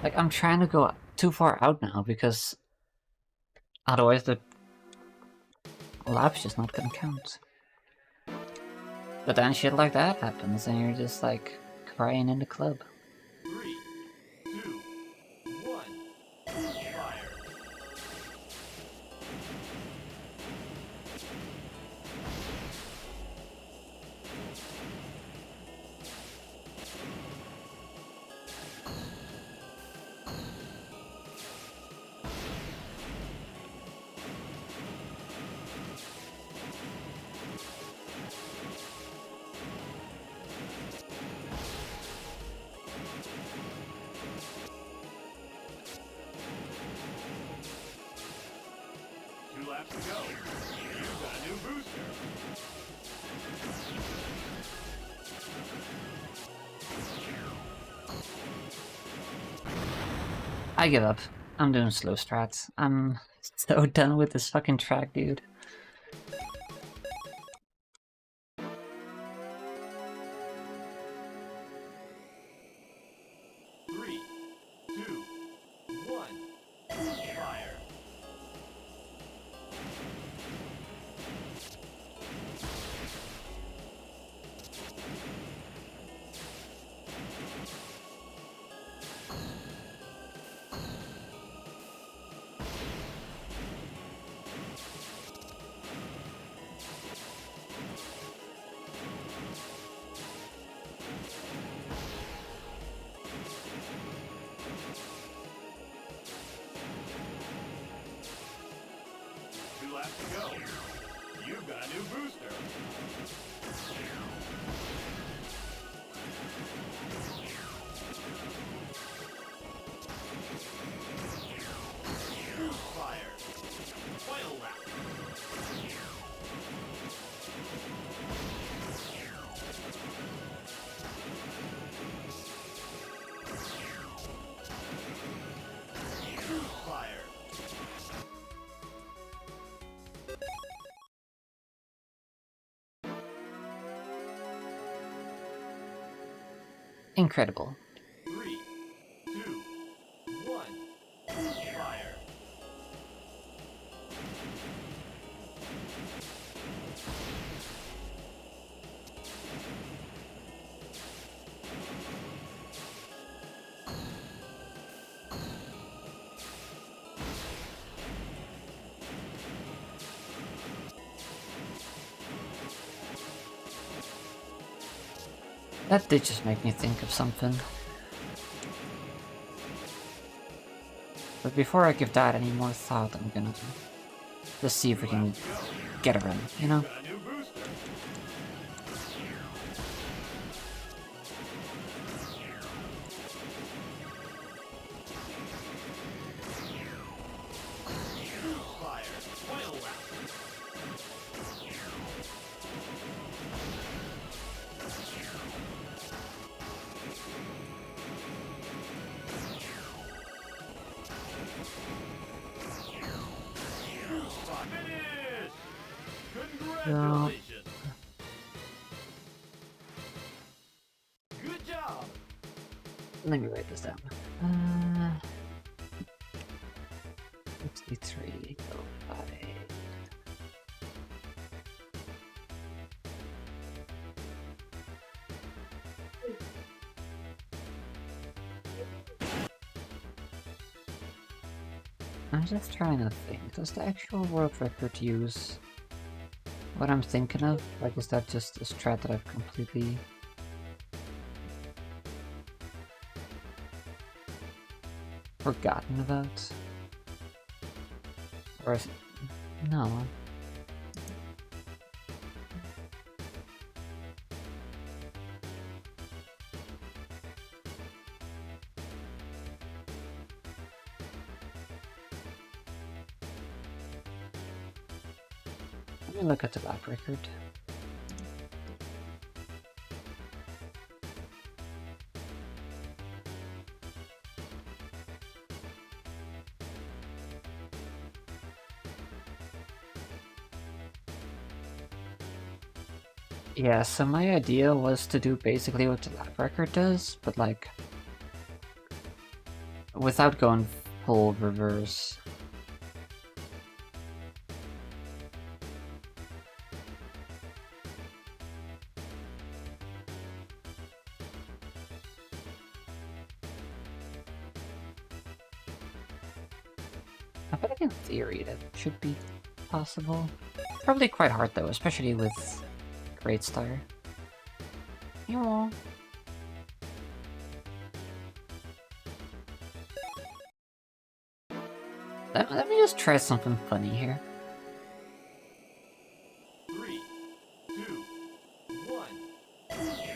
Like, I'm trying to go too far out now because otherwise the lap's just not gonna count. But then shit like that happens and you're just like crying in the club. 3, 2, 1, fire. Laps to go. You've got a new booster. I give up. I'm doing slow strats. I'm so done with this fucking track, dude. Three, two, one, fire. Laps to go. You've got a new booster. Fire. Final lap. Fire. Incredible. 3, 2, 1, fire. That did just make me think of something. But before I give that any more thought, I'm gonna just see if we can get a run, you know? Got a new booster. Fire. Final lap. Finish! Congratulations! Good job! Let me write this down. 63, 05. I'm just trying to think, does the actual world record use what I'm thinking of? Like, is that just a strat that I've completely forgotten about? Or is it... No. Let me look at the lap record. Yeah, so my idea was to do basically what the lap record does, but like without going full reverse. I feel like in theory that should be possible. Probably quite hard though, especially with Great Star. Yeah. Let me just try something funny here. 3, 2, 1.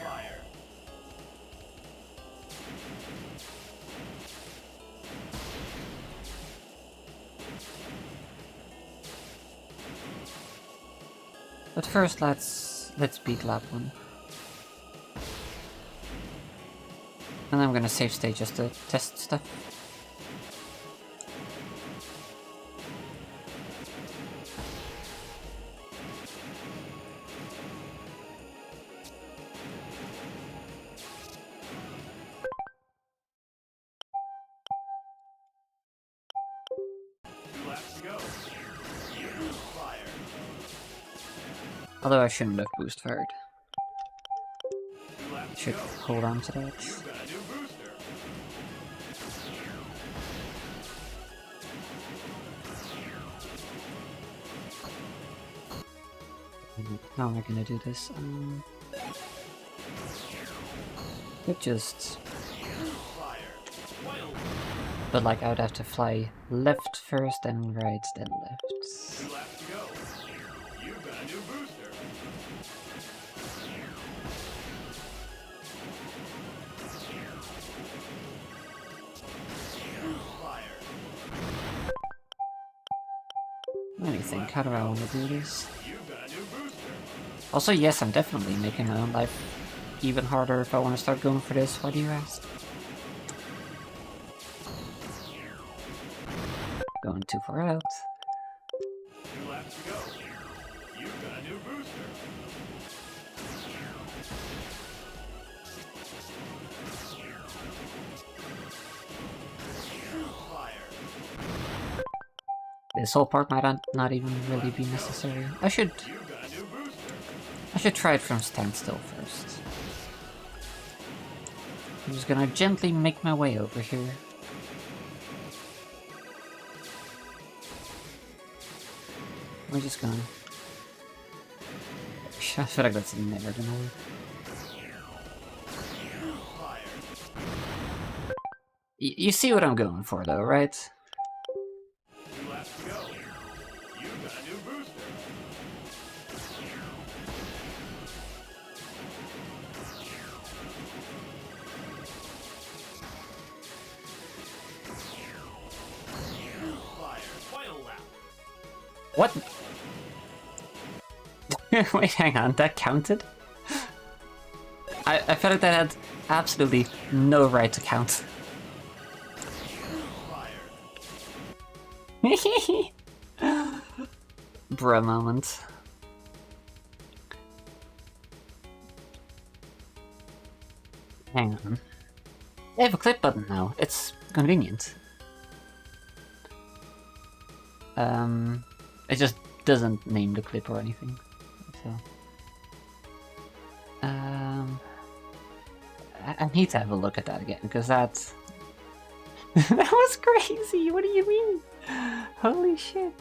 Fire. But first, let's beat lap 1. And I'm gonna save state just to test stuff. Although I shouldn't have boost fired. Should hold on to that. How am I gonna do this? It just... But like I would have to fly left first, then right, then left. Let me think, how do I want to do this? Also, yes, I'm definitely making my own life even harder if I want to start going for this. Why do you ask? Going too far out. This whole part might not even really be necessary. I should try it from standstill first. I'm just gonna gently make my way over here. We're just gonna... I feel like that's never gonna work. You see what I'm going for though, right? What? Wait, hang on, that counted? I felt like that had absolutely no right to count. Bruh moment. Hang on. They have a clip button now. It's convenient. It just doesn't name the clip or anything. So, I need to have a look at that again because that's that was crazy. What do you mean? Holy shit!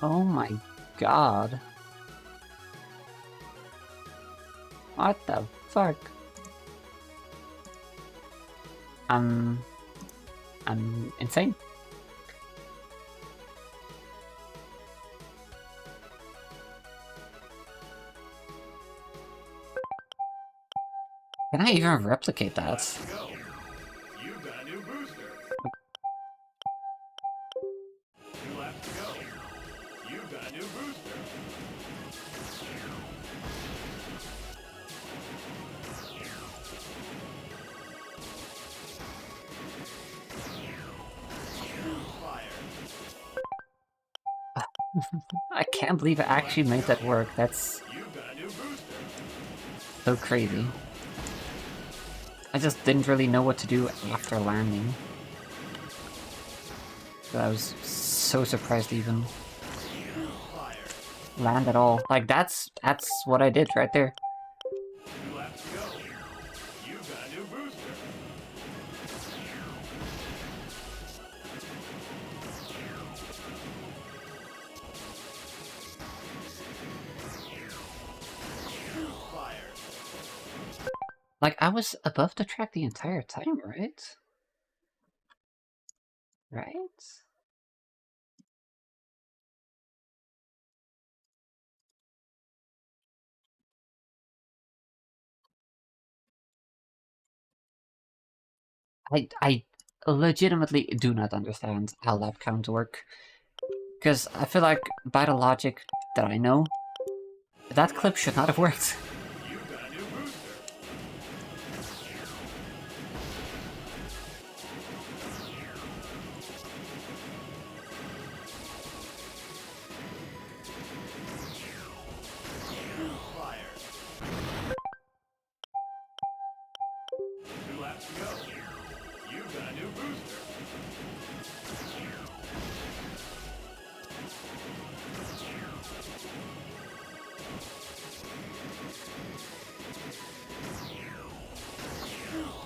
Oh my god! What the fuck? I'm insane. Can I even replicate that? I can't believe I actually made that work. That's You've got a new booster. so crazy. I just didn't really know what to do after landing. I was so surprised to even Fire. land at all. Like, that's what I did right there. 2 laps to go. You've got a new booster. Fire. Like, I was above the track the entire time, right? Right? I legitimately do not understand how lap counts work. Because I feel like, by the logic that I know, that clip should not have worked. You've got a new booster. Fire. 2 laps to go. You've got a new booster.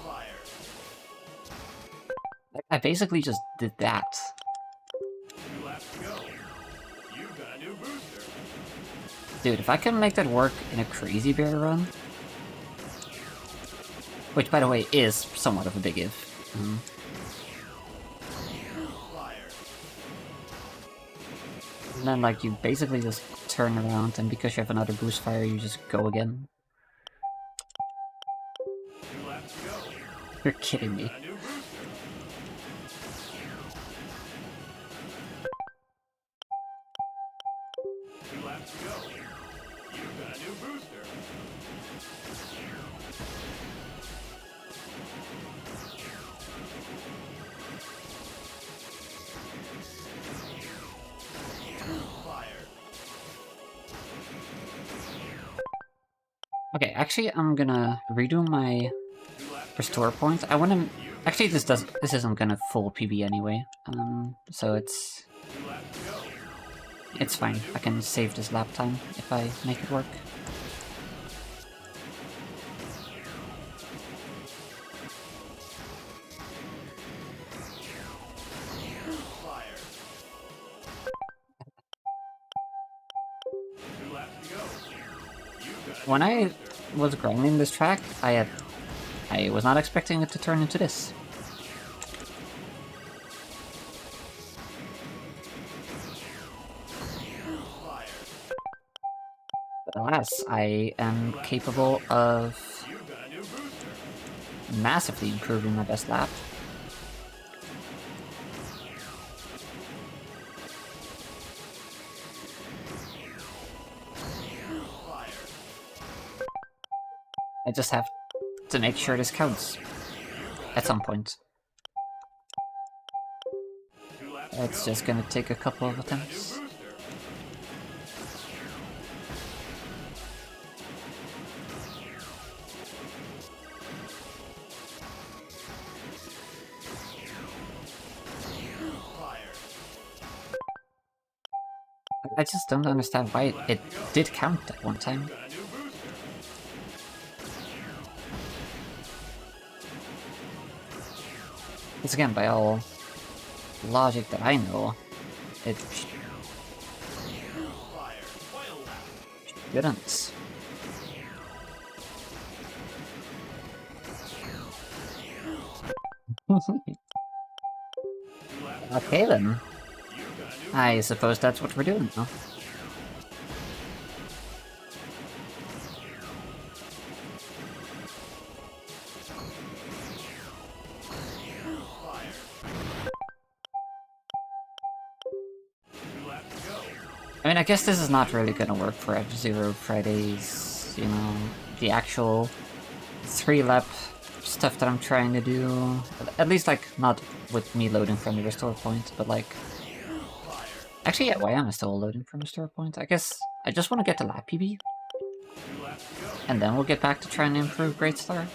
Fire. Like, I basically just did that. 2 laps to go. You've got a new booster. Dude, if I can make that work in a crazy bear run... Which, by the way, is somewhat of a big if. Fire. And then, like, you basically just turn around, and because you have another boost fire, you just go again. 2 laps to go. You're kidding me. Got a new booster. Two laps to go. You've got a new booster. Fire. Okay, actually, I'm gonna redo my 2 laps to restore go. point. I wanna... Actually, this isn't gonna full PB anyway. So it's... 2 laps to go. It's fine. I can save this lap time if I make it work. Fire. 2 laps to go. You've got a When new I booster. was grinding this track, I was not expecting it to turn into this. Fire. But alas, I am capable of You've got a new booster. massively improving my best lap. Fire. I just have to make sure this counts at some point. 2 laps to It's go. just gonna take a couple of Got a new attempts. booster. Fire. I just don't understand why it did count at one time. Got a new booster. Because again, by all logic that I know, it Fire. Final lap. shouldn't. Okay then. I suppose that's what we're doing now. I mean, I guess this is not really gonna work for F-Zero Fridays, you know, the actual 3-lap stuff that I'm trying to do. At least, like, not with me loading from the restore point, but like... Actually, yeah, why am I still loading from the store point? I guess I just want to get the lap PB. 2 laps to go. And then we'll get back to trying to improve Great Star.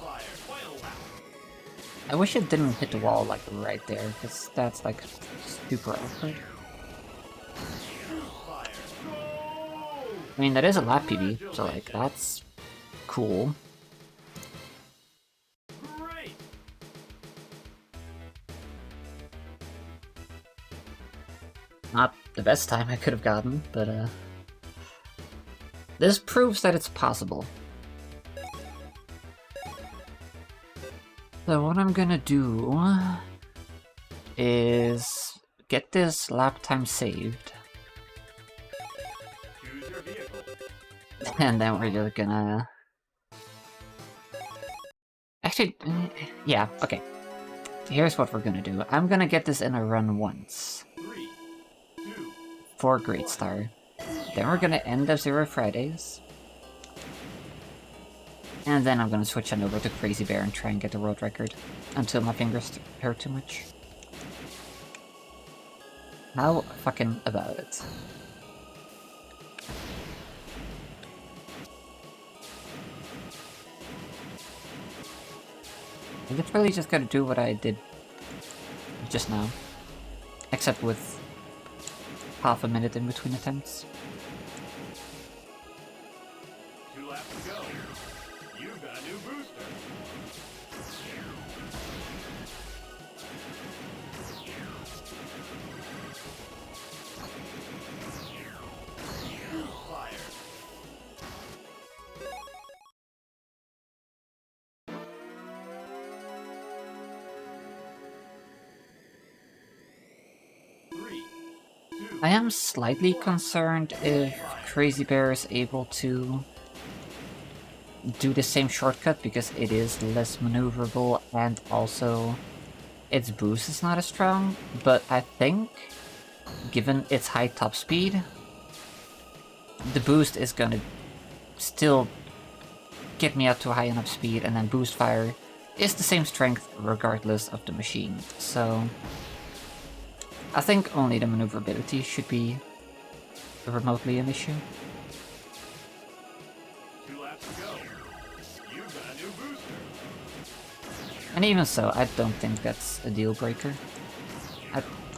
Fire. Final lap. I wish it didn't hit the wall like right there, because that's like super awkward. Fire. Go! I mean, that is a lap PB, so like that's cool. Great! Not the best time I could have gotten, but this proves that it's possible. So what I'm gonna do is get this lap time saved, Choose your vehicle. and then we're just gonna... Actually, yeah, okay. Here's what we're gonna do. I'm gonna get this in a run once 3, 2, for Great Star. Then we're gonna end of Zero Fridays. And then I'm gonna switch on over to Crazy Bear and try and get the world record until my fingers hurt too much. How fucking about it? I literally just gotta do what I did just now. Except with half a minute in between attempts. 2 laps to go. You've got a new booster. Fire. Three, two, I am slightly concerned if Crazy Bear is able to do the same shortcut because it is less maneuverable and also its boost is not as strong, but I think given its high top speed, the boost is gonna still get me up to a high enough speed, and then boost fire is the same strength regardless of the machine, so I think only the maneuverability should be remotely an issue. 2 laps to go. You've got a new booster. And even so, I don't think that's a deal breaker.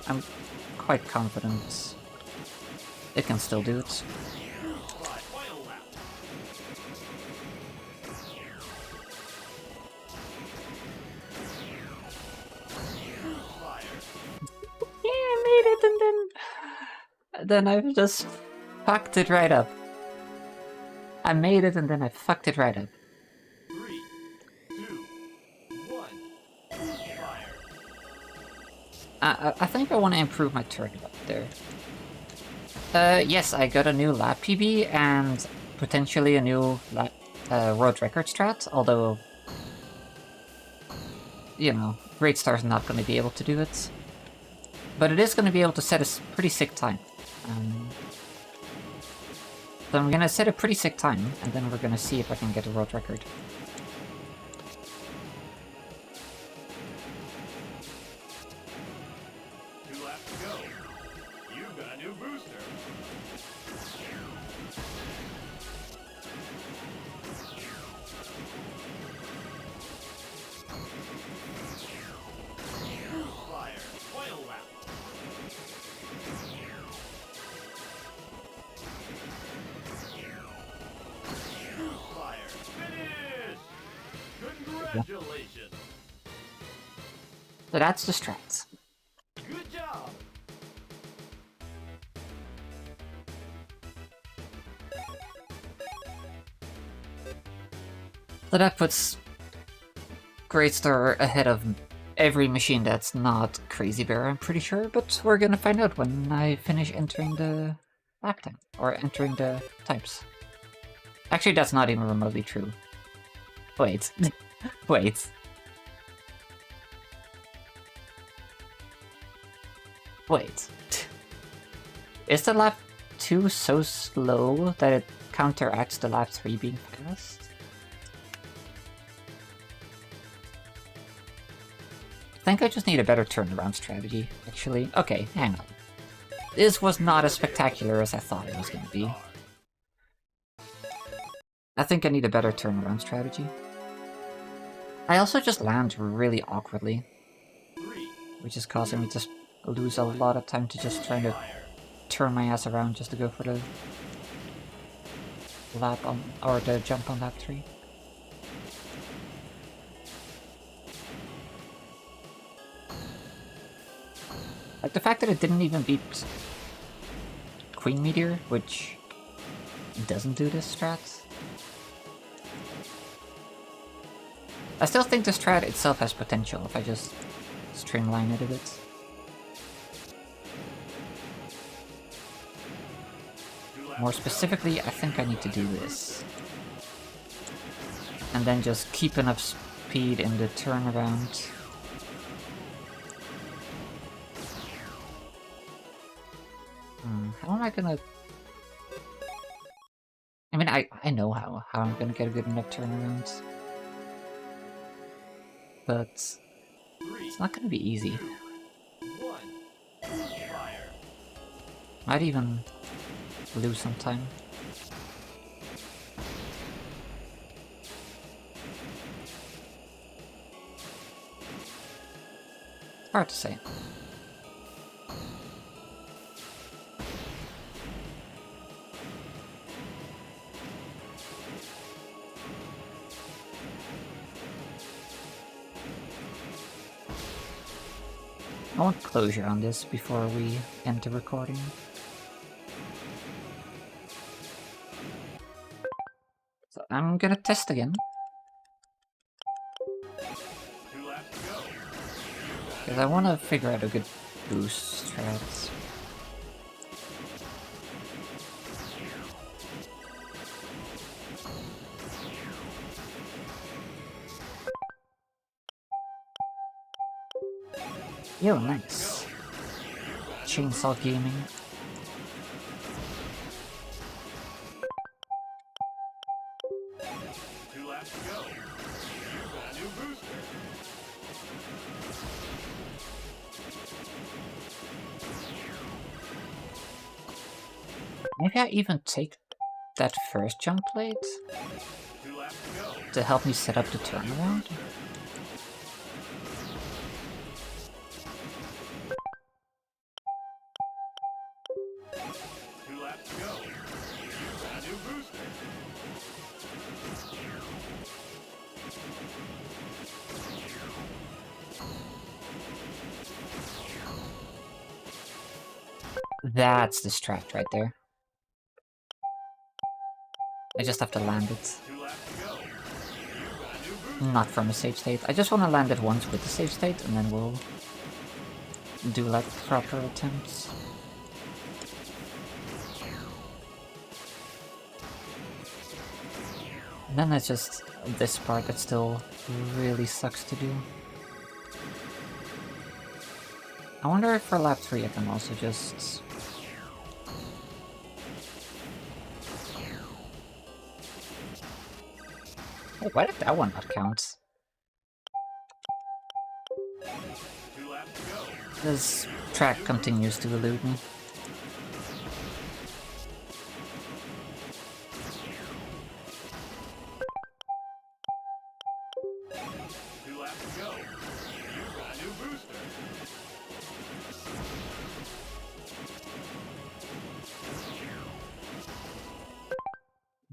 I'm quite confident it can still do it. Final lap. Fire. Yeah, I made it, and then I've just fucked it right up. I made it, and then I fucked it right up. 3, 2, 1. Fire. I think I want to improve my turn up there. Yes, I got a new lap PB and potentially a new world record strat, although, you know, Great Star's not going to be able to do it. But it is going to be able to set a pretty sick time. So I'm going to set a pretty sick time, and then we're going to see if I can get a world record. Two laps to go. You've got a new booster. Fire. Final lap. Fire. Finish! Congratulations! So that's the strats. Good job! So that puts Great Star ahead of every machine that's not Crazy Bear, I'm pretty sure, but we're gonna find out when I finish entering the lap time, or entering the types. Actually, that's not even remotely true. Wait. Wait. Wait. Is the lap 2 so slow that it counteracts the lap 3 being fast. I think I just need a better turnaround strategy, actually. Okay, hang on. This was not as spectacular as I thought it was going to be. I think I need a better turnaround strategy. I also just land really awkwardly, which is causing me to lose a lot of time to just trying to turn my ass around just to go for the lap on, or the jump on lap 3. Like the fact that it didn't even beat Queen Meteor, which doesn't do this strat. I still think the strat itself has potential if I just streamline it a bit. More specifically, I think I need to do this. And then just keep enough speed in the turnaround. How am I gonna... I mean, I know how I'm gonna get a good enough turnaround. But it's not gonna be easy. Might even lose some time. Hard to say. I want closure on this before we end the recording. So I'm gonna test again. Because I want to figure out a good boost strat. Yo, nice. Chainsaw gaming. Maybe I even take that first jump plate to help me set up the turnaround? That's the strat right there. I just have to land it. Not from a save state. I just want to land it once with the save state, and then we'll do like proper attempts. And then it's just this part that still really sucks to do. I wonder if for lap 3 I can also just... Hey, why did that one not count? This track continues to elude me.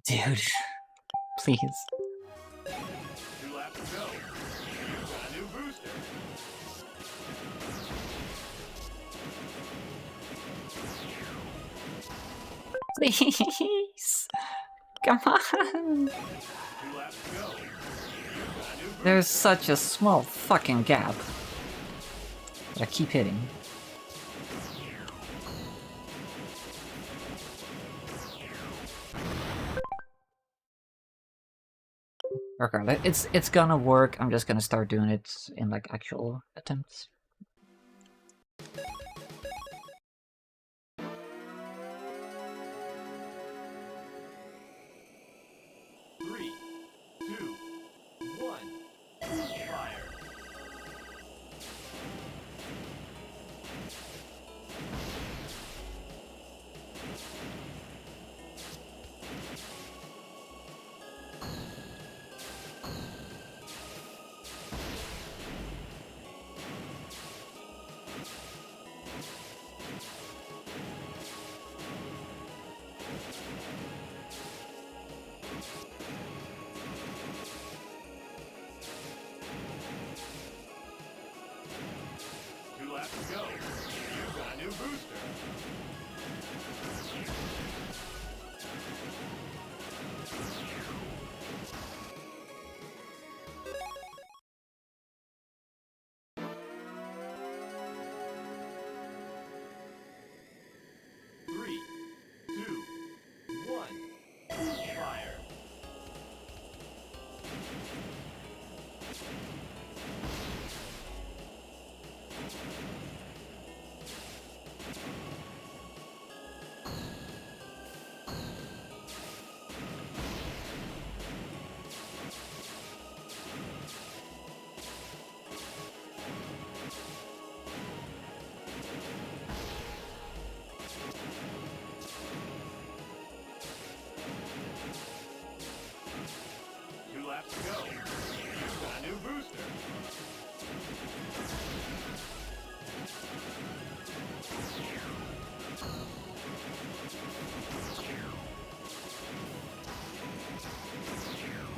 Dude, please. Please! Come on! There's such a small fucking gap that I keep hitting. Regardless, it's gonna work. I'm just gonna start doing it in like actual attempts.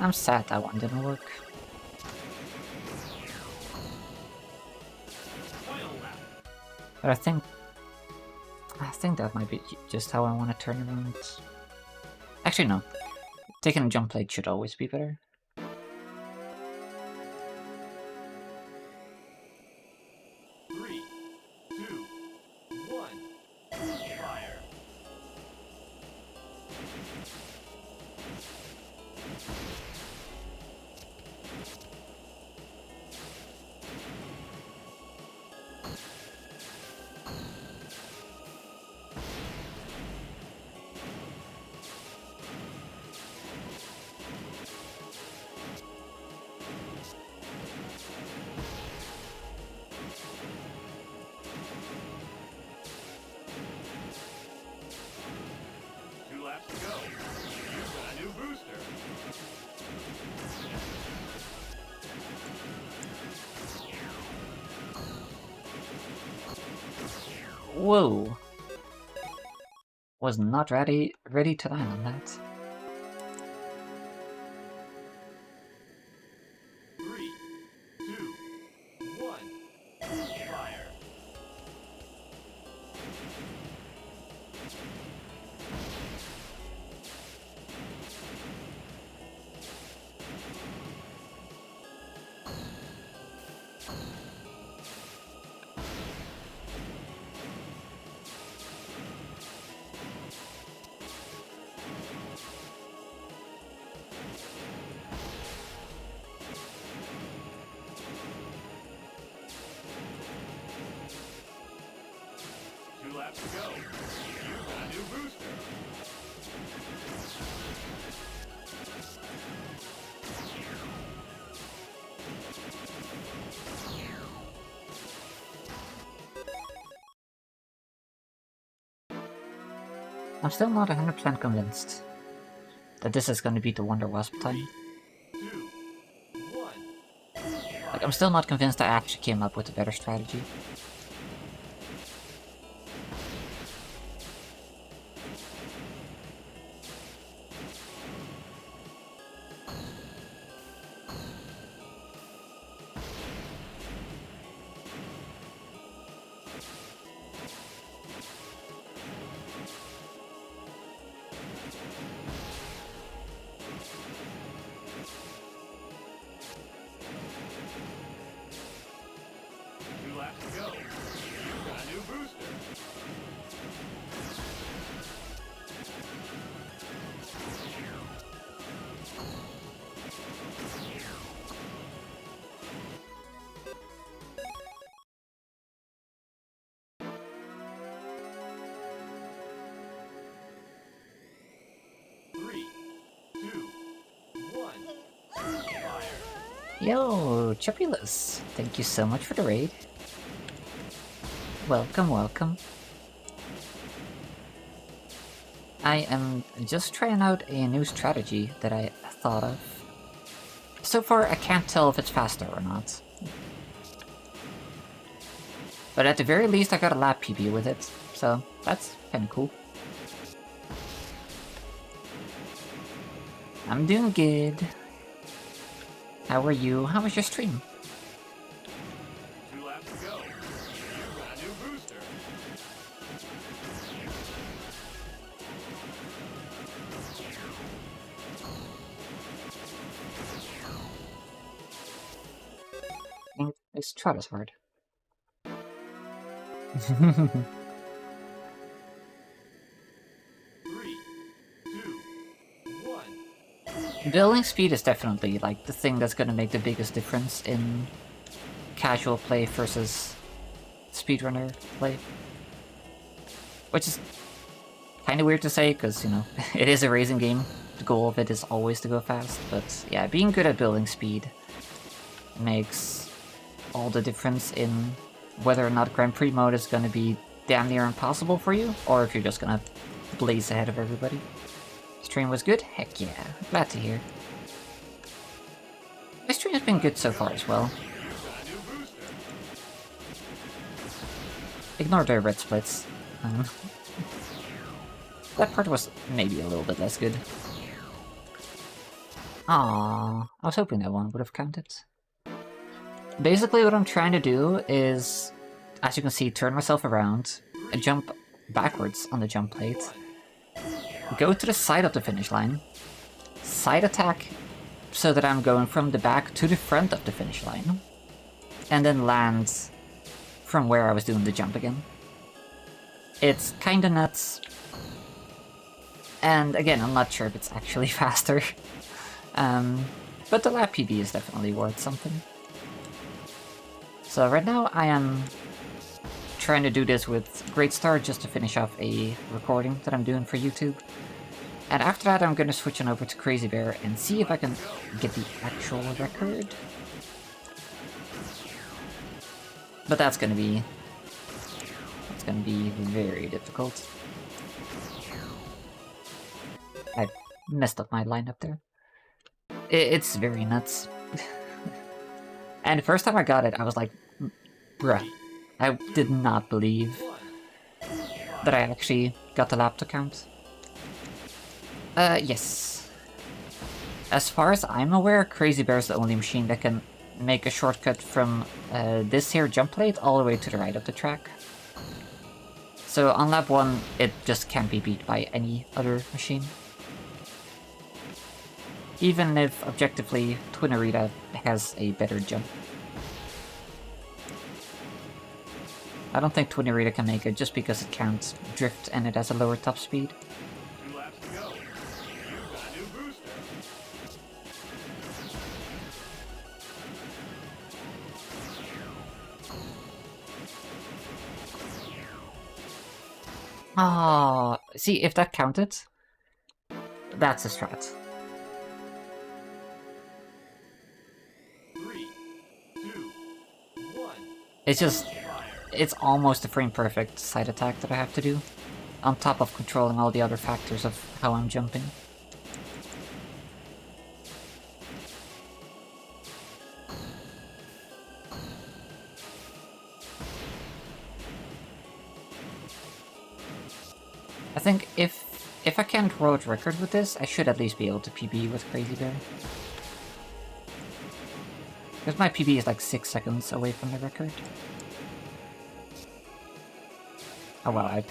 I'm sad that one didn't work. Final lap. But I think that might be just how I want to turn around. Actually, no. Taking a jump leg should always be better. Three, two, one. Fire. Two laps to go. You've got a new booster. Whoa! Was not ready to land on that. 3, 2, 1. Fire. Two laps to go. You've got a new booster. I'm still not 100% convinced that this is going to be the Wonder Wasp time. 2, 1. Like, I'm still not convinced I actually came up with a better strategy. Two laps to go. You've got a new booster. Three, two, one. Fire. Yo, Chapulus! Thank you so much for the raid. Welcome, welcome. I am just trying out a new strategy that I thought of. So far, I can't tell if it's faster or not. But at the very least, I got a lap PB with it, so that's kinda cool. I'm doing good. How are you? How was your stream? Two laps to go. You've got a new booster. This trot is hard. 3, 2, 1. Building speed is definitely like the thing that's gonna make the biggest difference in casual play versus speedrunner play. Which is kind of weird to say, because, you know, it is a racing game. The goal of it is always to go fast, but yeah, being good at building speed makes all the difference in whether or not Grand Prix mode is gonna be damn near impossible for you, or if you're just gonna blaze ahead of everybody. Stream was good? Heck yeah, glad to hear. My stream has been good so far as well. Ignore the red splits. That part was maybe a little bit less good. Aww, I was hoping that one would have counted. Basically what I'm trying to do is, as you can see, turn myself around, and jump backwards on the jump plate, go to the side of the finish line, side attack so that I'm going from the back to the front of the finish line, and then land from where I was doing the jump again. It's kinda nuts, and again, I'm not sure if it's actually faster, but the lap PB is definitely worth something. So right now I am trying to do this with Great Star just to finish off a recording that I'm doing for YouTube. And after that I'm gonna switch on over to Crazy Bear and see if I can get the actual record. But that's gonna be very difficult. I messed up my lineup there. It's very nuts. And the first time I got it, I was like, bruh, I did not believe that I actually got the lap to count. Yes. As far as I'm aware, Crazy Bear is the only machine that can make a shortcut from this here jump plate all the way to the right of the track. So on lap 1, it just can't be beat by any other machine. Even if, objectively, Twinarita has a better jump. I don't think Twinarita can make it just because it can't drift and it has a lower top speed. 2 laps to go. You've got a new booster. Ah, see, if that counted, that's a strat. 3, 2, 1. It's just, it's almost a frame perfect side attack that I have to do, on top of controlling all the other factors of how I'm jumping. I think if I can't road record with this, I should at least be able to PB with Crazy Bear. Because my PB is like 6 seconds away from the record. Oh well, I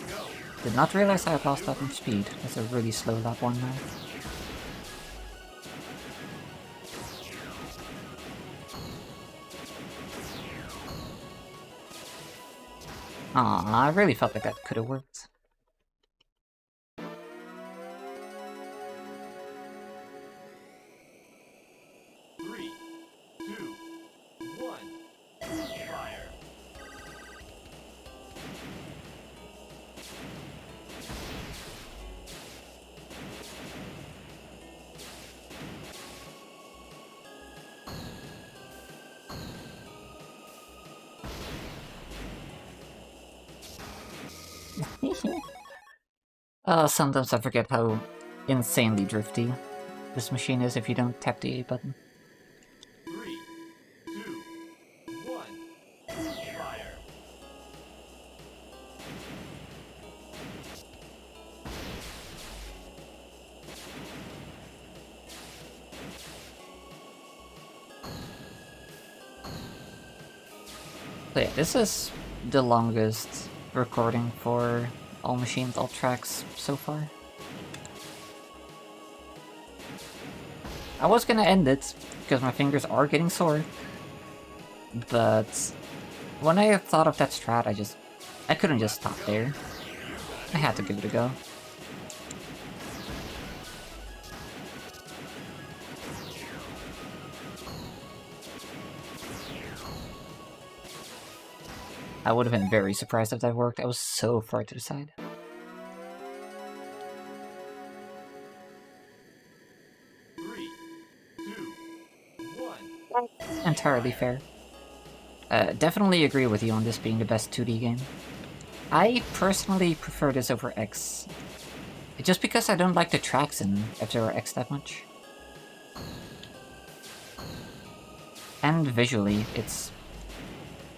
did not realize I had lost that much speed. That's a really slow lap 1 now. Aw, I really felt like that could have worked. Sometimes I forget how insanely drifty this machine is if you don't tap the A button. 3, 2, 1. Fire. So yeah, this is the longest recording for all machines, all tracks so far. I was gonna end it, because my fingers are getting sore, but when I thought of that strat, I couldn't just stop there. I had to give it a go. I would have been very surprised if that worked. I was so far to the side. Three, two, one. Entirely fair. Definitely agree with you on this being the best 2D game. I personally prefer this over X. Just because I don't like the tracks in F-Zero-X that much. And visually, it's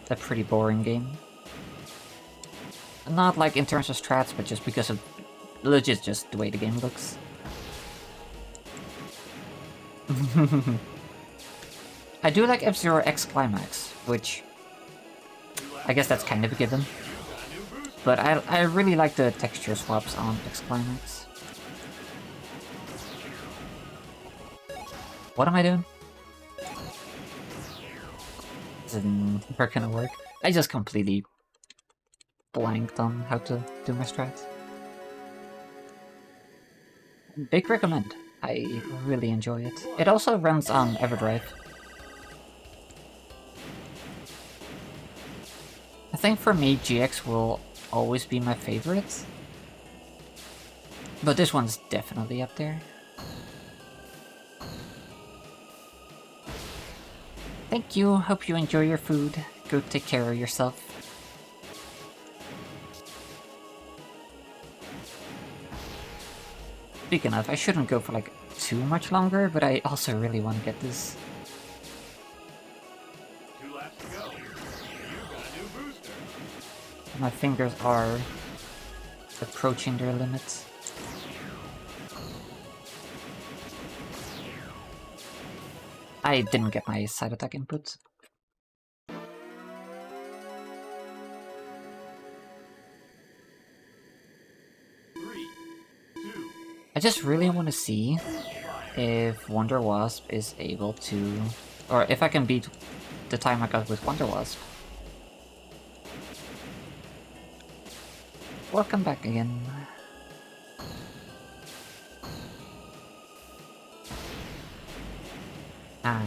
a pretty boring game. Not like in terms of strats, but just because of legit just the way the game looks. I do like F-Zero X Climax, which I guess that's kind of a given. But I really like the texture swaps on X Climax. What am I doing? This is never gonna work. I just completely blanked on how to do my strats. Big recommend. I really enjoy it. It also runs on EverDrive. I think for me, GX will always be my favorite. But this one's definitely up there. Thank you, hope you enjoy your food. Go take care of yourself. Speaking of, I shouldn't go for like too much longer, but I also really want to get this. 2 laps to go. You've got a new booster. My fingers are approaching their limits. I didn't get my side attack input. I just really want to see if Wonder Wasp is able to... or if I can beat the time I got with Wonder Wasp. Welcome back again. Ah.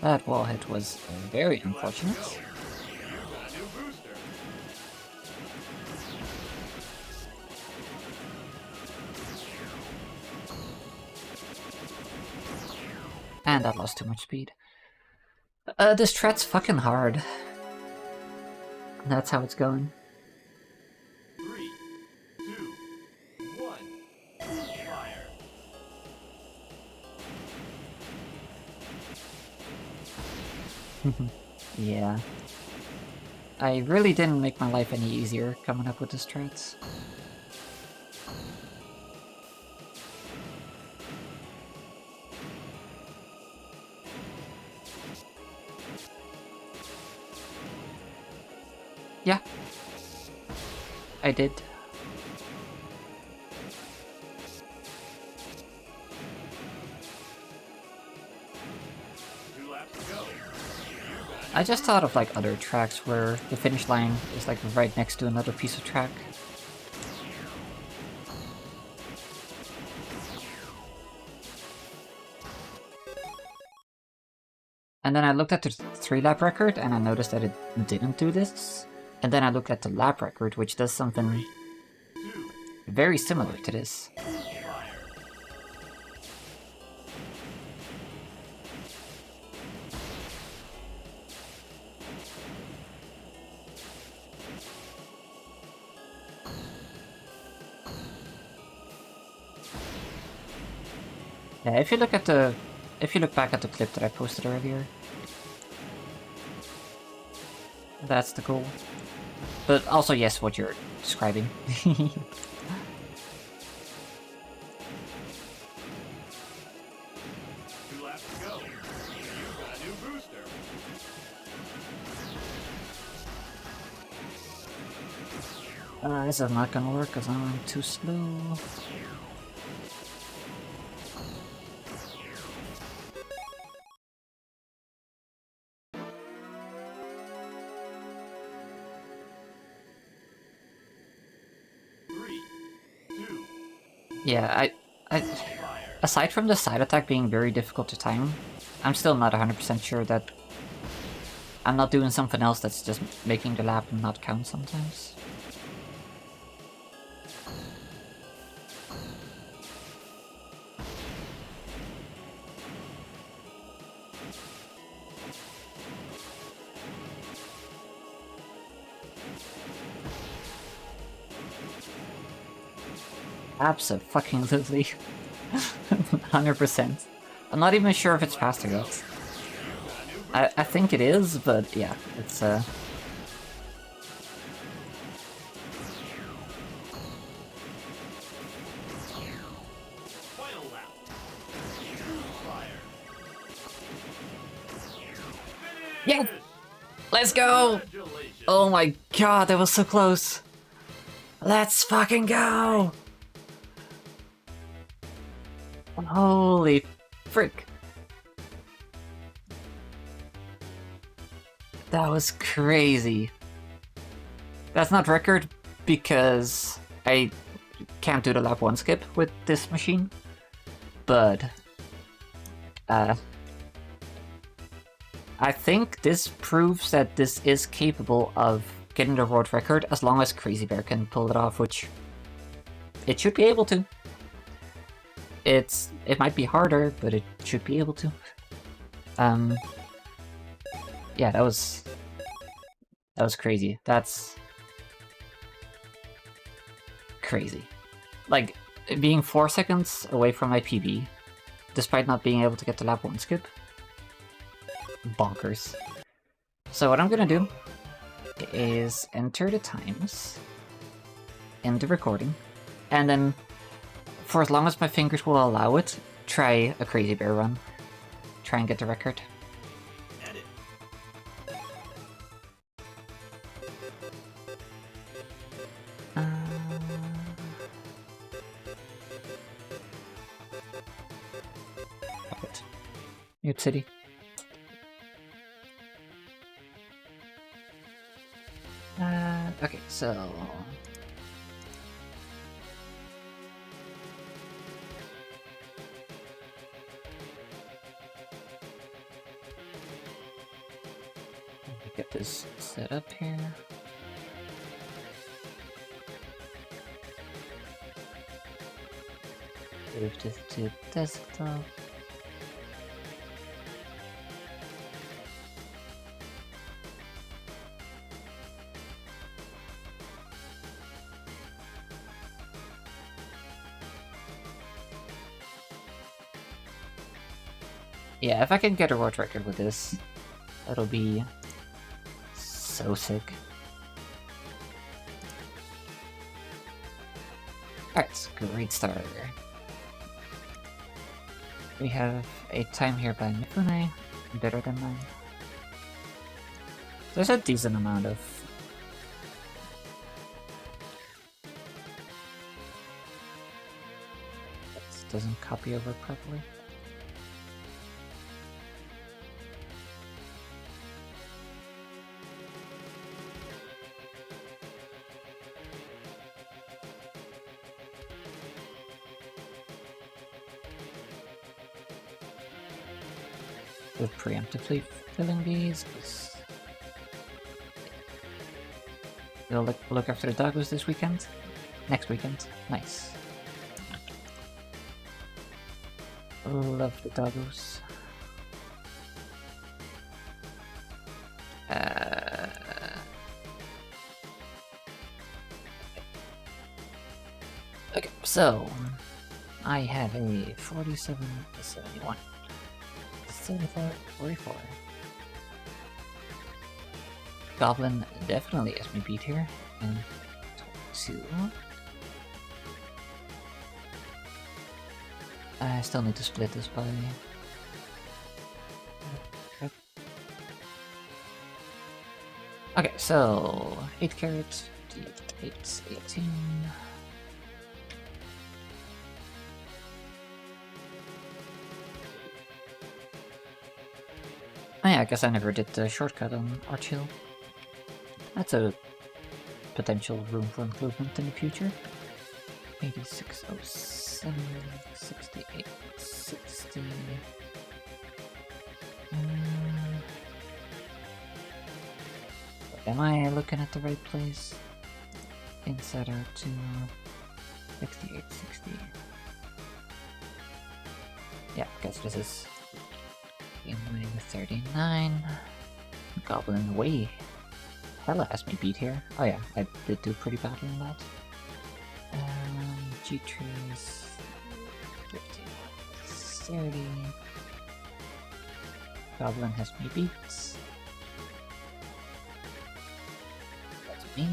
That wall hit was very unfortunate. And I lost too much speed. This strat's fucking hard. That's how it's going. 3, 2, 1, fire. Yeah. I really didn't make my life any easier coming up with the strats. Yeah. I did. I just thought of like other tracks where the finish line is like right next to another piece of track. And then I looked at the 3-lap record and I noticed that it didn't do this. And then I looked at the lap record, which does something very similar to this. Yeah, if you look back at the clip that I posted earlier, that's the goal. But also, yes, what you're describing. 2 laps to go. You've got a new booster. This is not gonna work because I'm too slow. Yeah, aside from the side attack being very difficult to time, I'm still not 100% sure that I'm not doing something else that's just making the lap not count sometimes. Absolutely. 100%. I'm not even sure if it's faster yet. I think it is, but yeah, it's Final lap. Fire. yeah. Finish. Let's go! Congratulations. Oh my god, that was so close. Let's fucking go! Holy frick. That was crazy. That's not record because I can't do the lap 1 skip with this machine, but I think this proves that this is capable of getting the world record as long as Crazy Bear can pull it off, which it should be able to. It might be harder, but it should be able to. Yeah, that was crazy. That's crazy. Like, being 4 seconds away from my PB, despite not being able to get the lap 1 skip, bonkers. So what I'm gonna do is enter the times in the recording, and then, for as long as my fingers will allow it, try a Crazy Bear run. Try and get the record. Edit. Fuck it. Mute City. Okay, so... let me get this set up here. Move this to desktop. Yeah, if I can get a world record with this, that'll be so sick. Alright, great start. We have a time here by Mifune, better than mine. There's a decent amount of... This doesn't copy over properly. We're preemptively filling these. We'll look after the doggos this weekend. Next weekend. Nice. Love the doggos. Okay, so I have a 47 to 71. 74, 44. Goblin definitely has me beat here. And 22. I still need to split this by... Okay, so 8 carrots, 8, 18. Oh yeah, I guess I never did the shortcut on Arch Hill. That's a potential room for improvement in the future. 8607, 68, 60. Am I looking at the right place? Inside out to 68, 60. Yeah, I guess this is in the 39. Goblin way. Hella has me beat here. Oh yeah, I did do pretty badly in that. G-trees. 15, 30. Goblin has me beat. That's me.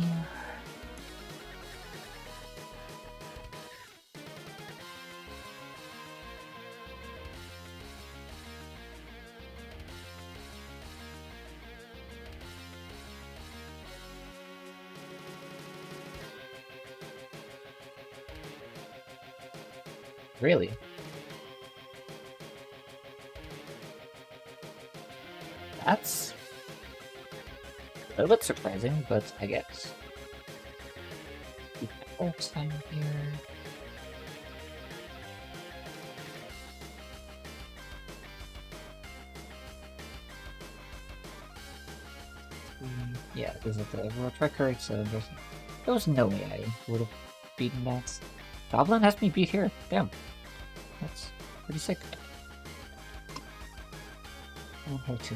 Really? That's a little bit surprising, but I guess. Keep my ult time here. Yeah, this is the world record, so there was no way I would have beaten that. Goblin has me beat here. Damn. That's pretty sick. I want her too.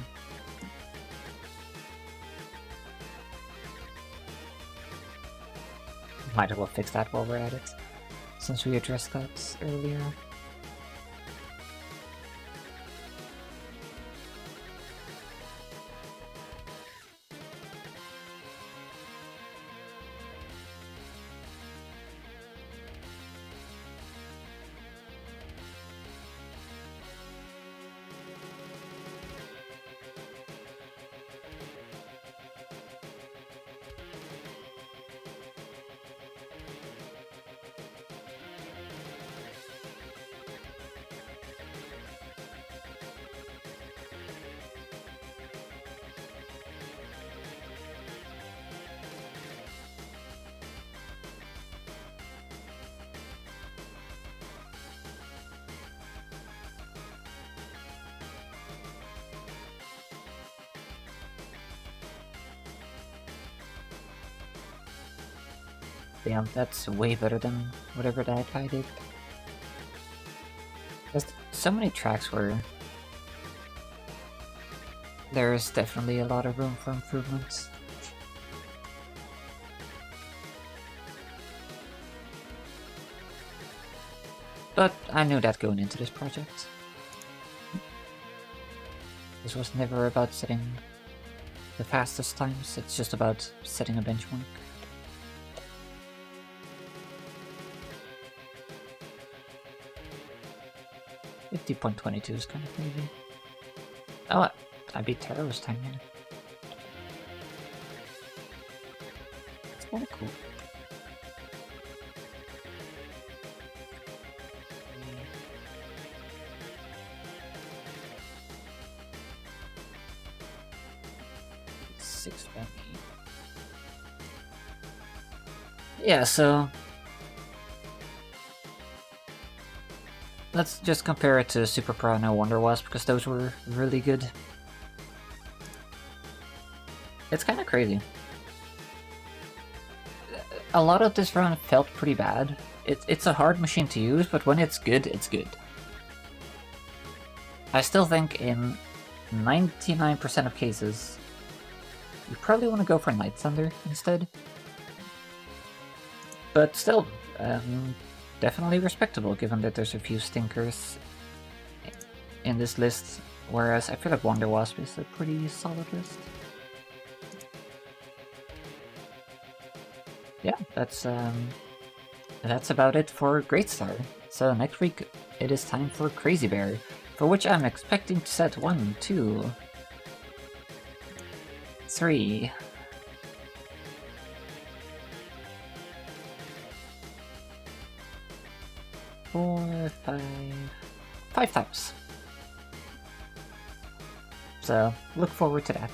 Might as well fix that while we're at it, since we addressed that earlier. Damn, that's way better than whatever that guy did. There's so many tracks where there's definitely a lot of room for improvements. But I knew that going into this project. This was never about setting the fastest times, it's just about setting a benchmark. 50.22 is kind of crazy. Oh, I beat Taro's time here. It's kind of cool. Yeah, so let's just compare it to Super Pro and Wonder Wasp, because those were really good. It's kind of crazy. A lot of this run felt pretty bad. It's a hard machine to use, but when it's good, it's good. I still think in 99% of cases, you probably want to go for Night Thunder instead. But still, definitely respectable, given that there's a few stinkers in this list, whereas I feel like Wonder Wasp is a pretty solid list. Yeah, that's about it for Great Star. So next week it is time for Crazy Bear, for which I'm expecting to set 1, 2, 3. 4, 5 times. So look forward to that.